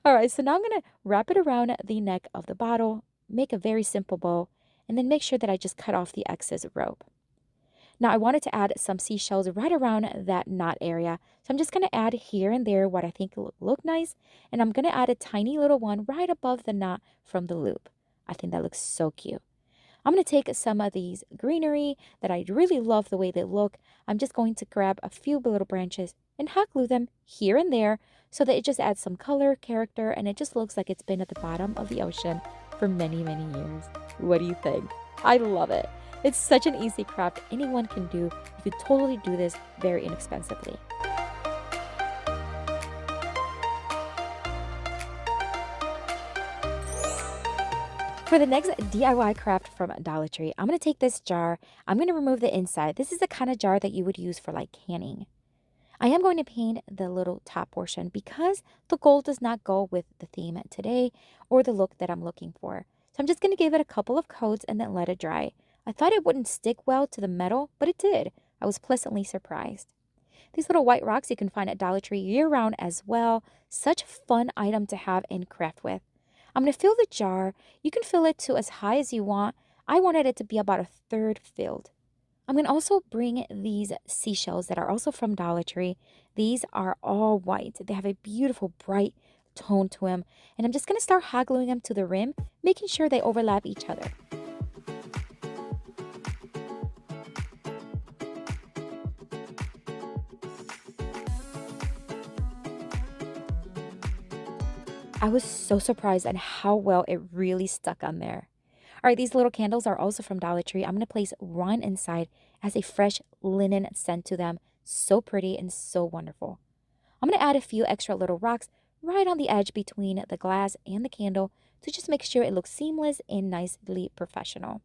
All right, so now I'm going to wrap it around the neck of the bottle, make a very simple bow, and then make sure that I just cut off the excess rope. Now I wanted to add some seashells right around that knot area, so I'm just going to add here and there what I think will look nice, and I'm going to add a tiny little one right above the knot from the loop. I think that looks so cute. I'm going to take some of these greenery that I really love the way they look. I'm just going to grab a few little branches and hot glue them here and there so that it just adds some color, character, and it just looks like it's been at the bottom of the ocean for many, many years. What do you think? I love it. It's such an easy craft anyone can do. You could totally do this very inexpensively. For the next DIY craft from Dollar Tree, I'm going to take this jar. I'm going to remove the inside. This is the kind of jar that you would use for like canning. I am going to paint the little top portion because the gold does not go with the theme today or the look that I'm looking for. So I'm just going to give it a couple of coats and then let it dry. I thought it wouldn't stick well to the metal, but it did. I was pleasantly surprised. These little white rocks you can find at Dollar Tree year-round as well. Such a fun item to have and craft with. I'm going to fill the jar. You can fill it to as high as you want. I wanted it to be about a third filled. I'm going to also bring these seashells that are also from Dollar Tree. These are all white. They have a beautiful bright tone to them. And I'm just going to start hot gluing them to the rim, making sure they overlap each other. I was so surprised at how well it really stuck on there. All right, these little candles are also from Dollar Tree. I'm going to place one inside as a fresh linen scent to them. So pretty and so wonderful. I'm going to add a few extra little rocks right on the edge between the glass and the candle to just make sure it looks seamless and nicely professional.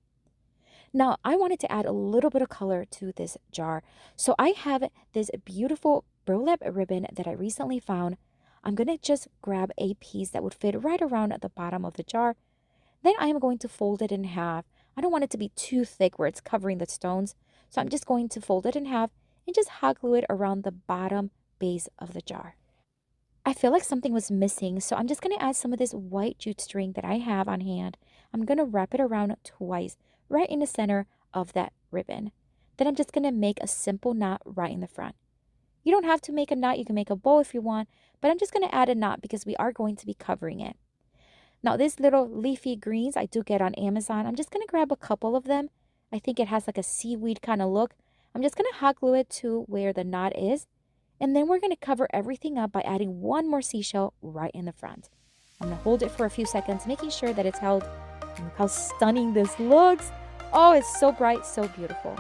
Now, I wanted to add a little bit of color to this jar. So I have this beautiful burlap ribbon that I recently found. I'm going to just grab a piece that would fit right around at the bottom of the jar. Then I am going to fold it in half. I don't want it to be too thick where it's covering the stones. So I'm just going to fold it in half and just hot glue it around the bottom base of the jar. I feel like something was missing, so I'm just going to add some of this white jute string that I have on hand. I'm going to wrap it around twice, right in the center of that ribbon. Then I'm just going to make a simple knot right in the front. You don't have to make a knot, you can make a bow if you want, but I'm just going to add a knot because we are going to be covering it. Now, these little leafy greens I do get on Amazon. I'm just going to grab a couple of them. I think it has like a seaweed kind of look. I'm just going to hot glue it to where the knot is. And then we're going to cover everything up by adding one more seashell right in the front. I'm going to hold it for a few seconds, making sure that it's held. And look how stunning this looks. Oh, it's so bright, so beautiful.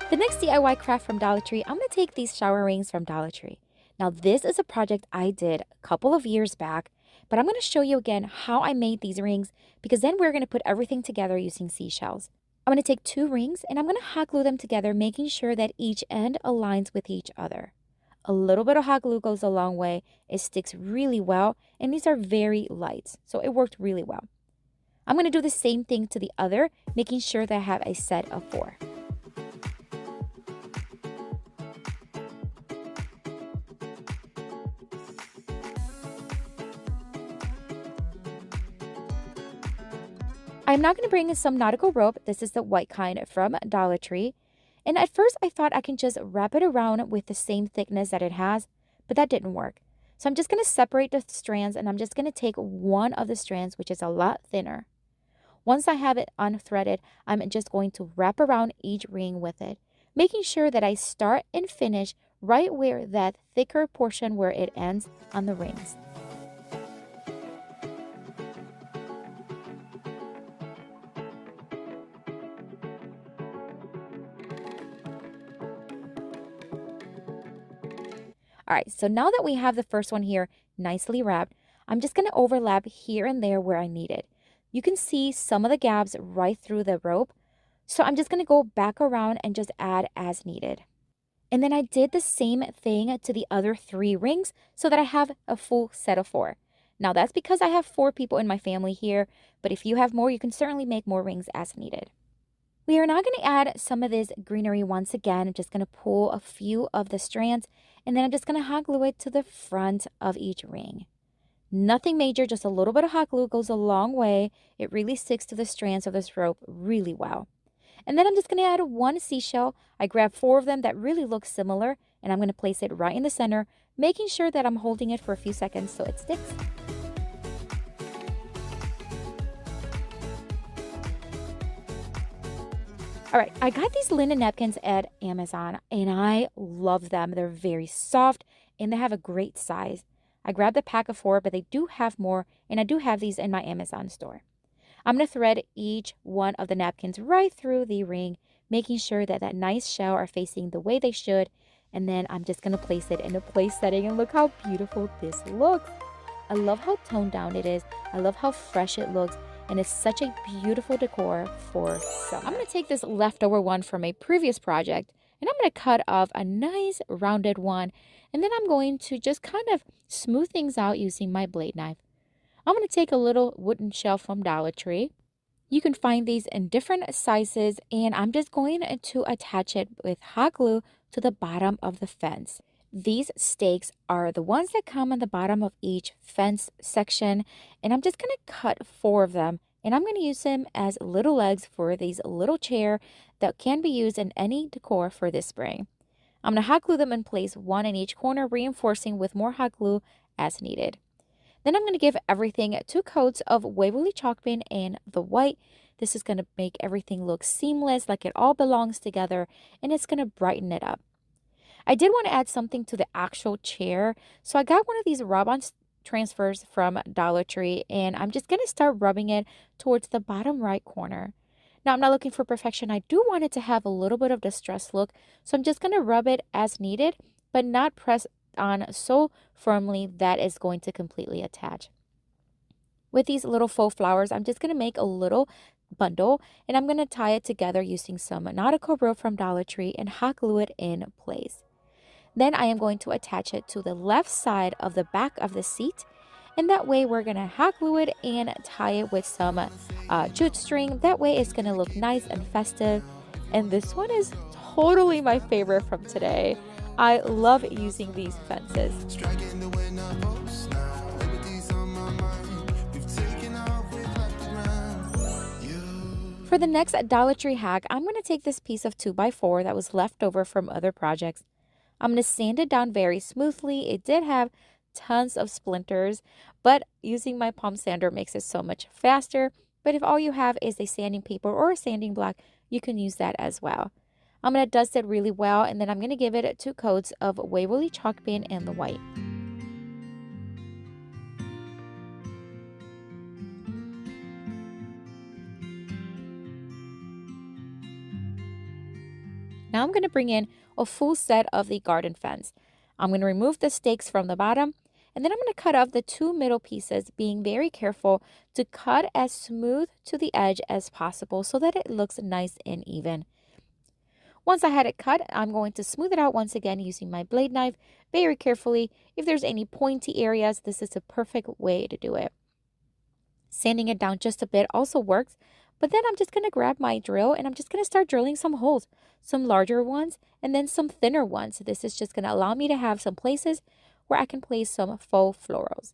The next DIY craft from Dollar Tree, I'm going to take these shower rings from Dollar Tree. Now, this is a project I did a couple of years back, but I'm going to show you again how I made these rings because then we're going to put everything together using seashells. I'm going to take 2 rings and I'm going to hot glue them together, making sure that each end aligns with each other. A little bit of hot glue goes a long way. It sticks really well, and these are very light, so it worked really well. I'm going to do the same thing to the other, making sure that I have a set of 4. I'm now going to bring in some nautical rope. This is the white kind from Dollar Tree. And at first I thought I can just wrap it around with the same thickness that it has, but that didn't work. So I'm just going to separate the strands and I'm just going to take one of the strands, which is a lot thinner. Once I have it unthreaded, I'm just going to wrap around each ring with it, making sure that I start and finish right where that thicker portion where it ends on the rings. All right, so now that we have the first one here nicely wrapped, I'm just going to overlap here and there where I need it. You can see some of the gaps right through the rope, so I'm just going to go back around and just add as needed. And then I did the same thing to the other 3 rings so that I have a full set of 4. Now that's because I have 4 people in my family here, but if you have more, you can certainly make more rings as needed. We are now going to add some of this greenery once again. I'm just going to pull a few of the strands and then I'm just going to hot glue it to the front of each ring. Nothing major, just a little bit of hot glue goes a long way. It really sticks to the strands of this rope really well. And then I'm just going to add 1 seashell. I grabbed 4 of them that really look similar and I'm going to place it right in the center, making sure that I'm holding it for a few seconds so it sticks. All right, I got these linen napkins at Amazon and I love them. They're very soft and they have a great size. I grabbed a pack of 4, but they do have more and I do have these in my Amazon store. I'm going to thread each one of the napkins right through the ring, making sure that that nice shell are facing the way they should. And then I'm just going to place it in a place setting and look how beautiful this looks. I love how toned down it is. I love how fresh it looks. And it's such a beautiful decor for summer. I'm going to take this leftover one from a previous project and I'm going to cut off a nice rounded one. And then I'm going to just kind of smooth things out using my blade knife. I'm going to take a little wooden shelf from Dollar Tree. You can find these in different sizes and I'm just going to attach it with hot glue to the bottom of the fence. These stakes are the ones that come on the bottom of each fence section and I'm just going to cut 4 of them and I'm going to use them as little legs for these little chair that can be used in any decor for this spring. I'm going to hot glue them in place, 1 in each corner, reinforcing with more hot glue as needed. Then I'm going to give everything 2 coats of Waverly chalk paint and the white, This is going to make everything look seamless, like it all belongs together, and it's going to brighten it up. I did want to add something to the actual chair, so I got one of these rub-on transfers from Dollar Tree, and I'm just going to start rubbing it towards the bottom right corner. Now, I'm not looking for perfection. I do want it to have a little bit of distressed look, so I'm just going to rub it as needed, but not press on so firmly that it's going to completely attach. With these little faux flowers, I'm just going to make a little bundle, and I'm going to tie it together using some nautical rope from Dollar Tree and hot glue it in place. Then I am going to attach it to the left side of the back of the seat, and that way we're going to hot glue it and tie it with some jute string. That way it's going to look nice and festive. And this one is totally my favorite from today. I love using these fences. For the next Dollar Tree hack, I'm going to take this piece of 2x4 that was left over from other projects. I'm going to sand it down very smoothly. It did have tons of splinters, but using my palm sander makes it so much faster. But if all you have is a sanding paper or a sanding block, you can use that as well. I'm going to dust it really well, and then I'm going to give it 2 coats of Waverly chalk paint and the white. Now I'm going to bring in a full set of the garden fence. I'm going to remove the stakes from the bottom, and then I'm going to cut off the 2 middle pieces, being very careful to cut as smooth to the edge as possible so that it looks nice and even. Once I had it cut, I'm going to smooth it out once again using my blade knife very carefully. If there's any pointy areas, this is a perfect way to do it. Sanding it down just a bit also works, but then I'm just going to grab my drill and I'm just going to start drilling some holes, some larger ones and then some thinner ones. This is just going to allow me to have some places where I can place some faux florals.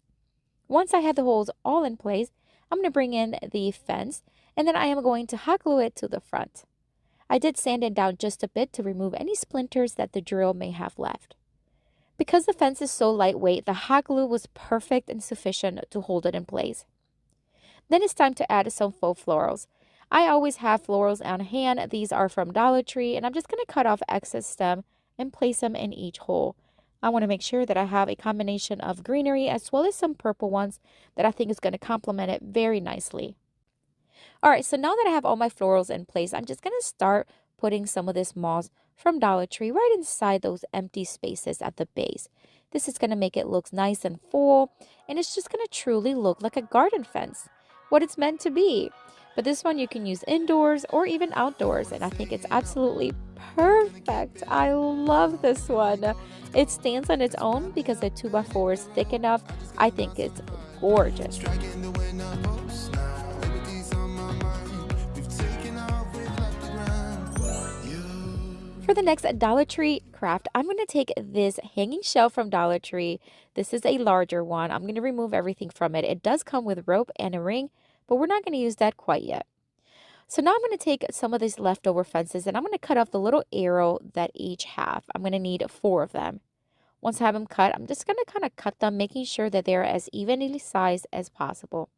Once I have the holes all in place, I'm going to bring in the fence, and then I am going to hot glue it to the front. I did sand it down just a bit to remove any splinters that the drill may have left. Because the fence is so lightweight, the hot glue was perfect and sufficient to hold it in place. Then it's time to add some faux florals. I always have florals on hand. These are from Dollar Tree, and I'm just going to cut off excess stem and place them in each hole. I want to make sure that I have a combination of greenery as well as some purple ones that I think is going to complement it very nicely. All right, so now that I have all my florals in place, I'm just going to start putting some of this moss from Dollar Tree right inside those empty spaces at the base. This is going to make it look nice and full, and it's just going to truly look like a garden fence, what it's meant to be. But this one you can use indoors or even outdoors, and I think it's absolutely perfect. I love this one. It stands on its own because the 2x4 is thick enough. I think it's gorgeous. For the next Dollar Tree craft, I'm going to take this hanging shelf from Dollar Tree. This is a larger one. I'm going to remove everything from it. It does come with rope and a ring, but we're not going to use that quite yet. So now I'm going to take some of these leftover fences and I'm going to cut off the little arrow that each have. I'm going to need 4 of them. Once I have them cut, I'm just going to kind of cut them, making sure that they're as evenly sized as possible.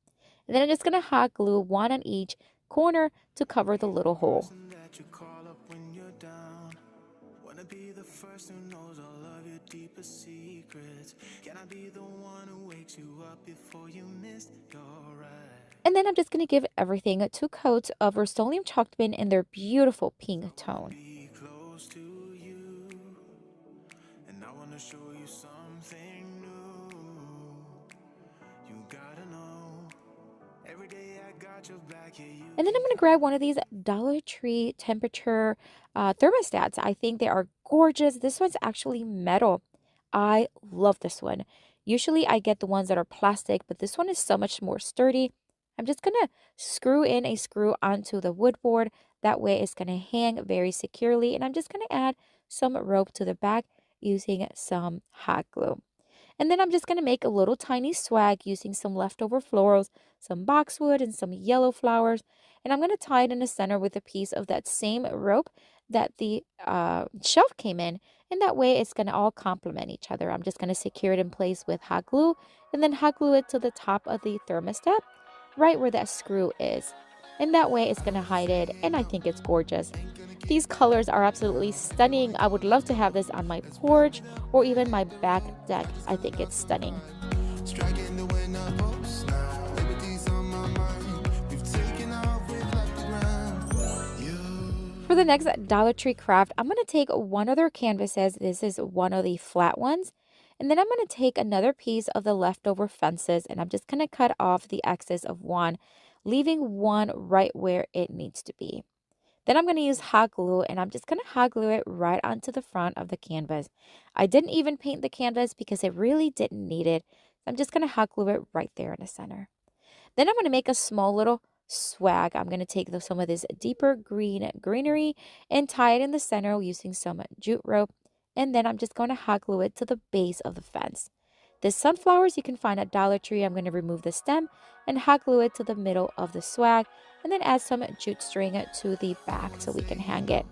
And then I'm just going to hot glue one on each corner to cover the little hole. Be the first who knows all of your deepest secrets. Can I be the one who wakes you up before you miss your ride? And then I'm just going to give everything 2 coats of Rust-Oleum chalk paint in their beautiful pink tone. Be close to you, and I want to show you something new. You gotta know. Every day I got your back here. And then I'm going to grab one of these Dollar Tree temperature thermostats. I think they are gorgeous. This one's actually metal. I love this one. Usually I get the ones that are plastic, but this one is so much more sturdy. I'm just going to screw in a screw onto the wood board. That way it's going to hang very securely. And I'm just going to add some rope to the back using some hot glue. And then I'm just going to make a little tiny swag using some leftover florals, some boxwood, and some yellow flowers. And I'm going to tie it in the center with a piece of that same rope that the shelf came in. And that way it's going to all complement each other. I'm just going to secure it in place with hot glue and then hot glue it to the top of the thermostat, right where that screw is. and that way it's going to hide it, and I think it's gorgeous. These colors are absolutely stunning. I would love to have this on my porch or even my back deck. I think it's stunning. For the next Dollar Tree craft, I'm going to take one of their canvases. This is one of the flat ones. And then I'm going to take another piece of the leftover fences, and I'm just going to cut off the excess of one, leaving one right where it needs to be. Then I'm going to use hot glue, and I'm just going to hot glue it right onto the front of the canvas. I didn't even paint the canvas because it really didn't need it. I'm just going to hot glue it right there in the center. Then I'm going to make a small little swag. I'm going to take some of this deeper greenery and tie it in the center using some jute rope. And then I'm just going to hot glue it to the base of the fence. The sunflowers you can find at Dollar Tree. I'm going to remove the stem and hot glue it to the middle of the swag, and then add some jute string to the back so we can hang it.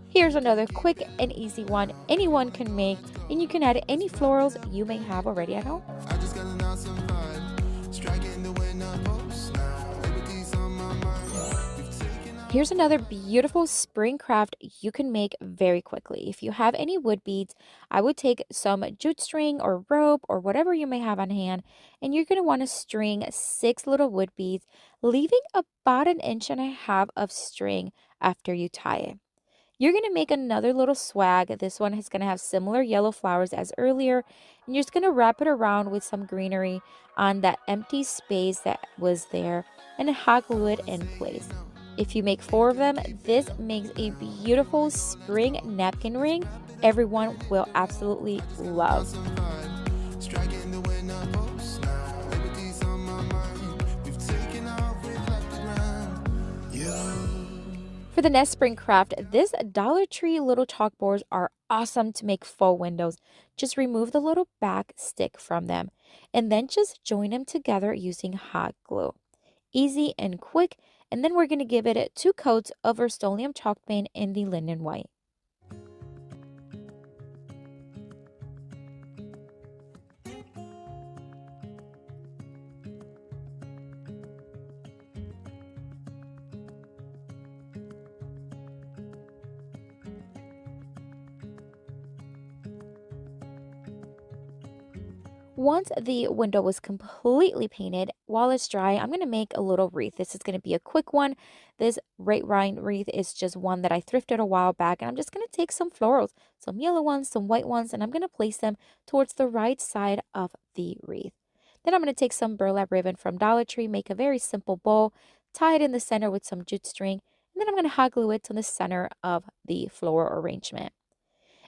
Here's another quick and easy one anyone can make, and you can add any florals you may have already at home. Here's another beautiful spring craft you can make very quickly. If you have any wood beads, I would take some jute string or rope or whatever you may have on hand, and you're going to want to string 6 little wood beads, leaving about 1.5 inches of string after you tie it. You're going to make another little swag. This one is going to have similar yellow flowers as earlier, and you're just going to wrap it around with some greenery on that empty space that was there and hot glue it in place. If you make 4 of them, this makes a beautiful spring napkin ring everyone will absolutely love. For the next spring craft, this Dollar Tree little chalkboards are awesome to make faux windows. Just remove the little back stick from them and then just join them together using hot glue. Easy and quick. And then we're going to give it 2 coats of Rust-Oleum chalk paint in the linen white. Once the window was completely painted, while it's dry, I'm going to make a little wreath. This is going to be a quick one. This red vine wreath is just one that I thrifted a while back, and I'm just going to take some florals, some yellow ones, some white ones, and I'm going to place them towards the right side of the wreath. Then I'm going to take some burlap ribbon from Dollar Tree, make a very simple bow, tie it in the center with some jute string, and then I'm going to hot glue it to the center of the floral arrangement.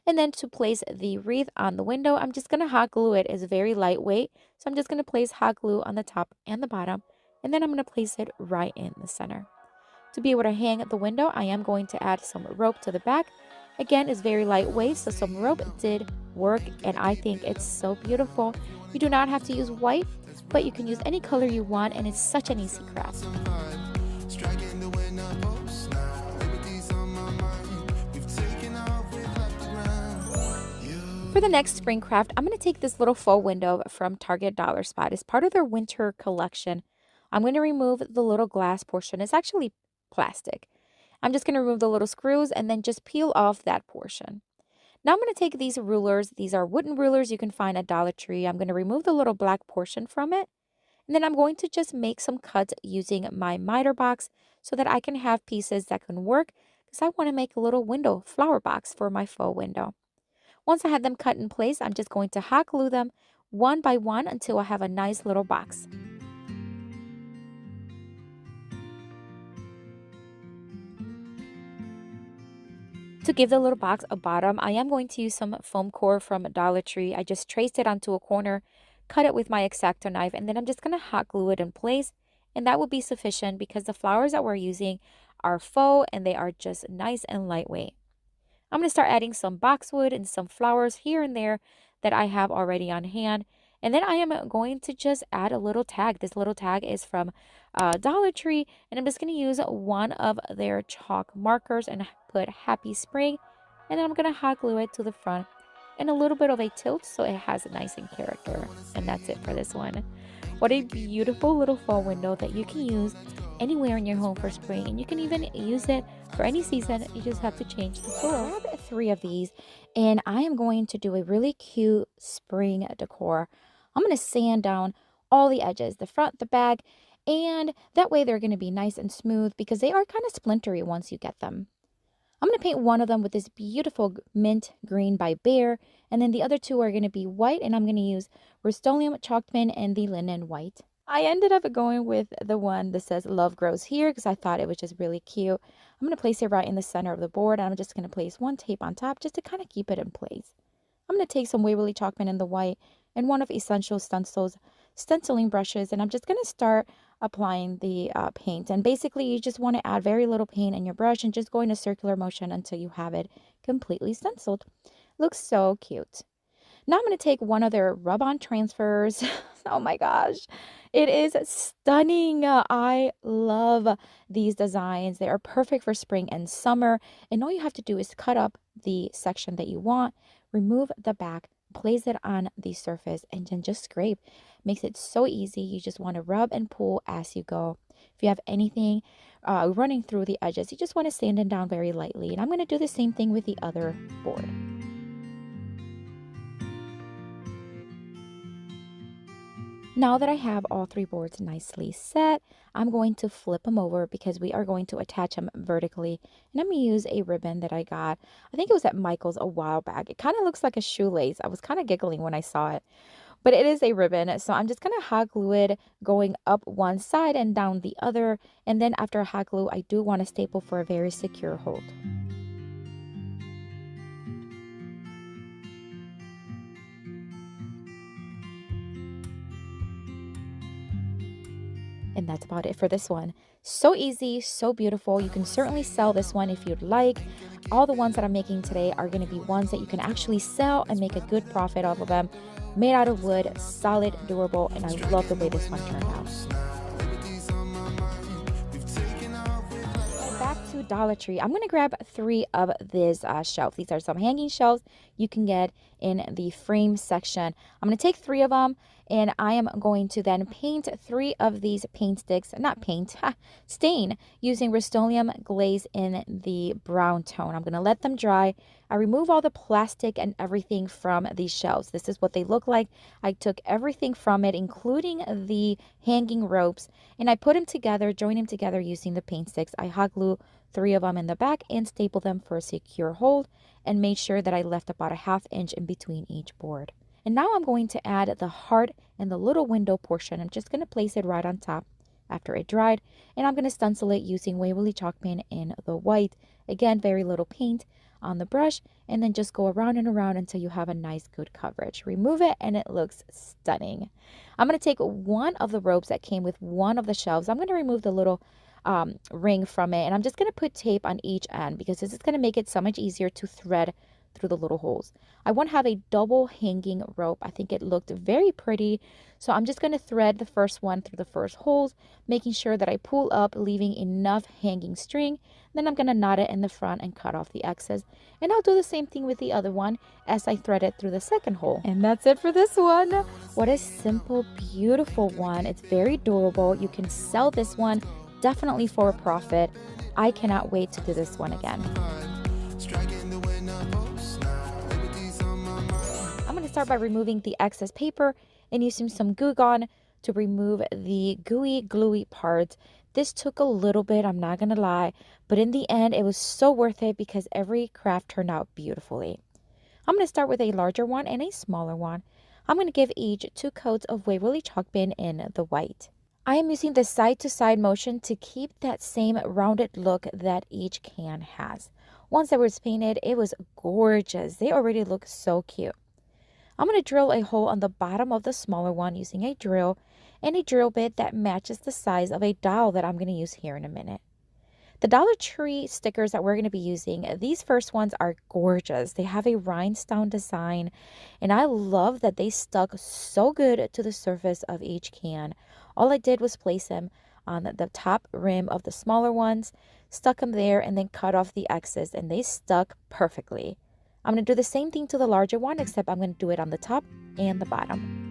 And then to place the wreath on the window, I'm just going to hot glue it. It's very lightweight, so I'm just going to place hot glue on the top and the bottom, and then I'm going to place it right in the center. To be able to hang the window, I am going to add some rope to the back. Again, it's very lightweight, so some rope did work, and I think it's so beautiful. You do not have to use white, but you can use any color you want, and it's such an easy craft. For the next spring craft, I'm going to take this little faux window from Target Dollar Spot. It's part of their winter collection. I'm going to remove the little glass portion. It's actually plastic. I'm just going to remove the little screws and then just peel off that portion. Now I'm going to take these rulers. These are wooden rulers you can find at Dollar Tree. I'm going to remove the little black portion from it. And then I'm going to just make some cuts using my miter box so that I can have pieces that can work, because I want to make a little window flower box for my faux window. Once I have them cut in place, I'm just going to hot glue them one by one until I have a nice little box. To give the little box a bottom, I am going to use some foam core from Dollar Tree. I just traced it onto a corner, cut it with my X-Acto knife, and then I'm just going to hot glue it in place. And that will be sufficient because the flowers that we're using are faux and they are just nice and lightweight. I'm going to start adding some boxwood and some flowers here and there that I have already on hand. And then I am going to just add a little tag. This little tag is from Dollar Tree. And I'm just going to use one of their chalk markers and put Happy Spring. And then I'm going to hot glue it to the front and a little bit of a tilt so it has a nice in character. And that's it for this one. What a beautiful little fall window that you can use anywhere in your home for spring, and you can even use it for any season. You just have to change the soil. I have 3 of these, and I am going to do a really cute spring decor. I'm going to sand down all the edges, the front, the back, and that way they're going to be nice and smooth because they are kind of splintery once you get them. I'm going to paint one of them with this beautiful mint green by Behr, and then the other 2 are going to be white, and I'm going to use Rust-Oleum chalk pen and the linen white. I ended up going with the one that says Love Grows Here because I thought it was just really cute. I'm going to place it right in the center of the board, and I'm just going to place 1 tape on top just to kind of keep it in place. I'm going to take some Waverly chalk pen in the white and one of Essential Stencil's stenciling brushes, and I'm just going to start applying the paint. And basically you just want to add very little paint in your brush and just go in a circular motion until you have it completely stenciled. Looks so cute. Now I'm going to take one of their rub-on transfers. Oh my gosh, it is stunning. I love these designs. They are perfect for spring and summer, and all you have to do is cut up the section that you want, remove the back, place it on the surface, and then just scrape. Makes it so easy. You just want to rub and pull as you go. If you have anything running through the edges, you just want to sand it down very lightly. And I'm going to do the same thing with the other board. Now that I have all 3 boards nicely set, I'm going to flip them over because we are going to attach them vertically. And I'm going to use a ribbon that I got. I think it was at Michael's a while back. It kind of looks like a shoelace. I was kind of giggling when I saw it. But it is a ribbon, so I'm just going to hot glue it going up one side and down the other. And then after hot glue, I do want a staple for a very secure hold. And that's about it for this one. So easy, so beautiful. You can certainly sell this one if you'd like. All the ones that I'm making today are going to be ones that you can actually sell and make a good profit off of them. Made out of wood, solid, durable, and I love the way this one turned out. Back to Dollar Tree. I'm going to grab 3 of these shelves. These are some hanging shelves you can get in the frame section. I'm going to take 3 of them, and I am going to then paint 3 of these paint sticks, stain, using Rust-Oleum glaze in the brown tone. I'm going to let them dry. I remove all the plastic and everything from these shelves. This is what they look like. I took everything from it, including the hanging ropes, and I put them together, join them together using the paint sticks. I hot glue 3 of them in the back and staple them for a secure hold, and made sure that I left about a ½ inch in between each board. And now I'm going to add the heart and the little window portion. I'm just going to place it right on top after it dried, and I'm going to stencil it using Waverly chalk pen in the white. Again, very little paint on the brush, and then just go around and around until you have a nice good coverage. Remove it and it looks stunning. I'm going to take one of the ropes that came with one of the shelves. I'm going to remove the little ring from it, and I'm just going to put tape on each end because this is going to make it so much easier to thread through the little holes. I want to have a double hanging rope. I think it looked very pretty, so I'm just going to thread the first one through the first holes, making sure that I pull up, leaving enough hanging string. Then I'm going to knot it in the front and cut off the excess, and I'll do the same thing with the other one as I thread it through the second hole. And that's it for this one. What a simple, beautiful one. It's very durable. You can sell this one definitely for a profit. I cannot wait to do this one again. I'm going to start by removing the excess paper and using some Goo Gone to remove the gooey, gluey parts. This took a little bit, I'm not going to lie, but in the end, it was so worth it because every craft turned out beautifully. I'm going to start with a larger one and a smaller one. I'm going to give each 2 coats of Waverly chalk pen in the white. I am using the side-to-side motion to keep that same rounded look that each can has. Once it was painted, it was gorgeous. They already look so cute. I'm going to drill a hole on the bottom of the smaller one using a drill and a drill bit that matches the size of a dowel that I'm going to use here in a minute. The Dollar Tree stickers that we're going to be using, these first ones are gorgeous. They have a rhinestone design, and I love that they stuck so good to the surface of each can. All I did was place them on the top rim of the smaller ones, stuck them there, and then cut off the excess, and they stuck perfectly. I'm going to do the same thing to the larger one, except I'm going to do it on the top and the bottom.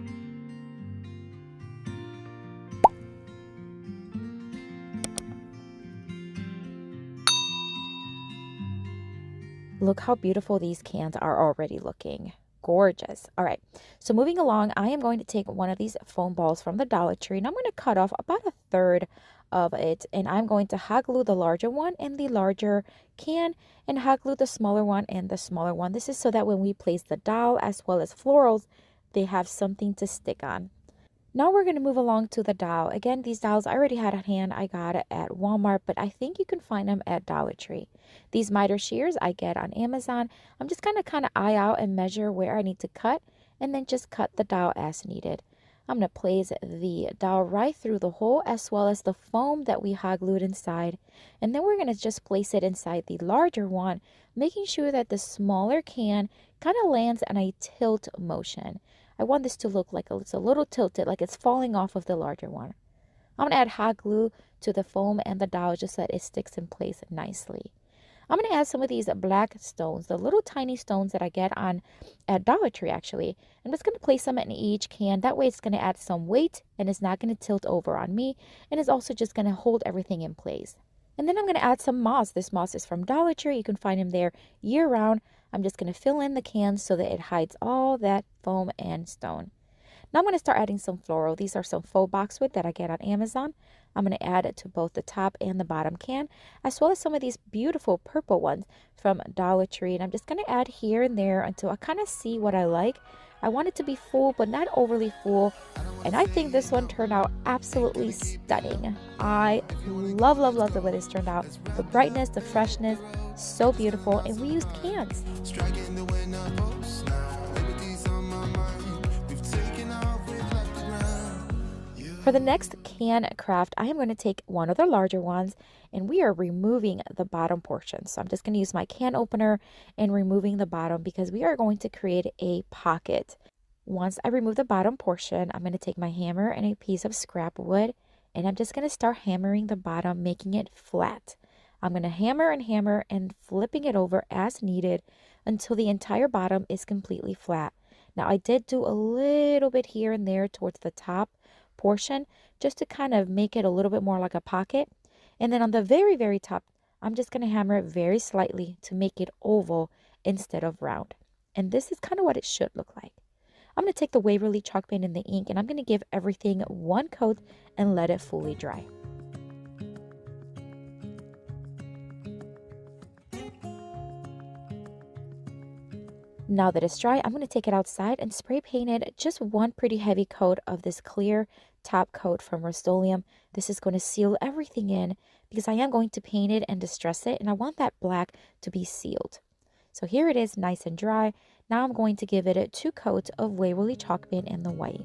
Look how beautiful these cans are already looking. Gorgeous. All right, so moving along, I am going to take one of these foam balls from the Dollar Tree, and I'm going to cut off about a third of it, and I'm going to hot glue the larger one in the larger can and hot glue the smaller one in the smaller one. This is so that when we place the doll as well as florals, they have something to stick on. Now we're going to move along to the doll. Again, these dolls I already had at hand. I got it at Walmart, but I think you can find them at Dollar Tree. These miter shears I get on Amazon. I'm just going to kind of eye out and measure where I need to cut, and then just cut the doll as needed. I'm going to place the doll right through the hole as well as the foam that we hot glued inside. And then we're going to just place it inside the larger one, making sure that the smaller can kind of lands in a tilt motion. I want this to look like it's a little tilted, like it's falling off of the larger one. I'm going to add hot glue to the foam and the doll just so that it sticks in place nicely. I'm going to add some of these black stones, the little tiny stones that I get at Dollar Tree actually. I'm just going to place them in each can. That way it's going to add some weight and it's not going to tilt over on me. And it's also just going to hold everything in place. And then I'm going to add some moss. This moss is from Dollar Tree. You can find them there year round. I'm just going to fill in the cans so that it hides all that foam and stone. Now I'm going to start adding some floral. These are some faux boxwood that I get on Amazon. I'm going to add it to both the top and the bottom can, as well as some of these beautiful purple ones from Dollar Tree. And I'm just going to add here and there until I kind of see what I like. I want it to be full, but not overly full. And I think this one turned out absolutely stunning. I love, love, love the way this turned out. The brightness, the freshness, so beautiful. And we used cans. For the next can craft, I am going to take one of the larger ones and we are removing the bottom portion. So I'm just going to use my can opener and removing the bottom because we are going to create a pocket. Once I remove the bottom portion, I'm going to take my hammer and a piece of scrap wood and I'm just going to start hammering the bottom, making it flat. I'm going to hammer and flipping it over as needed until the entire bottom is completely flat. Now I did do a little bit here and there towards the top portion just to kind of make it a little bit more like a pocket. And then on the very, very top, I'm just going to hammer it very slightly to make it oval instead of round. And this is kind of what it should look like. I'm going to take the Waverly chalk paint and the ink and I'm going to give everything one coat and let it fully dry. Now that it's dry, I'm going to take it outside and spray paint it just one pretty heavy coat of this clear top coat from Rust-Oleum. This is going to seal everything in because I am going to paint it and distress it and I want that black to be sealed. So here it is, nice and dry. Now I'm going to give it 2 coats of Waverly chalk paint in the white.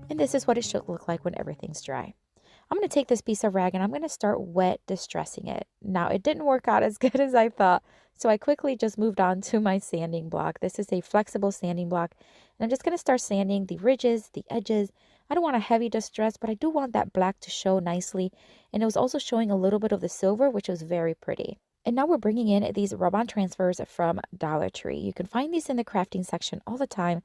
And this is what it should look like when everything's dry. I'm going to take this piece of rag and I'm going to start wet distressing it. Now, it didn't work out as good as I thought, so I quickly just moved on to my sanding block. This is a flexible sanding block, and I'm just going to start sanding the ridges, the edges. I don't want a heavy distress, but I do want that black to show nicely, and it was also showing a little bit of the silver, which was very pretty. And now we're bringing in these rub-on transfers from Dollar Tree. You can find these in the crafting section all the time.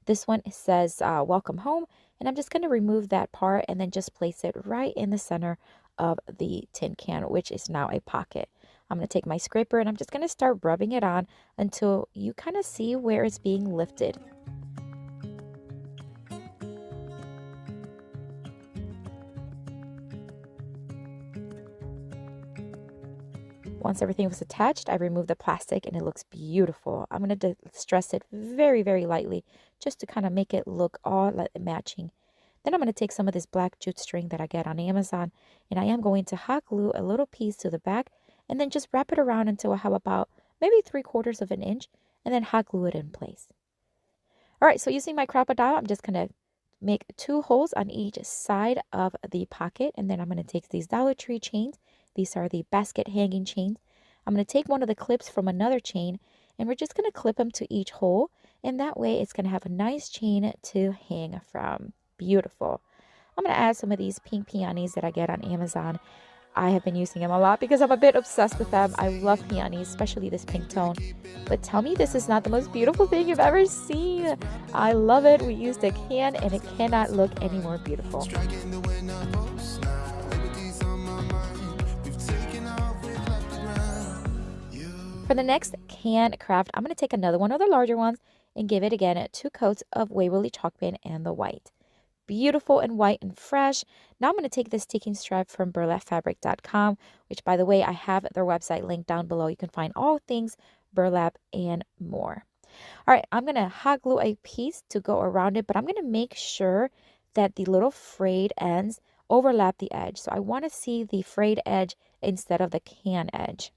This one says, welcome home. And I'm just going to remove that part and then just place it right in the center of the tin can, which is now a pocket. I'm going to take my scraper and I'm just going to start rubbing it on until you kind of see where it's being lifted. Once everything was attached, I removed the plastic and it looks beautiful. I'm going to distress it very, very lightly just to kind of make it look all matching. Then I'm going to take some of this black jute string that I get on Amazon and I am going to hot glue a little piece to the back and then just wrap it around until I have about maybe 3/4 of an inch and then hot glue it in place. All right, so using my crop-a-dile, I'm just going to make 2 holes on each side of the pocket and then I'm going to take these Dollar Tree chains. These are the basket hanging chains. I'm going to take one of the clips from another chain and we're just going to clip them to each hole. And that way it's going to have a nice chain to hang from. Beautiful. I'm going to add some of these pink peonies that I get on Amazon. I have been using them a lot because I'm a bit obsessed with them. I love peonies, especially this pink tone. But tell me this is not the most beautiful thing you've ever seen. I love it. We used a can and it cannot look any more beautiful. For the next can craft, I'm going to take another one of the larger ones and give it again 2 coats of Waverly chalk paint and the white. Beautiful and white and fresh. Now I'm going to take this sticking stripe from burlapfabric.com, which by the way, I have their website linked down below. You can find all things burlap and more. All right, I'm going to hot glue a piece to go around it, but I'm going to make sure that the little frayed ends overlap the edge. So I want to see the frayed edge instead of the can edge.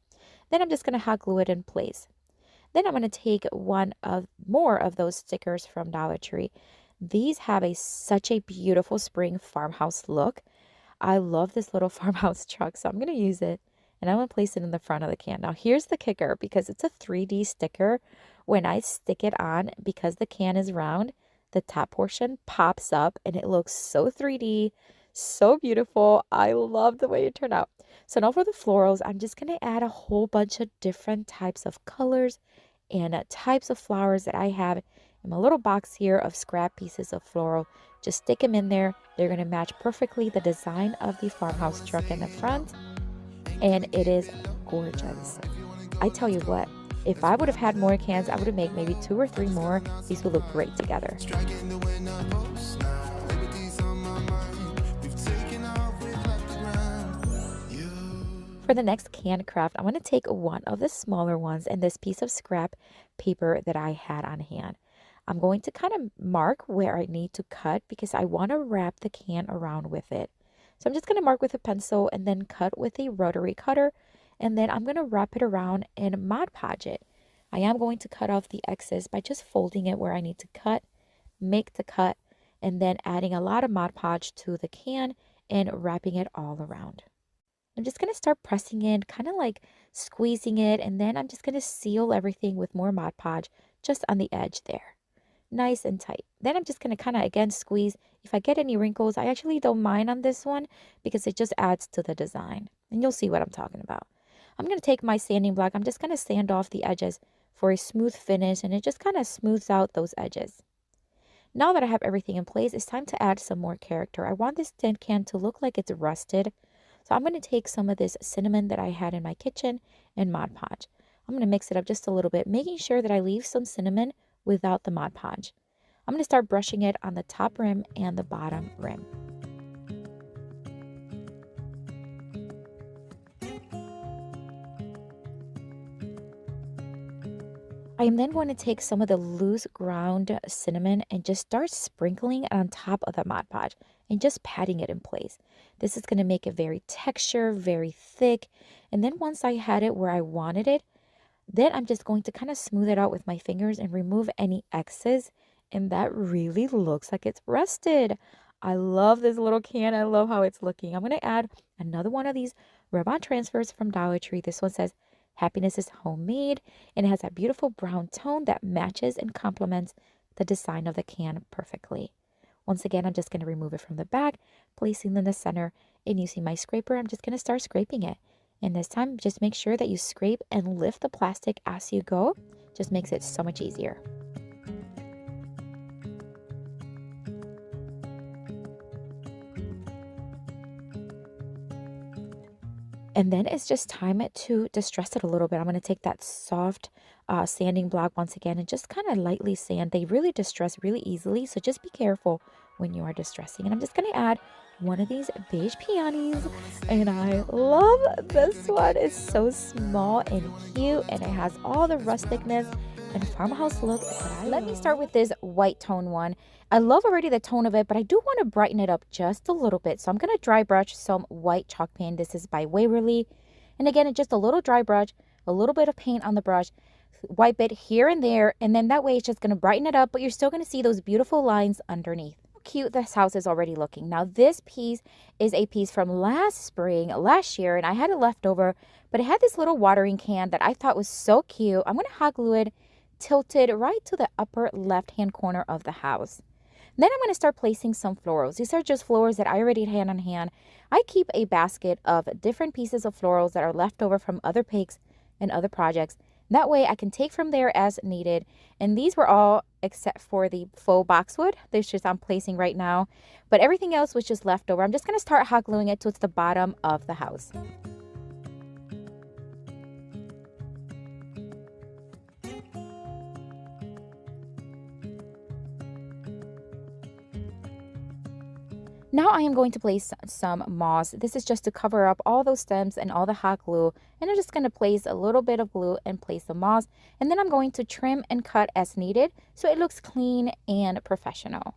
Then I'm just going to hot glue it in place. Then I'm going to take more of those stickers from Dollar Tree. These have such a beautiful spring farmhouse look. I love this little farmhouse truck, so I'm going to use it and I'm going to place it in the front of the can. Now here's the kicker, because it's a 3D sticker. When I stick it on, because the can is round, the top portion pops up and it looks so 3D, so beautiful. I love the way it turned out. So now for the florals, I'm just going to add a whole bunch of different types of colors and types of flowers that I have in my little box here of scrap pieces of floral. Just stick them in there. They're going to match perfectly the design of the farmhouse truck in the front. And it is gorgeous. I tell you what, if I would have had more cans, I would have made maybe 2 or 3 more. These would look great together. For the next can craft, I want to take one of the smaller ones and this piece of scrap paper that I had on hand. I'm going to kind of mark where I need to cut because I want to wrap the can around with it. So I'm just going to mark with a pencil and then cut with a rotary cutter. And then I'm going to wrap it around and Mod Podge it. I am going to cut off the excess by just folding it where I need to cut, make the cut, and then adding a lot of Mod Podge to the can and wrapping it all around. I'm just going to start pressing in, kind of like squeezing it, and then I'm just going to seal everything with more Mod Podge just on the edge there. Nice and tight. Then I'm just going to kind of again squeeze. If I get any wrinkles, I actually don't mind on this one because it just adds to the design. And you'll see what I'm talking about. I'm going to take my sanding block. I'm just going to sand off the edges for a smooth finish, and it just kind of smooths out those edges. Now that I have everything in place, it's time to add some more character. I want this tin can to look like it's rusted. So I'm going to take some of this cinnamon that I had in my kitchen and Mod Podge. I'm going to mix it up just a little bit, making sure that I leave some cinnamon without the Mod Podge. I'm going to start brushing it on the top rim and the bottom rim. I am then going to take some of the loose ground cinnamon and just start sprinkling it on top of the Mod Podge and just patting it in place. This is going to make it very texture, very thick. And then once I had it where I wanted it, then I'm just going to kind of smooth it out with my fingers and remove any excess. And that really looks like it's rusted. I love this little can. I love how it's looking. I'm going to add another one of these rub-on transfers from Dollar Tree. This one says Happiness is Homemade, and it has a beautiful brown tone that matches and complements the design of the can perfectly. Once again, I'm just going to remove it from the back, placing it in the center, and using my scraper, I'm just going to start scraping it. And this time, just make sure that you scrape and lift the plastic as you go. Just makes it so much easier. And then it's just time to distress it a little bit. I'm going to take that soft sanding block once again and just kind of lightly sand. They really distress really easily, so just be careful when you are distressing. And I'm just going to add one of these beige peonies, and I love this one. It's so small and cute, and it has all the rusticness and farmhouse look that I love. Let me start with this white tone one. I love already the tone of it, but I do want to brighten it up just a little bit. So I'm going to dry brush some white chalk paint. This is by Waverly. And again, it's just a little dry brush, a little bit of paint on the brush, wipe it here and there, and then that way it's just going to brighten it up, but you're still going to see those beautiful lines underneath. How cute this house is already looking. Now this piece is a piece from last year, and I had it left over, but it had this little watering can that I thought was so cute. I'm going to hot glue it tilted right to the upper left hand corner of the house. Then I'm going to start placing some florals. These are just florals that I already had on hand. I keep a basket of different pieces of florals that are left over from other picks and other projects. That way I can take from there as needed. And these were all except for the faux boxwood. This just I'm placing right now. But everything else was just left over. I'm just going to start hot gluing it towards the bottom of the house. Now I am going to place some moss. This is just to cover up all those stems and all the hot glue. And I'm just going to place a little bit of glue and place the moss. And then I'm going to trim and cut as needed so it looks clean and professional.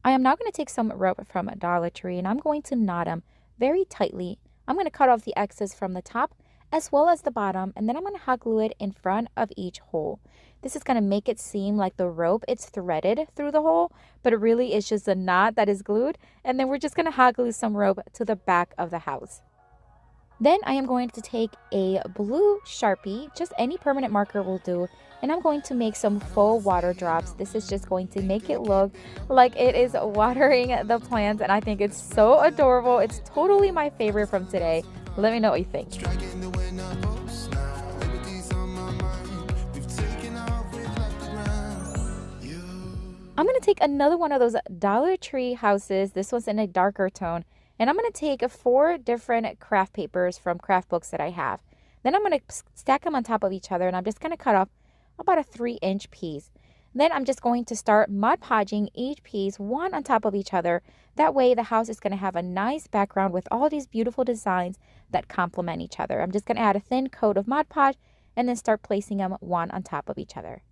I am now going to take some rope from Dollar Tree and I'm going to knot them very tightly. I'm going to cut off the excess from the top as well as the bottom, and then I'm going to hot glue it in front of each hole. This is going to make it seem like the rope it's threaded through the hole, but it really is just a knot that is glued. And then we're just going to hot glue some rope to the back of the house. Then I am going to take a blue Sharpie, just any permanent marker will do, and I'm going to make some faux water drops. This is just going to make it look like it is watering the plants, and I think it's so adorable. It's totally my favorite from today. Let me know what you think. I'm going to take another one of those Dollar Tree houses. This one's in a darker tone. And I'm going to take 4 different craft papers from craft books that I have. Then I'm going to stack them on top of each other. And I'm just going to cut off about a 3-inch piece. Then I'm just going to start Mod Podging each piece one on top of each other. That way the house is going to have a nice background with all these beautiful designs that complement each other. I'm just going to add a thin coat of Mod Podge and then start placing them one on top of each other.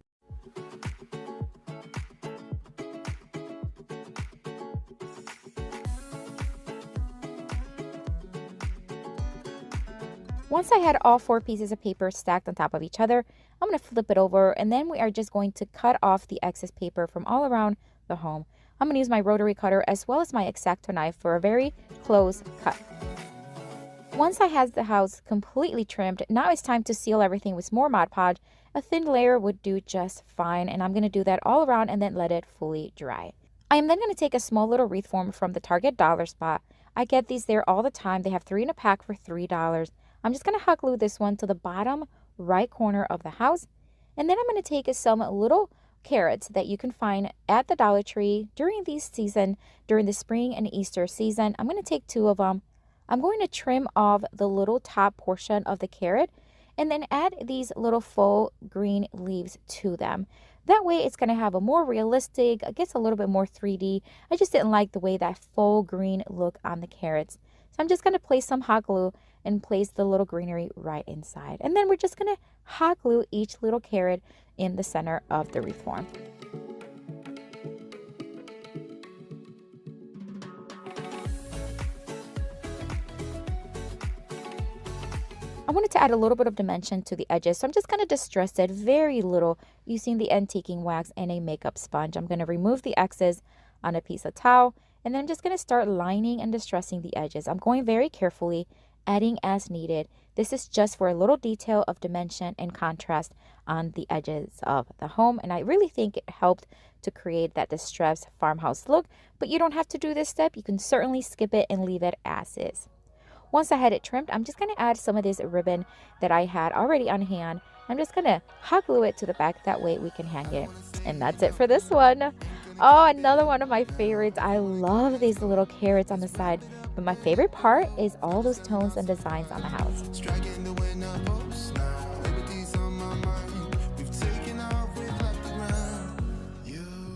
Once I had all 4 pieces of paper stacked on top of each other, I'm going to flip it over and then we are just going to cut off the excess paper from all around the home. I'm going to use my rotary cutter as well as my X-Acto knife for a very close cut. Once I had the house completely trimmed, now it's time to seal everything with more Mod Podge. A thin layer would do just fine, and I'm going to do that all around and then let it fully dry. I am then going to take a small little wreath form from the Target dollar spot. I get these there all the time. They have 3 in a pack for $3. I'm just going to hot glue this one to the bottom right corner of the house. And then I'm going to take some little carrots that you can find at the Dollar Tree during the spring and Easter season. I'm going to take 2 of them. I'm going to trim off the little top portion of the carrot and then add these little faux green leaves to them. That way it's going to have a more realistic, I guess a little bit more 3D. I just didn't like the way that faux green looked on the carrots. So I'm just going to place some hot glue and place the little greenery right inside. And then we're just going to hot glue each little carrot in the center of the wreath form. I wanted to add a little bit of dimension to the edges, so I'm just going to distress it very little using the antiquing wax and a makeup sponge. I'm going to remove the excess on a piece of towel, and then I'm just going to start lining and distressing the edges. I'm going very carefully, adding as needed. This is just for a little detail of dimension and contrast on the edges of the home, and I really think it helped to create that distressed farmhouse look, but you don't have to do this step. You can certainly skip it and leave it as is. Once I had it trimmed, I'm just going to add some of this ribbon that I had already on hand. I'm just going to hot glue it to the back. That way we can hang it. And that's it for this one. Oh, another one of my favorites. I love these little carrots on the side. But my favorite part is all those tones and designs on the house.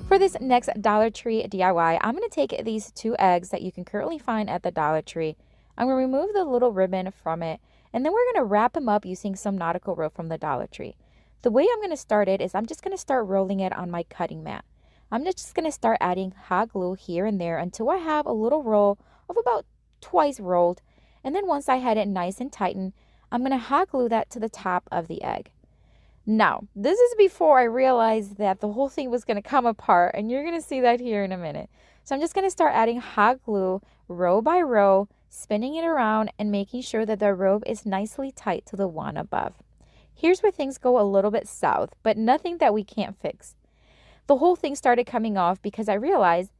For this next Dollar Tree DIY, I'm going to take these 2 eggs that you can currently find at the Dollar Tree. I'm going to remove the little ribbon from it, and then we're going to wrap them up using some nautical rope from the Dollar Tree. The way I'm going to start it is I'm just going to start rolling it on my cutting mat. I'm just going to start adding hot glue here and there until I have a little roll of about twice rolled. And then once I had it nice and tightened, I'm going to hot glue that to the top of the egg. Now, this is before I realized that the whole thing was going to come apart, and you're going to see that here in a minute. So I'm just going to start adding hot glue row by row, spinning it around and making sure that the rope is nicely tight to the one above. Here's where things go a little bit south, but nothing that we can't fix. The whole thing started coming off because I realized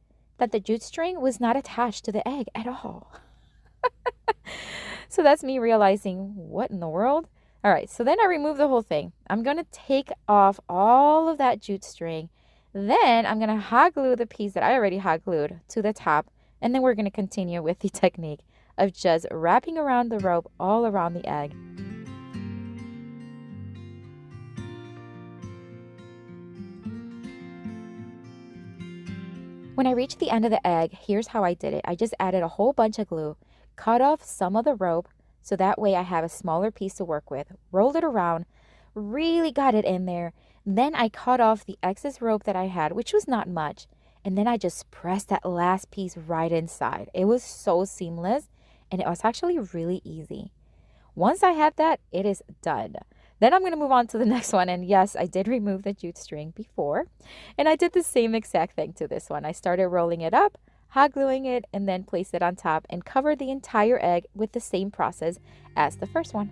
that the jute string was not attached to the egg at all. So that's me realizing, what in the world? All right, so then I remove the whole thing. I'm going to take off all of that jute string. Then I'm going to hot glue the piece that I already hot glued to the top. And then we're going to continue with the technique of just wrapping around the rope all around the egg. When I reached the end of the egg, here's how I did it. I just added a whole bunch of glue, cut off some of the rope so that way I have a smaller piece to work with, rolled it around, really got it in there. Then I cut off the excess rope that I had, which was not much, and then I just pressed that last piece right inside. It was so seamless, and it was actually really easy. Once I have that, it is done. Then I'm going to move on to the next one. And yes, I did remove the jute string before. And I did the same exact thing to this one. I started rolling it up, hot gluing it, and then placed it on top and covered the entire egg with the same process as the first one.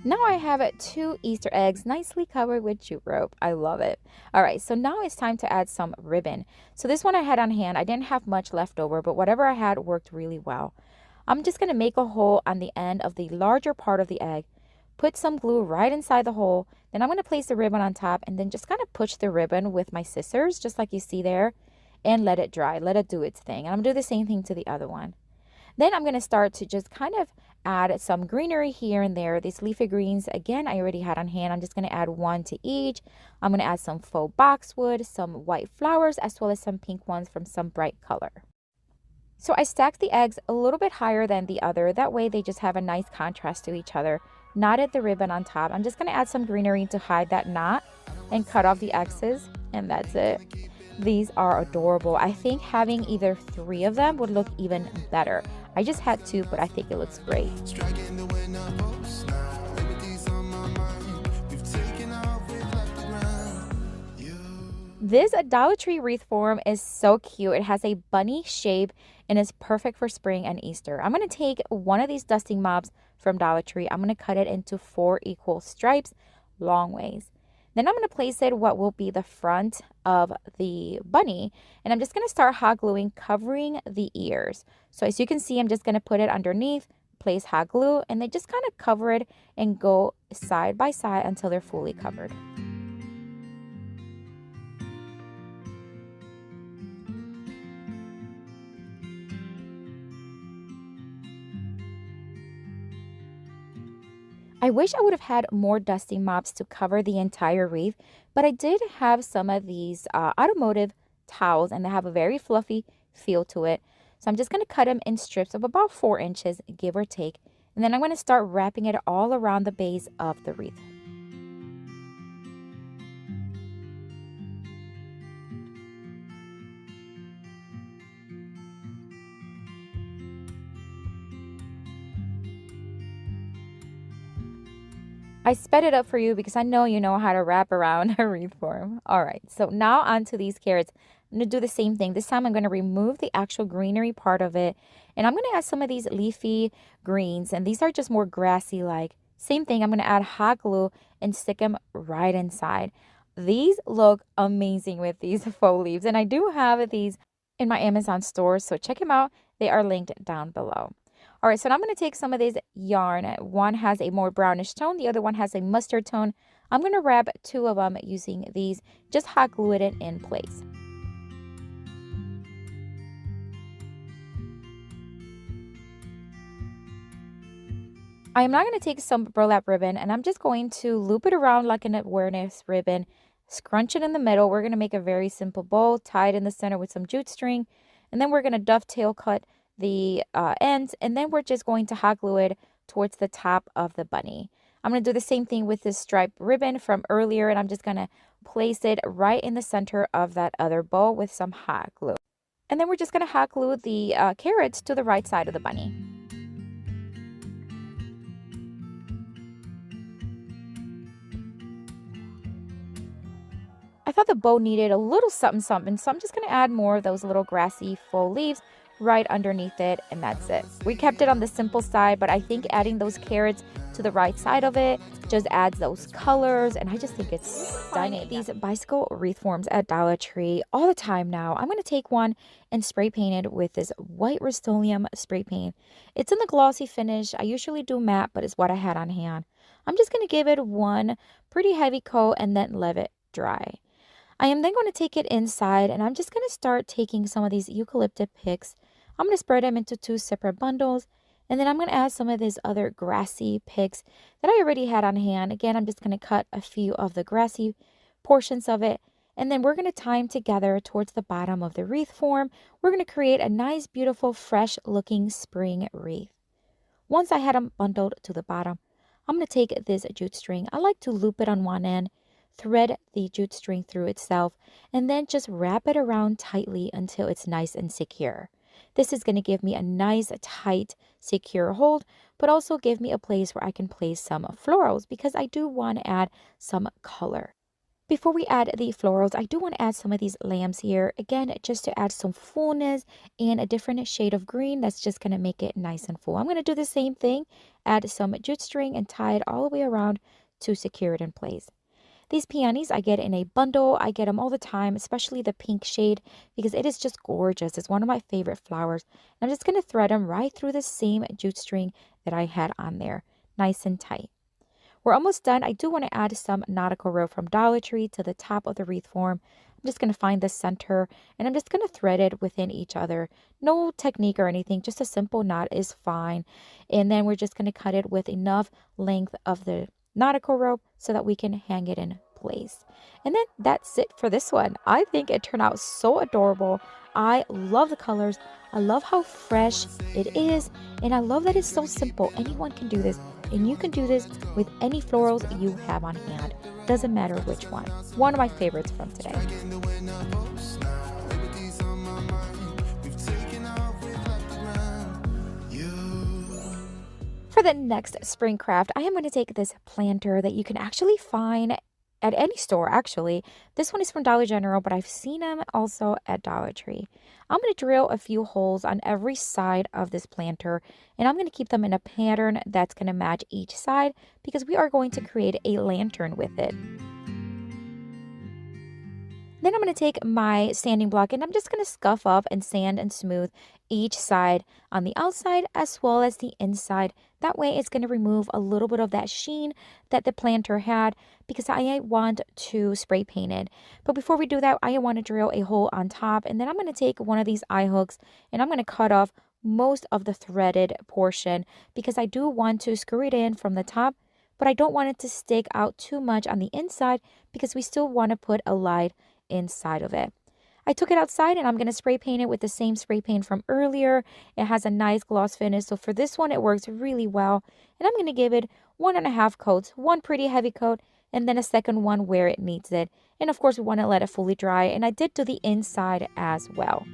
Now I have 2 Easter eggs nicely covered with jute rope. I love it. All right, so now it's time to add some ribbon. So this one I had on hand. I didn't have much left over, but whatever I had worked really well. I'm just going to make a hole on the end of the larger part of the egg, put some glue right inside the hole. Then I'm going to place the ribbon on top and then just kind of push the ribbon with my scissors, just like you see there, and let it dry. Let it do its thing. And I'm going to do the same thing to the other one. Then I'm going to start to just kind of add some greenery here and there. These leafy greens, again, I already had on hand. I'm just going to add 1 to each. I'm going to add some faux boxwood, some white flowers, as well as some pink ones from some bright color. So I stacked the eggs a little bit higher than the other. That way they just have a nice contrast to each other. Knotted the ribbon on top. I'm just going to add some greenery to hide that knot and cut off the excess. And that's it. These are adorable. I think having either 3 of them would look even better. I just had 2, but I think it looks great. This Dollar Tree wreath form is so cute. It has a bunny shape and is perfect for spring and Easter. I'm going to take one of these dusting mobs from Dollar Tree. I'm going to cut it into 4 equal stripes, long ways. Then I'm going to place it what will be the front of the bunny. And I'm just going to start hot gluing, covering the ears. So as you can see, I'm just going to put it underneath, place hot glue, and then just kind of cover it and go side by side until they're fully covered. I wish I would have had more dusting mops to cover the entire wreath, but I did have some of these automotive towels, and they have a very fluffy feel to it. So I'm just going to cut them in strips of about 4 inches, give or take, and then I'm going to start wrapping it all around the base of the wreath. I sped it up for you because I know you know how to wrap around a wreath form. All right, so now onto these carrots. I'm going to do the same thing. This time I'm going to remove the actual greenery part of it. And I'm going to add some of these leafy greens. And these are just more grassy like. Same thing, I'm going to add hot glue and stick them right inside. These look amazing with these faux leaves. And I do have these in my Amazon store, so check them out. They are linked down below. All right, so now I'm going to take some of this yarn. One has a more brownish tone. The other one has a mustard tone. I'm going to wrap 2 of them using these. Just hot glue it in place. I am now going to take some burlap ribbon and I'm just going to loop it around like an awareness ribbon. Scrunch it in the middle. We're going to make a very simple bow, tie it in the center with some jute string. And then we're going to dovetail cut the ends, and then we're just going to hot glue it towards the top of the bunny. I'm going to do the same thing with this striped ribbon from earlier, and I'm just going to place it right in the center of that other bow with some hot glue. And then we're just going to hot glue the carrots to the right side of the bunny. I thought the bow needed a little something, so I'm just going to add more of those little grassy faux leaves right underneath it, and that's it. We kept it on the simple side, but I think adding those carrots to the right side of it just adds those colors, and I just think it's stunning. These bicycle wreath forms at Dollar Tree all the time now. I'm going to take one and spray paint it with this white Rust-Oleum spray paint. It's in the glossy finish. I usually do matte, but it's what I had on hand. I'm just going to give it one pretty heavy coat and then let it dry. I am then going to take it inside, and I'm just going to start taking some of these eucalyptus picks. I'm going to spread them into 2 separate bundles, and then I'm going to add some of these other grassy picks that I already had on hand. Again, I'm just going to cut a few of the grassy portions of it, and then we're going to tie them together towards the bottom of the wreath form. We're going to create a nice, beautiful, fresh-looking spring wreath. Once I had them bundled to the bottom, I'm going to take this jute string. I like to loop it on one end, thread the jute string through itself, and then just wrap it around tightly until it's nice and secure. This is going to give me a nice, tight, secure hold, but also give me a place where I can place some florals because I do want to add some color. Before we add the florals, I do want to add some of these lambs here. Again, just to add some fullness and a different shade of green that's just going to make it nice and full. I'm going to do the same thing, add some jute string and tie it all the way around to secure it in place. These peonies I get in a bundle. I get them all the time, especially the pink shade, because it is just gorgeous. It's one of my favorite flowers. And I'm just going to thread them right through the same jute string that I had on there, nice and tight. We're almost done. I do want to add some nautical rope from Dollar Tree to the top of the wreath form. I'm just going to find the center, and I'm just going to thread it within each other. No technique or anything, just a simple knot is fine. And then we're just going to cut it with enough length of the nautical rope so that we can hang it in place. And then that's it for this one. I think it turned out so adorable. I love the colors. I love how fresh it is, and I love that it's so simple. Anyone can do this, and you can do this with any florals you have on hand. Doesn't matter which one. One of my favorites from today. For the next spring craft, I am going to take this planter that you can actually find at any store, actually. This one is from Dollar General, but I've seen them also at Dollar Tree. I'm going to drill a few holes on every side of this planter, and I'm going to keep them in a pattern that's going to match each side because we are going to create a lantern with it. Then I'm going to take my sanding block and I'm just going to scuff up and sand and smooth each side on the outside as well as the inside. That way it's going to remove a little bit of that sheen that the planter had because I want to spray paint it. But before we do that, I want to drill a hole on top, and then I'm going to take one of these eye hooks and I'm going to cut off most of the threaded portion because I do want to screw it in from the top, but I don't want it to stick out too much on the inside because we still want to put a light inside of it. I took it outside and I'm going to spray paint it with the same spray paint from earlier. It has a nice gloss finish, so for this one it works really well. And I'm going to give it 1.5 coats, one pretty heavy coat and then a second one where it needs it. And of course we want to let it fully dry, and I did do the inside as well.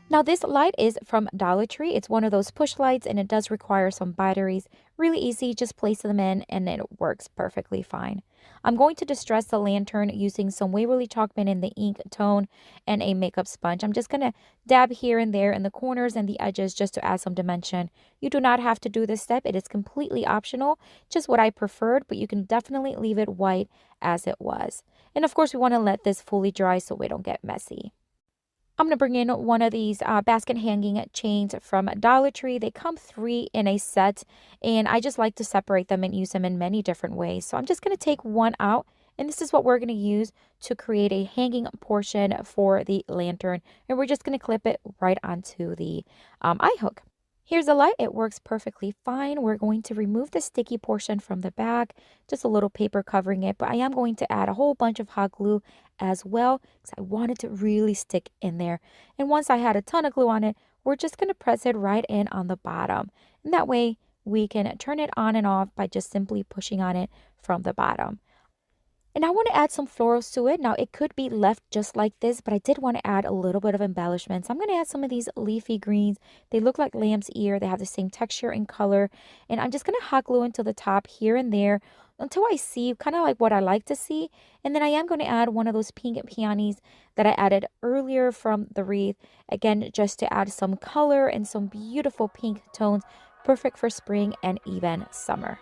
Now this light is from Dollar Tree. It's one of those push lights and it does require some batteries. Really easy, just place them in and it works perfectly fine. I'm going to distress the lantern using some Waverly chalk pen in the ink tone and a makeup sponge. I'm just going to dab here and there in the corners and the edges just to add some dimension. You do not have to do this step. It is completely optional, just what I preferred, but you can definitely leave it white as it was. And of course we want to let this fully dry so we don't get messy. I'm going to bring in one of these basket hanging chains from Dollar Tree. They come 3 in a set, and I just like to separate them and use them in many different ways. So I'm just going to take one out, and this is what we're going to use to create a hanging portion for the lantern. And we're just going to clip it right onto the eye hook. Here's the light. It works perfectly fine. We're going to remove the sticky portion from the back, just a little paper covering it, but I am going to add a whole bunch of hot glue as well because I want it to really stick in there. And once I had a ton of glue on it, we're just going to press it right in on the bottom. And that way we can turn it on and off by just simply pushing on it from the bottom. And I want to add some florals to it. Now, it could be left just like this, but I did want to add a little bit of embellishments. I'm going to add some of these leafy greens. They look like lamb's ear. They have the same texture and color. And I'm just going to hot glue into the top here and there until I see kind of like what I like to see. And then I am going to add one of those pink peonies that I added earlier from the wreath. Again, just to add some color and some beautiful pink tones, perfect for spring and even summer.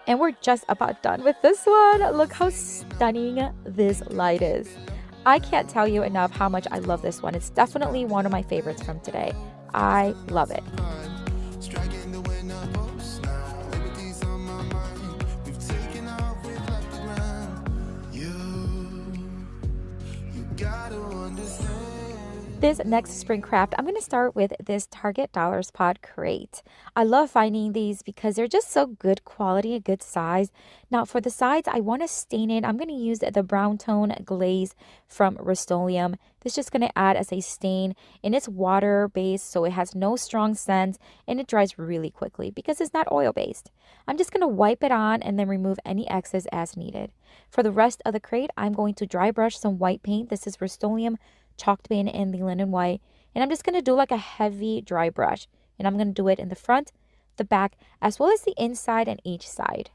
And we're just about done with this one. Look how stunning this light is. I can't tell you enough how much I love this one. It's definitely one of my favorites from today. I love it. This next spring craft, I'm going to start with this Target Dollar Spot crate. I love finding these because they're just so good quality, a good size. Now for the sides, I want to stain it. I'm going to use the brown tone glaze from Rust-Oleum. This is just going to add as a stain, and it's water based, so it has no strong scents, and it dries really quickly because it's not oil based. I'm just going to wipe it on and then remove any excess as needed. For the rest of the crate, I'm going to dry brush some white paint. This is Rust-Oleum chalked paint in the linen white, and I'm just going to do like a heavy dry brush, and I'm going to do it in the front, the back, as well as the inside and each side.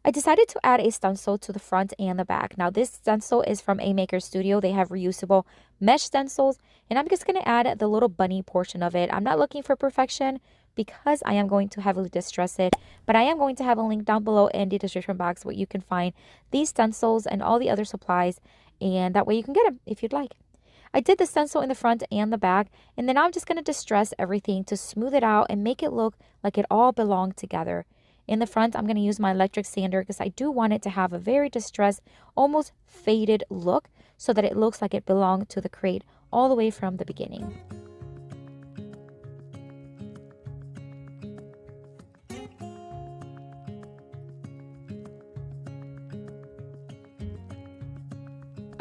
I decided to add a stencil to the front and the back. Now this stencil is from A Maker Studio. They have reusable mesh stencils, and I'm just going to add the little bunny portion of it. I'm not looking for perfection because I am going to heavily distress it, but I am going to have a link down below in the description box where you can find these stencils and all the other supplies, and that way you can get them if you'd like. I did the stencil in the front and the back, and then I'm just going to distress everything to smooth it out and make it look like it all belonged together. In the front, I'm going to use my electric sander because I do want it to have a very distressed, almost faded look so that it looks like it belonged to the crate all the way from the beginning.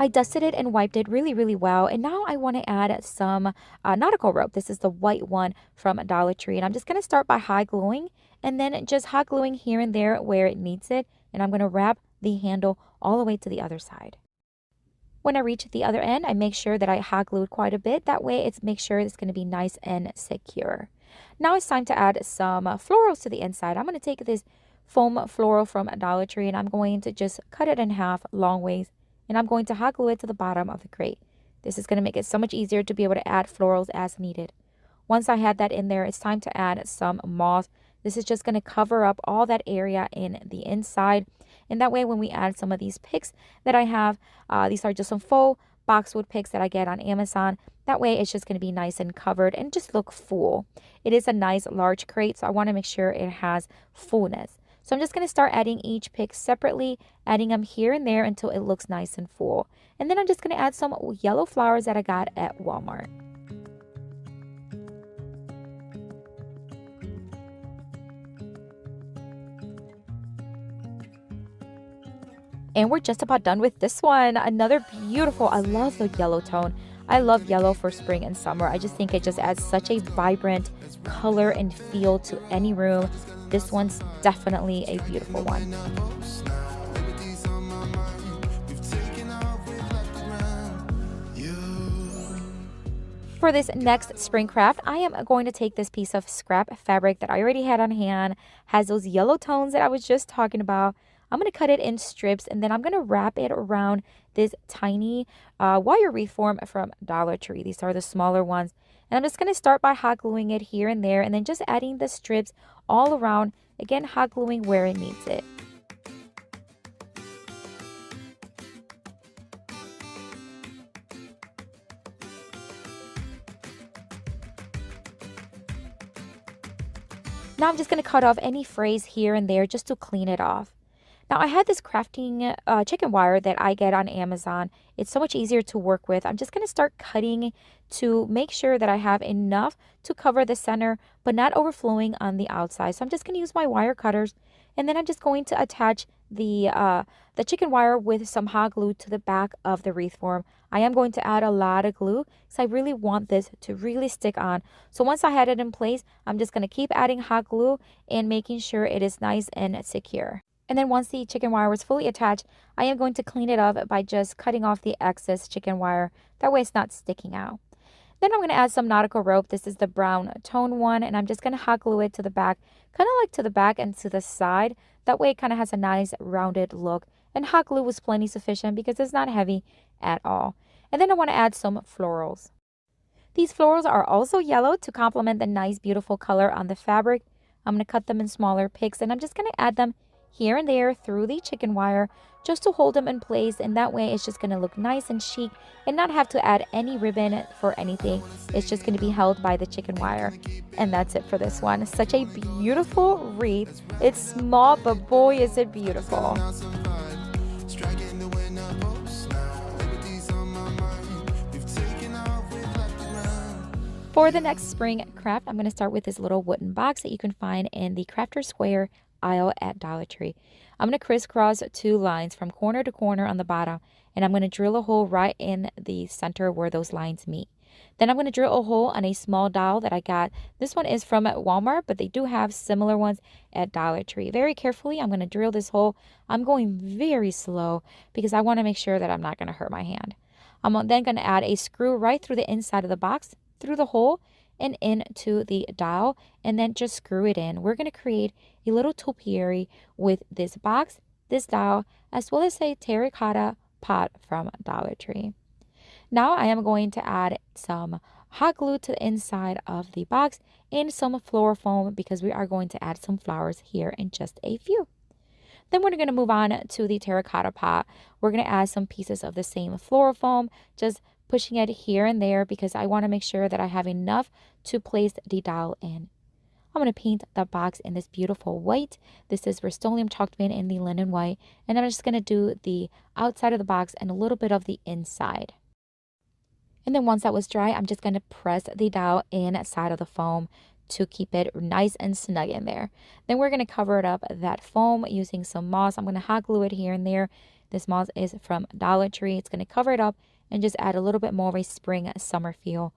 I dusted it and wiped it really well, and now I want to add some nautical rope. This is the white one from Dollar Tree, and I'm just going to start by hot gluing and then just hot gluing here and there where it needs it, and I'm going to wrap the handle all the way to the other side. When I reach the other end, I make sure that I hot glued quite a bit. That way make sure it's going to be nice and secure. Now it's time to add some florals to the inside. I'm going to take this foam floral from Dollar Tree, and I'm going to just cut it in half long ways, and I'm going to hot glue it to the bottom of the crate. This is going to make it so much easier to be able to add florals as needed. Once I had that in there, it's time to add some moss. This is just going to cover up all that area in the inside, and that way when we add some of these picks that I have, these are just some faux boxwood picks that I get on Amazon. That way it's just going to be nice and covered and just look full. It is a nice large crate, so I want to make sure it has fullness. So I'm just going to start adding each pick separately, adding them here and there until it looks nice and full. And then I'm just going to add some yellow flowers that I got at Walmart. And we're just about done with this one. Another beautiful, I love the yellow tone. I love yellow for spring and summer. I just think it just adds such a vibrant color and feel to any room. This one's definitely a beautiful one. For this next spring craft, I am going to take this piece of scrap fabric that I already had on hand, has those yellow tones that I was just talking about. I'm going to cut it in strips, and then I'm going to wrap it around this tiny wire wreath form from Dollar Tree. These are the smaller ones. And I'm just going to start by hot gluing it here and there, and then just adding the strips all around. Again, hot gluing where it needs it. Now I'm just going to cut off any frays here and there just to clean it off. Now I had this crafting chicken wire that I get on Amazon. It's so much easier to work with. I'm just going to start cutting to make sure that I have enough to cover the center, but not overflowing on the outside. So I'm just going to use my wire cutters, and then I'm just going to attach the chicken wire with some hot glue to the back of the wreath form. I am going to add a lot of glue because I really want this to really stick on. So once I had it in place, I'm just going to keep adding hot glue and making sure it is nice and secure. And then once the chicken wire was fully attached, I am going to clean it up by just cutting off the excess chicken wire. That way it's not sticking out. Then I'm going to add some nautical rope. This is the brown tone one, and I'm just going to hot glue it to the back, kind of like to the back and to the side. That way it kind of has a nice rounded look. And hot glue was plenty sufficient because it's not heavy at all. And then I want to add some florals. These florals are also yellow to complement the nice beautiful color on the fabric. I'm going to cut them in smaller picks, and I'm just going to add them here and there through the chicken wire just to hold them in place, and that way it's just going to look nice and chic and not have to add any ribbon for anything. It's just going to be held by the chicken wire. And that's it for this one. Such a beautiful wreath. It's small, but boy is it beautiful. For the next spring craft, I'm going to start with this little wooden box that you can find in the Crafter Square aisle at Dollar Tree. I'm going to crisscross 2 lines from corner to corner on the bottom, and I'm going to drill a hole right in the center where those lines meet. Then I'm going to drill a hole on a small dowel that I got. This one is from Walmart, but they do have similar ones at Dollar Tree. Very carefully, I'm going to drill this hole. I'm going very slow because I want to make sure that I'm not going to hurt my hand. I'm then going to add a screw right through the inside of the box, through the hole and into the dowel, and then just screw it in. We're going to create a little topiary with this box, this dowel, as well as a terracotta pot from Dollar Tree. Now I am going to add some hot glue to the inside of the box and some floral foam because we are going to add some flowers here in just a few. Then we're going to move on to the terracotta pot. We're going to add some pieces of the same floral foam, just pushing it here and there because I want to make sure that I have enough to place the dowel in. I'm going to paint the box in this beautiful white. This is Rust-Oleum chalk paint in the linen white. And I'm just going to do the outside of the box and a little bit of the inside. And then once that was dry, I'm just going to press the dowel inside of the foam to keep it nice and snug in there. Then we're going to cover it up, that foam, using some moss. I'm going to hot glue it here and there. This moss is from Dollar Tree. It's going to cover it up and just add a little bit more of a spring summer feel.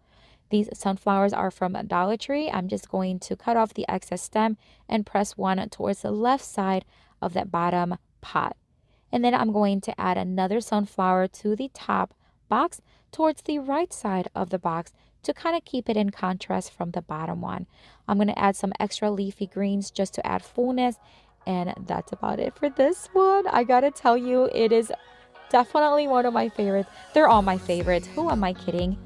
These sunflowers are from Dollar Tree. I'm just going to cut off the excess stem and press one towards the left side of that bottom pot. And then I'm going to add another sunflower to the top box towards the right side of the box to kind of keep it in contrast from the bottom one. I'm going to add some extra leafy greens just to add fullness. And that's about it for this one. I gotta tell you, it is definitely one of my favorites. They're all my favorites. Who am I kidding?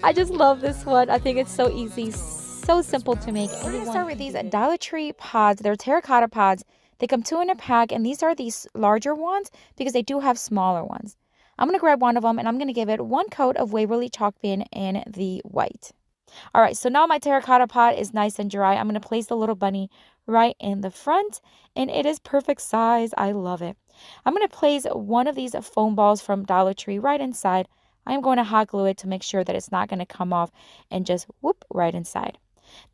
I just love this one. I think it's so easy, so simple to make. We're going to start with these Dollar Tree pods. They're terracotta pods. They come 2 in a pack, and these are these larger ones because they do have smaller ones. I'm going to grab one of them, and I'm going to give it 1 coat of Waverly chalk paint in the white. All right, so now my terracotta pot is nice and dry. I'm going to place the little bunny right in the front, and it is perfect size. I love it. I'm going to place one of these foam balls from Dollar Tree right inside. I'm going to hot glue it to make sure that it's not going to come off and just whoop right inside.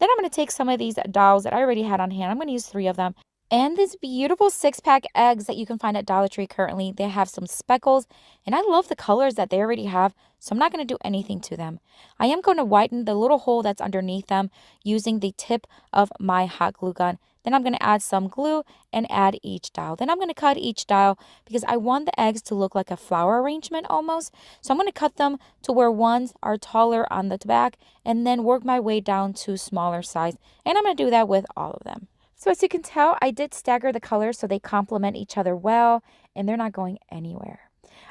Then I'm going to take some of these dowels that I already had on hand. I'm going to use 3 of them. And these beautiful 6-pack eggs that you can find at Dollar Tree currently. They have some speckles, and I love the colors that they already have, so I'm not going to do anything to them. I am going to whiten the little hole that's underneath them using the tip of my hot glue gun. Then I'm going to add some glue and add each dowel. Then I'm going to cut each dowel because I want the eggs to look like a flower arrangement almost. So I'm going to cut them to where ones are taller on the back and then work my way down to smaller size. And I'm going to do that with all of them. So as you can tell, I did stagger the colors so they complement each other well, and they're not going anywhere.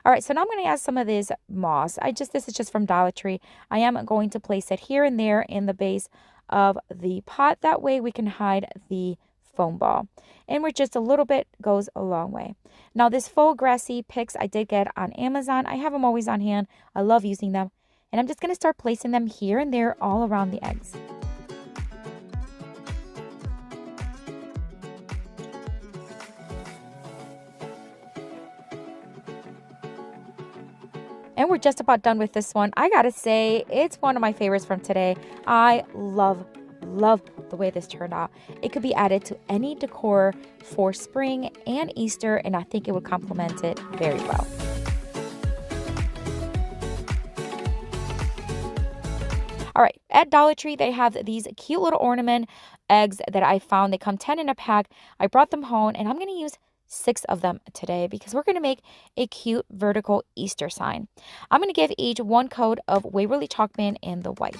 All right, so now I'm going to add some of this moss. This is just from Dollar Tree. I am going to place it here and there in the base of the pot. That way we can hide the foam ball. And we're just a little bit goes a long way. Now this faux grassy picks I did get on Amazon. I have them always on hand. I love using them. And I'm just going to start placing them here and there all around the eggs. And we're just about done with this one. I gotta say, it's one of my favorites from today. I love the way this turned out. It could be added to any decor for spring and Easter, and I think it would complement it very well. All right, at Dollar Tree, they have these cute little ornament eggs that I found. They come 10 in a pack. I brought them home, and I'm going to use 6 of them today because we're going to make a cute vertical Easter sign. I'm going to give each one coat of Waverly chalk paint in the white.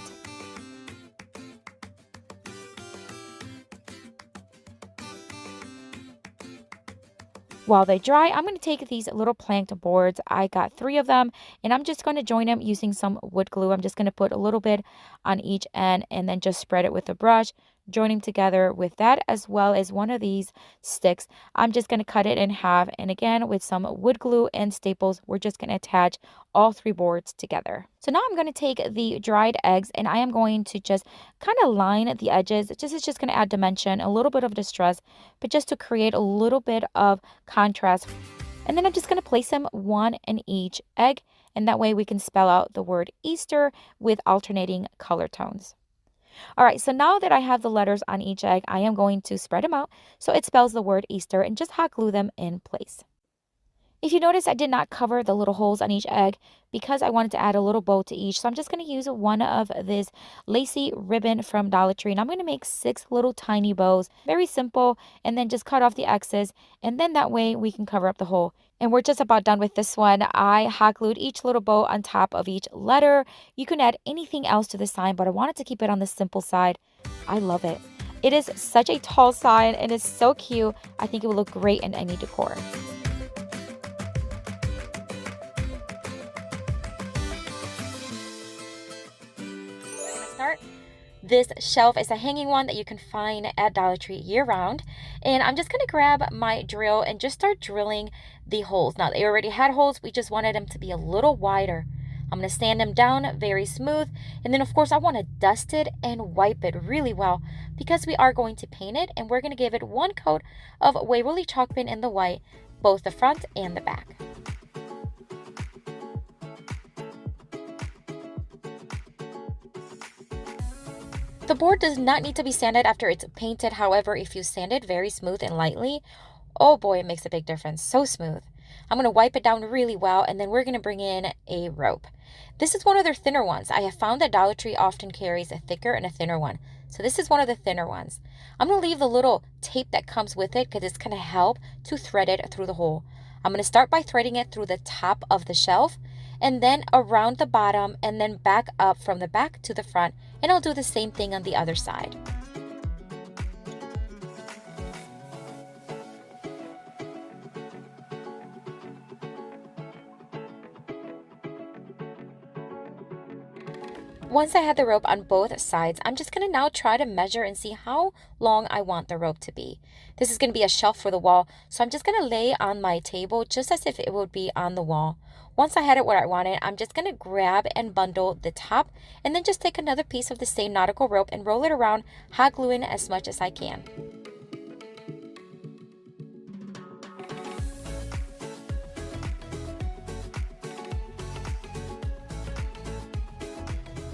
While they dry, I'm going to take these little planked boards. I got 3 of them, and I'm just going to join them using some wood glue. I'm just going to put a little bit on each end and then just spread it with a brush, join them together with that, as well as one of these sticks. I'm just going to cut it in half, and again, with some wood glue and staples, we're just going to attach all 3 boards together. So now I'm going to take the dried eggs, and I am going to just kind of line the edges. It's just going to add dimension, a little bit of distress, but just to create a little bit of contrast. And then I'm just going to place them one in each egg, and that way we can spell out the word Easter with alternating color tones. All right, so now that I have the letters on each egg, I am going to spread them out so it spells the word Easter and just hot glue them in place. If you notice, I did not cover the little holes on each egg because I wanted to add a little bow to each. So I'm just going to use one of this lacy ribbon from Dollar Tree, and I'm going to make 6 little tiny bows. Very simple, and then just cut off the excess, and then that way we can cover up the hole. And we're just about done with this one. I hot glued each little bow on top of each letter. You can add anything else to the sign, but I wanted to keep it on the simple side. I love it. It is such a tall sign, and it's so cute. I think it will look great in any decor. Start. This shelf is a hanging one that you can find at Dollar Tree year-round, and I'm just going to grab my drill and just start drilling the holes. Now, they already had holes, we just wanted them to be a little wider. I'm going to sand them down very smooth, and then of course I want to dust it and wipe it really well because we are going to paint it, and we're going to give it one coat of Waverly chalk paint in the white, both the front and the back. The board does not need to be sanded after it's painted. However, if you sand it very smooth and lightly, oh boy, it makes a big difference. So smooth. I'm going to wipe it down really well, and then we're going to bring in a rope. This is one of their thinner ones. I have found that Dollar Tree often carries a thicker and a thinner one. So this is one of the thinner ones. I'm going to leave the little tape that comes with it because it's going to help to thread it through the hole. I'm going to start by threading it through the top of the shelf, and then around the bottom, and then back up from the back to the front, and I'll do the same thing on the other side. Once I had the rope on both sides, I'm just going to now try to measure and see how long I want the rope to be. This is going to be a shelf for the wall, so I'm just going to lay on my table just as if it would be on the wall. Once I had it where I wanted, I'm just going to grab and bundle the top, and then just take another piece of the same nautical rope and roll it around, hot gluing as much as I can.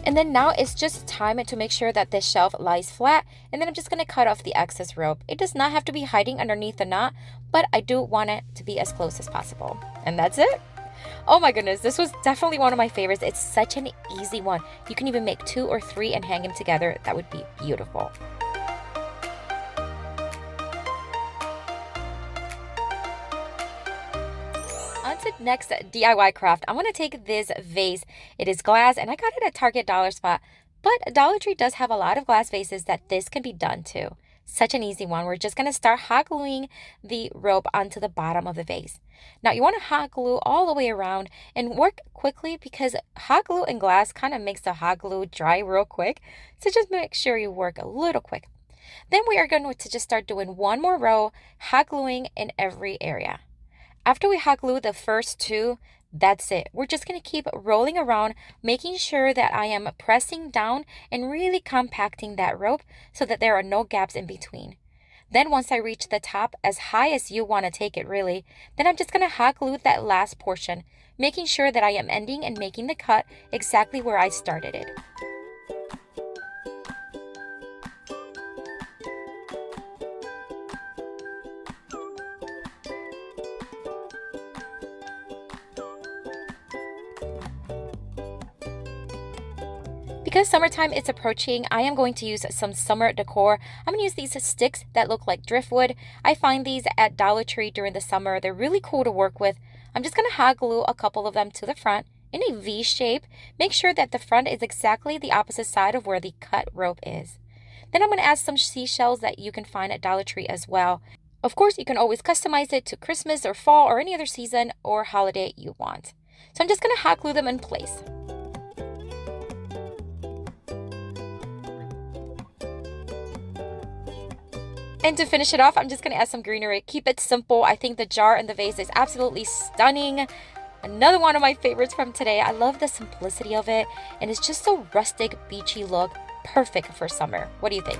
And then now it's just time to make sure that this shelf lies flat, and then I'm just going to cut off the excess rope. It does not have to be hiding underneath the knot, but I do want it to be as close as possible. And that's it. Oh my goodness, this was definitely one of my favorites. It's such an easy one. You can even make 2 or 3 and hang them together. That would be beautiful. On to next DIY craft. I'm going to take this vase. It is glass, and I got it at Target Dollar Spot, but Dollar Tree does have a lot of glass vases that this can be done too. Such an easy one. We're just going to start hot gluing the rope onto the bottom of the vase. Now you want to hot glue all the way around and work quickly because hot glue and glass kind of makes the hot glue dry real quick. So just make sure you work a little quick. Then we are going to just start doing one more row, hot gluing in every area. After we hot glue the first 2, that's it. We're just going to keep rolling around, making sure that I am pressing down and really compacting that rope so that there are no gaps in between. Then once I reach the top, as high as you want to take it really, then I'm just going to hot glue that last portion, making sure that I am ending and making the cut exactly where I started it. Because summertime is approaching, I am going to use some summer decor. I'm going to use these sticks that look like driftwood. I find these at Dollar Tree during the summer. They're really cool to work with. I'm just going to hot glue a couple of them to the front in a V shape. Make sure that the front is exactly the opposite side of where the cut rope is. Then I'm going to add some seashells that you can find at Dollar Tree as well. Of course, you can always customize it to Christmas or fall or any other season or holiday you want. So I'm just going to hot glue them in place. And to finish it off, I'm just going to add some greenery. Keep it simple. I think the jar and the vase is absolutely stunning. Another one of my favorites from today. I love the simplicity of it, and it's just a rustic, beachy look. Perfect for summer. What do you think?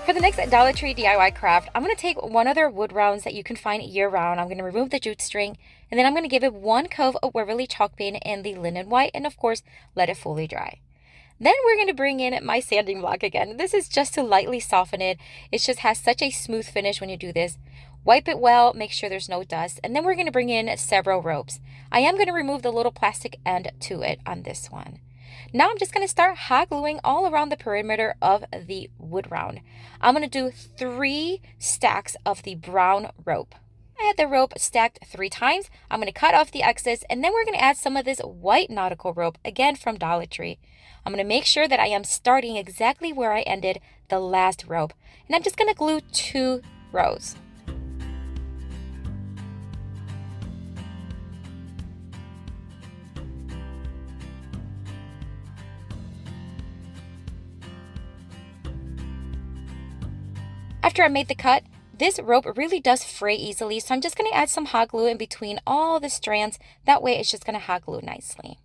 For the next Dollar Tree DIY craft, I'm going to take one of their wood rounds that you can find year-round. I'm going to remove the jute string, and then I'm going to give it one coat of Waverly chalk paint in the linen white, and of course, let it fully dry. Then we're going to bring in my sanding block again. This is just to lightly soften it. It just has such a smooth finish when you do this. Wipe it well, make sure there's no dust, and then we're going to bring in several ropes. I am going to remove the little plastic end to it on this one. Now I'm just going to start hot gluing all around the perimeter of the wood round. I'm going to do 3 stacks of the brown rope. I had the rope stacked 3 times. I'm going to cut off the excess, and then we're going to add some of this white nautical rope, again from Dollar Tree. I'm going to make sure that I am starting exactly where I ended the last rope, and I'm just going to glue 2 rows. After I made the cut, this rope really does fray easily, so I'm just going to add some hot glue in between all the strands. That way it's just going to hot glue nicely.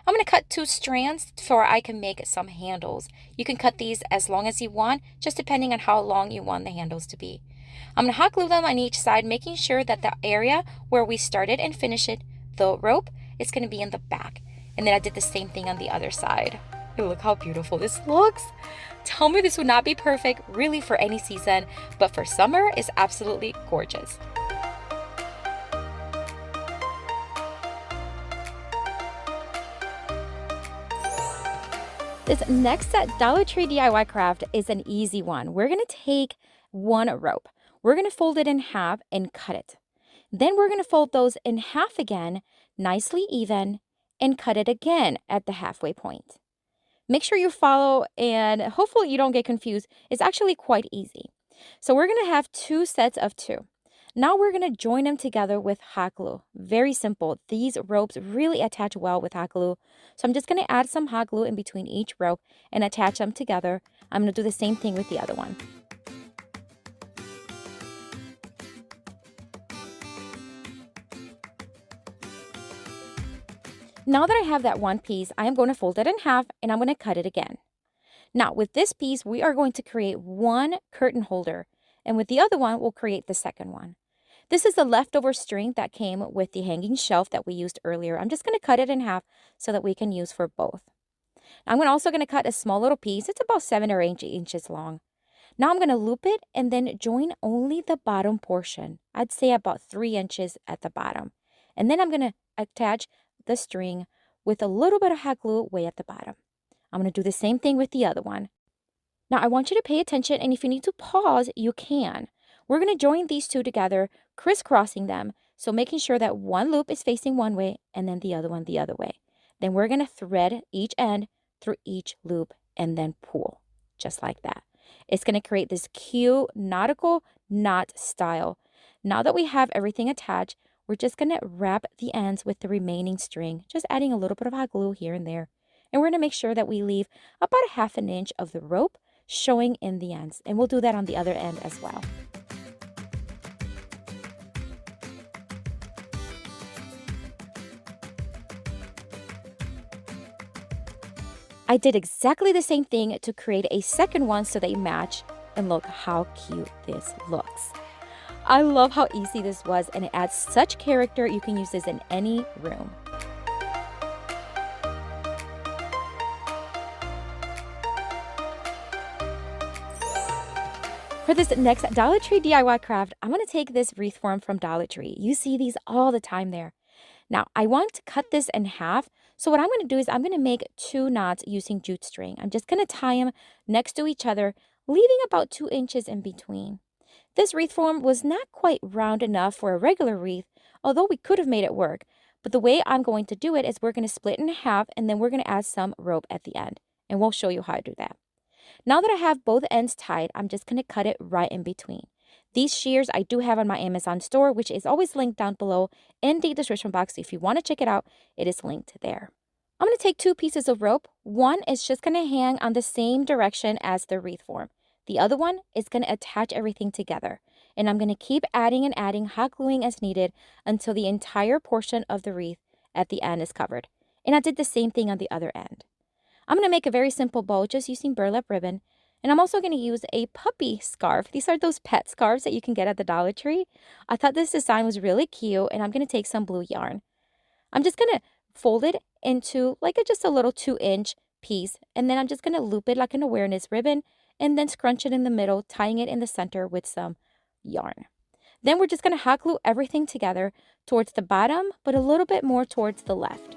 I'm going to cut 2 strands so I can make some handles. You can cut these as long as you want, just depending on how long you want the handles to be. I'm going to hot glue them on each side, making sure that the area where we started and finished it, the rope, is going to be in the back. And then I did the same thing on the other side. Look how beautiful this looks. Tell me this would not be perfect really for any season, but for summer it's absolutely gorgeous. This next Dollar Tree DIY craft is an easy one. We're going to take one rope. We're going to fold it in half and cut it. Then we're going to fold those in half again, nicely even, and cut it again at the halfway point. Make sure you follow, and hopefully you don't get confused. It's actually quite easy. So we're going to have 2 sets of 2. Now we're going to join them together with hot glue. Very simple. These ropes really attach well with hot glue. So I'm just going to add some hot glue in between each rope and attach them together. I'm going to do the same thing with the other one. Now that I have that one piece, I am going to fold it in half and I'm going to cut it again. Now with this piece, we are going to create one curtain holder, and with the other one, we'll create the second one. This is the leftover string that came with the hanging shelf that we used earlier. I'm just going to cut it in half so that we can use for both. I'm also going to cut a small little piece. It's about 7 or 8 inches long. Now I'm going to loop it and then join only the bottom portion. I'd say about 3 inches at the bottom. And then I'm going to attach the string with a little bit of hot glue way at the bottom. I'm going to do the same thing with the other one. Now I want you to pay attention, and if you need to pause, you can. We're going to join these 2 together, crisscrossing them, so making sure that one loop is facing one way and then the other one the other way. Then we're going to thread each end through each loop and then pull, just like that. It's going to create this cute nautical knot style. Now that we have everything attached, we're just going to wrap the ends with the remaining string, just adding a little bit of hot glue here and there. And we're going to make sure that we leave about a 1/2 inch of the rope showing in the ends. And we'll do that on the other end as well. I did exactly the same thing to create a second one so they match, and look how cute this looks. I love how easy this was, and it adds such character. You can use this in any room. For this next Dollar Tree DIY craft, I'm going to take this wreath form from Dollar Tree. You see these all the time there. Now, I want to cut this in half. So what I'm going to do is I'm going to make 2 knots using jute string. I'm just going to tie them next to each other, leaving about 2 inches in between. This wreath form was not quite round enough for a regular wreath, although we could have made it work. But the way I'm going to do it is we're going to split in half and then we're going to add some rope at the end. And we'll show you how to do that. Now that I have both ends tied, I'm just going to cut it right in between. These shears I do have on my Amazon store, which is always linked down below in the description box. So if you want to check it out, it is linked there. I'm going to take 2 pieces of rope. One is just going to hang on the same direction as the wreath form. The other one is going to attach everything together. And I'm going to keep adding and adding, hot gluing as needed until the entire portion of the wreath at the end is covered. And I did the same thing on the other end. I'm going to make a very simple bow just using burlap ribbon. And I'm also going to use a puppy scarf. These are those pet scarves that you can get at the Dollar Tree. I thought this design was really cute, and I'm going to take some blue yarn. I'm just going to fold it into like just a little 2-inch piece, and then I'm just going to loop it like an awareness ribbon and then scrunch it in the middle, tying it in the center with some yarn. Then we're just going to hot glue everything together towards the bottom, but a little bit more towards the left.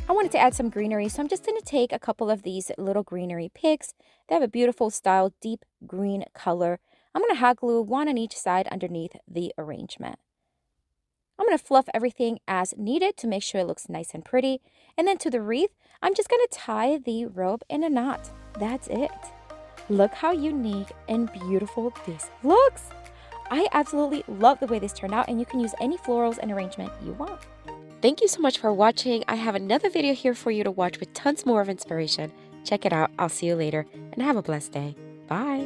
I wanted to add some greenery, so I'm just going to take a couple of these little greenery picks. They have a beautiful style, deep green color. I'm going to hot glue one on each side underneath the arrangement. I'm going to fluff everything as needed to make sure it looks nice and pretty. And then to the wreath, I'm just going to tie the rope in a knot. That's it. Look how unique and beautiful this looks. I absolutely love the way this turned out, and you can use any florals and arrangement you want. Thank you so much for watching. I have another video here for you to watch with tons more of inspiration. Check it out. I'll see you later, and have a blessed day. Bye.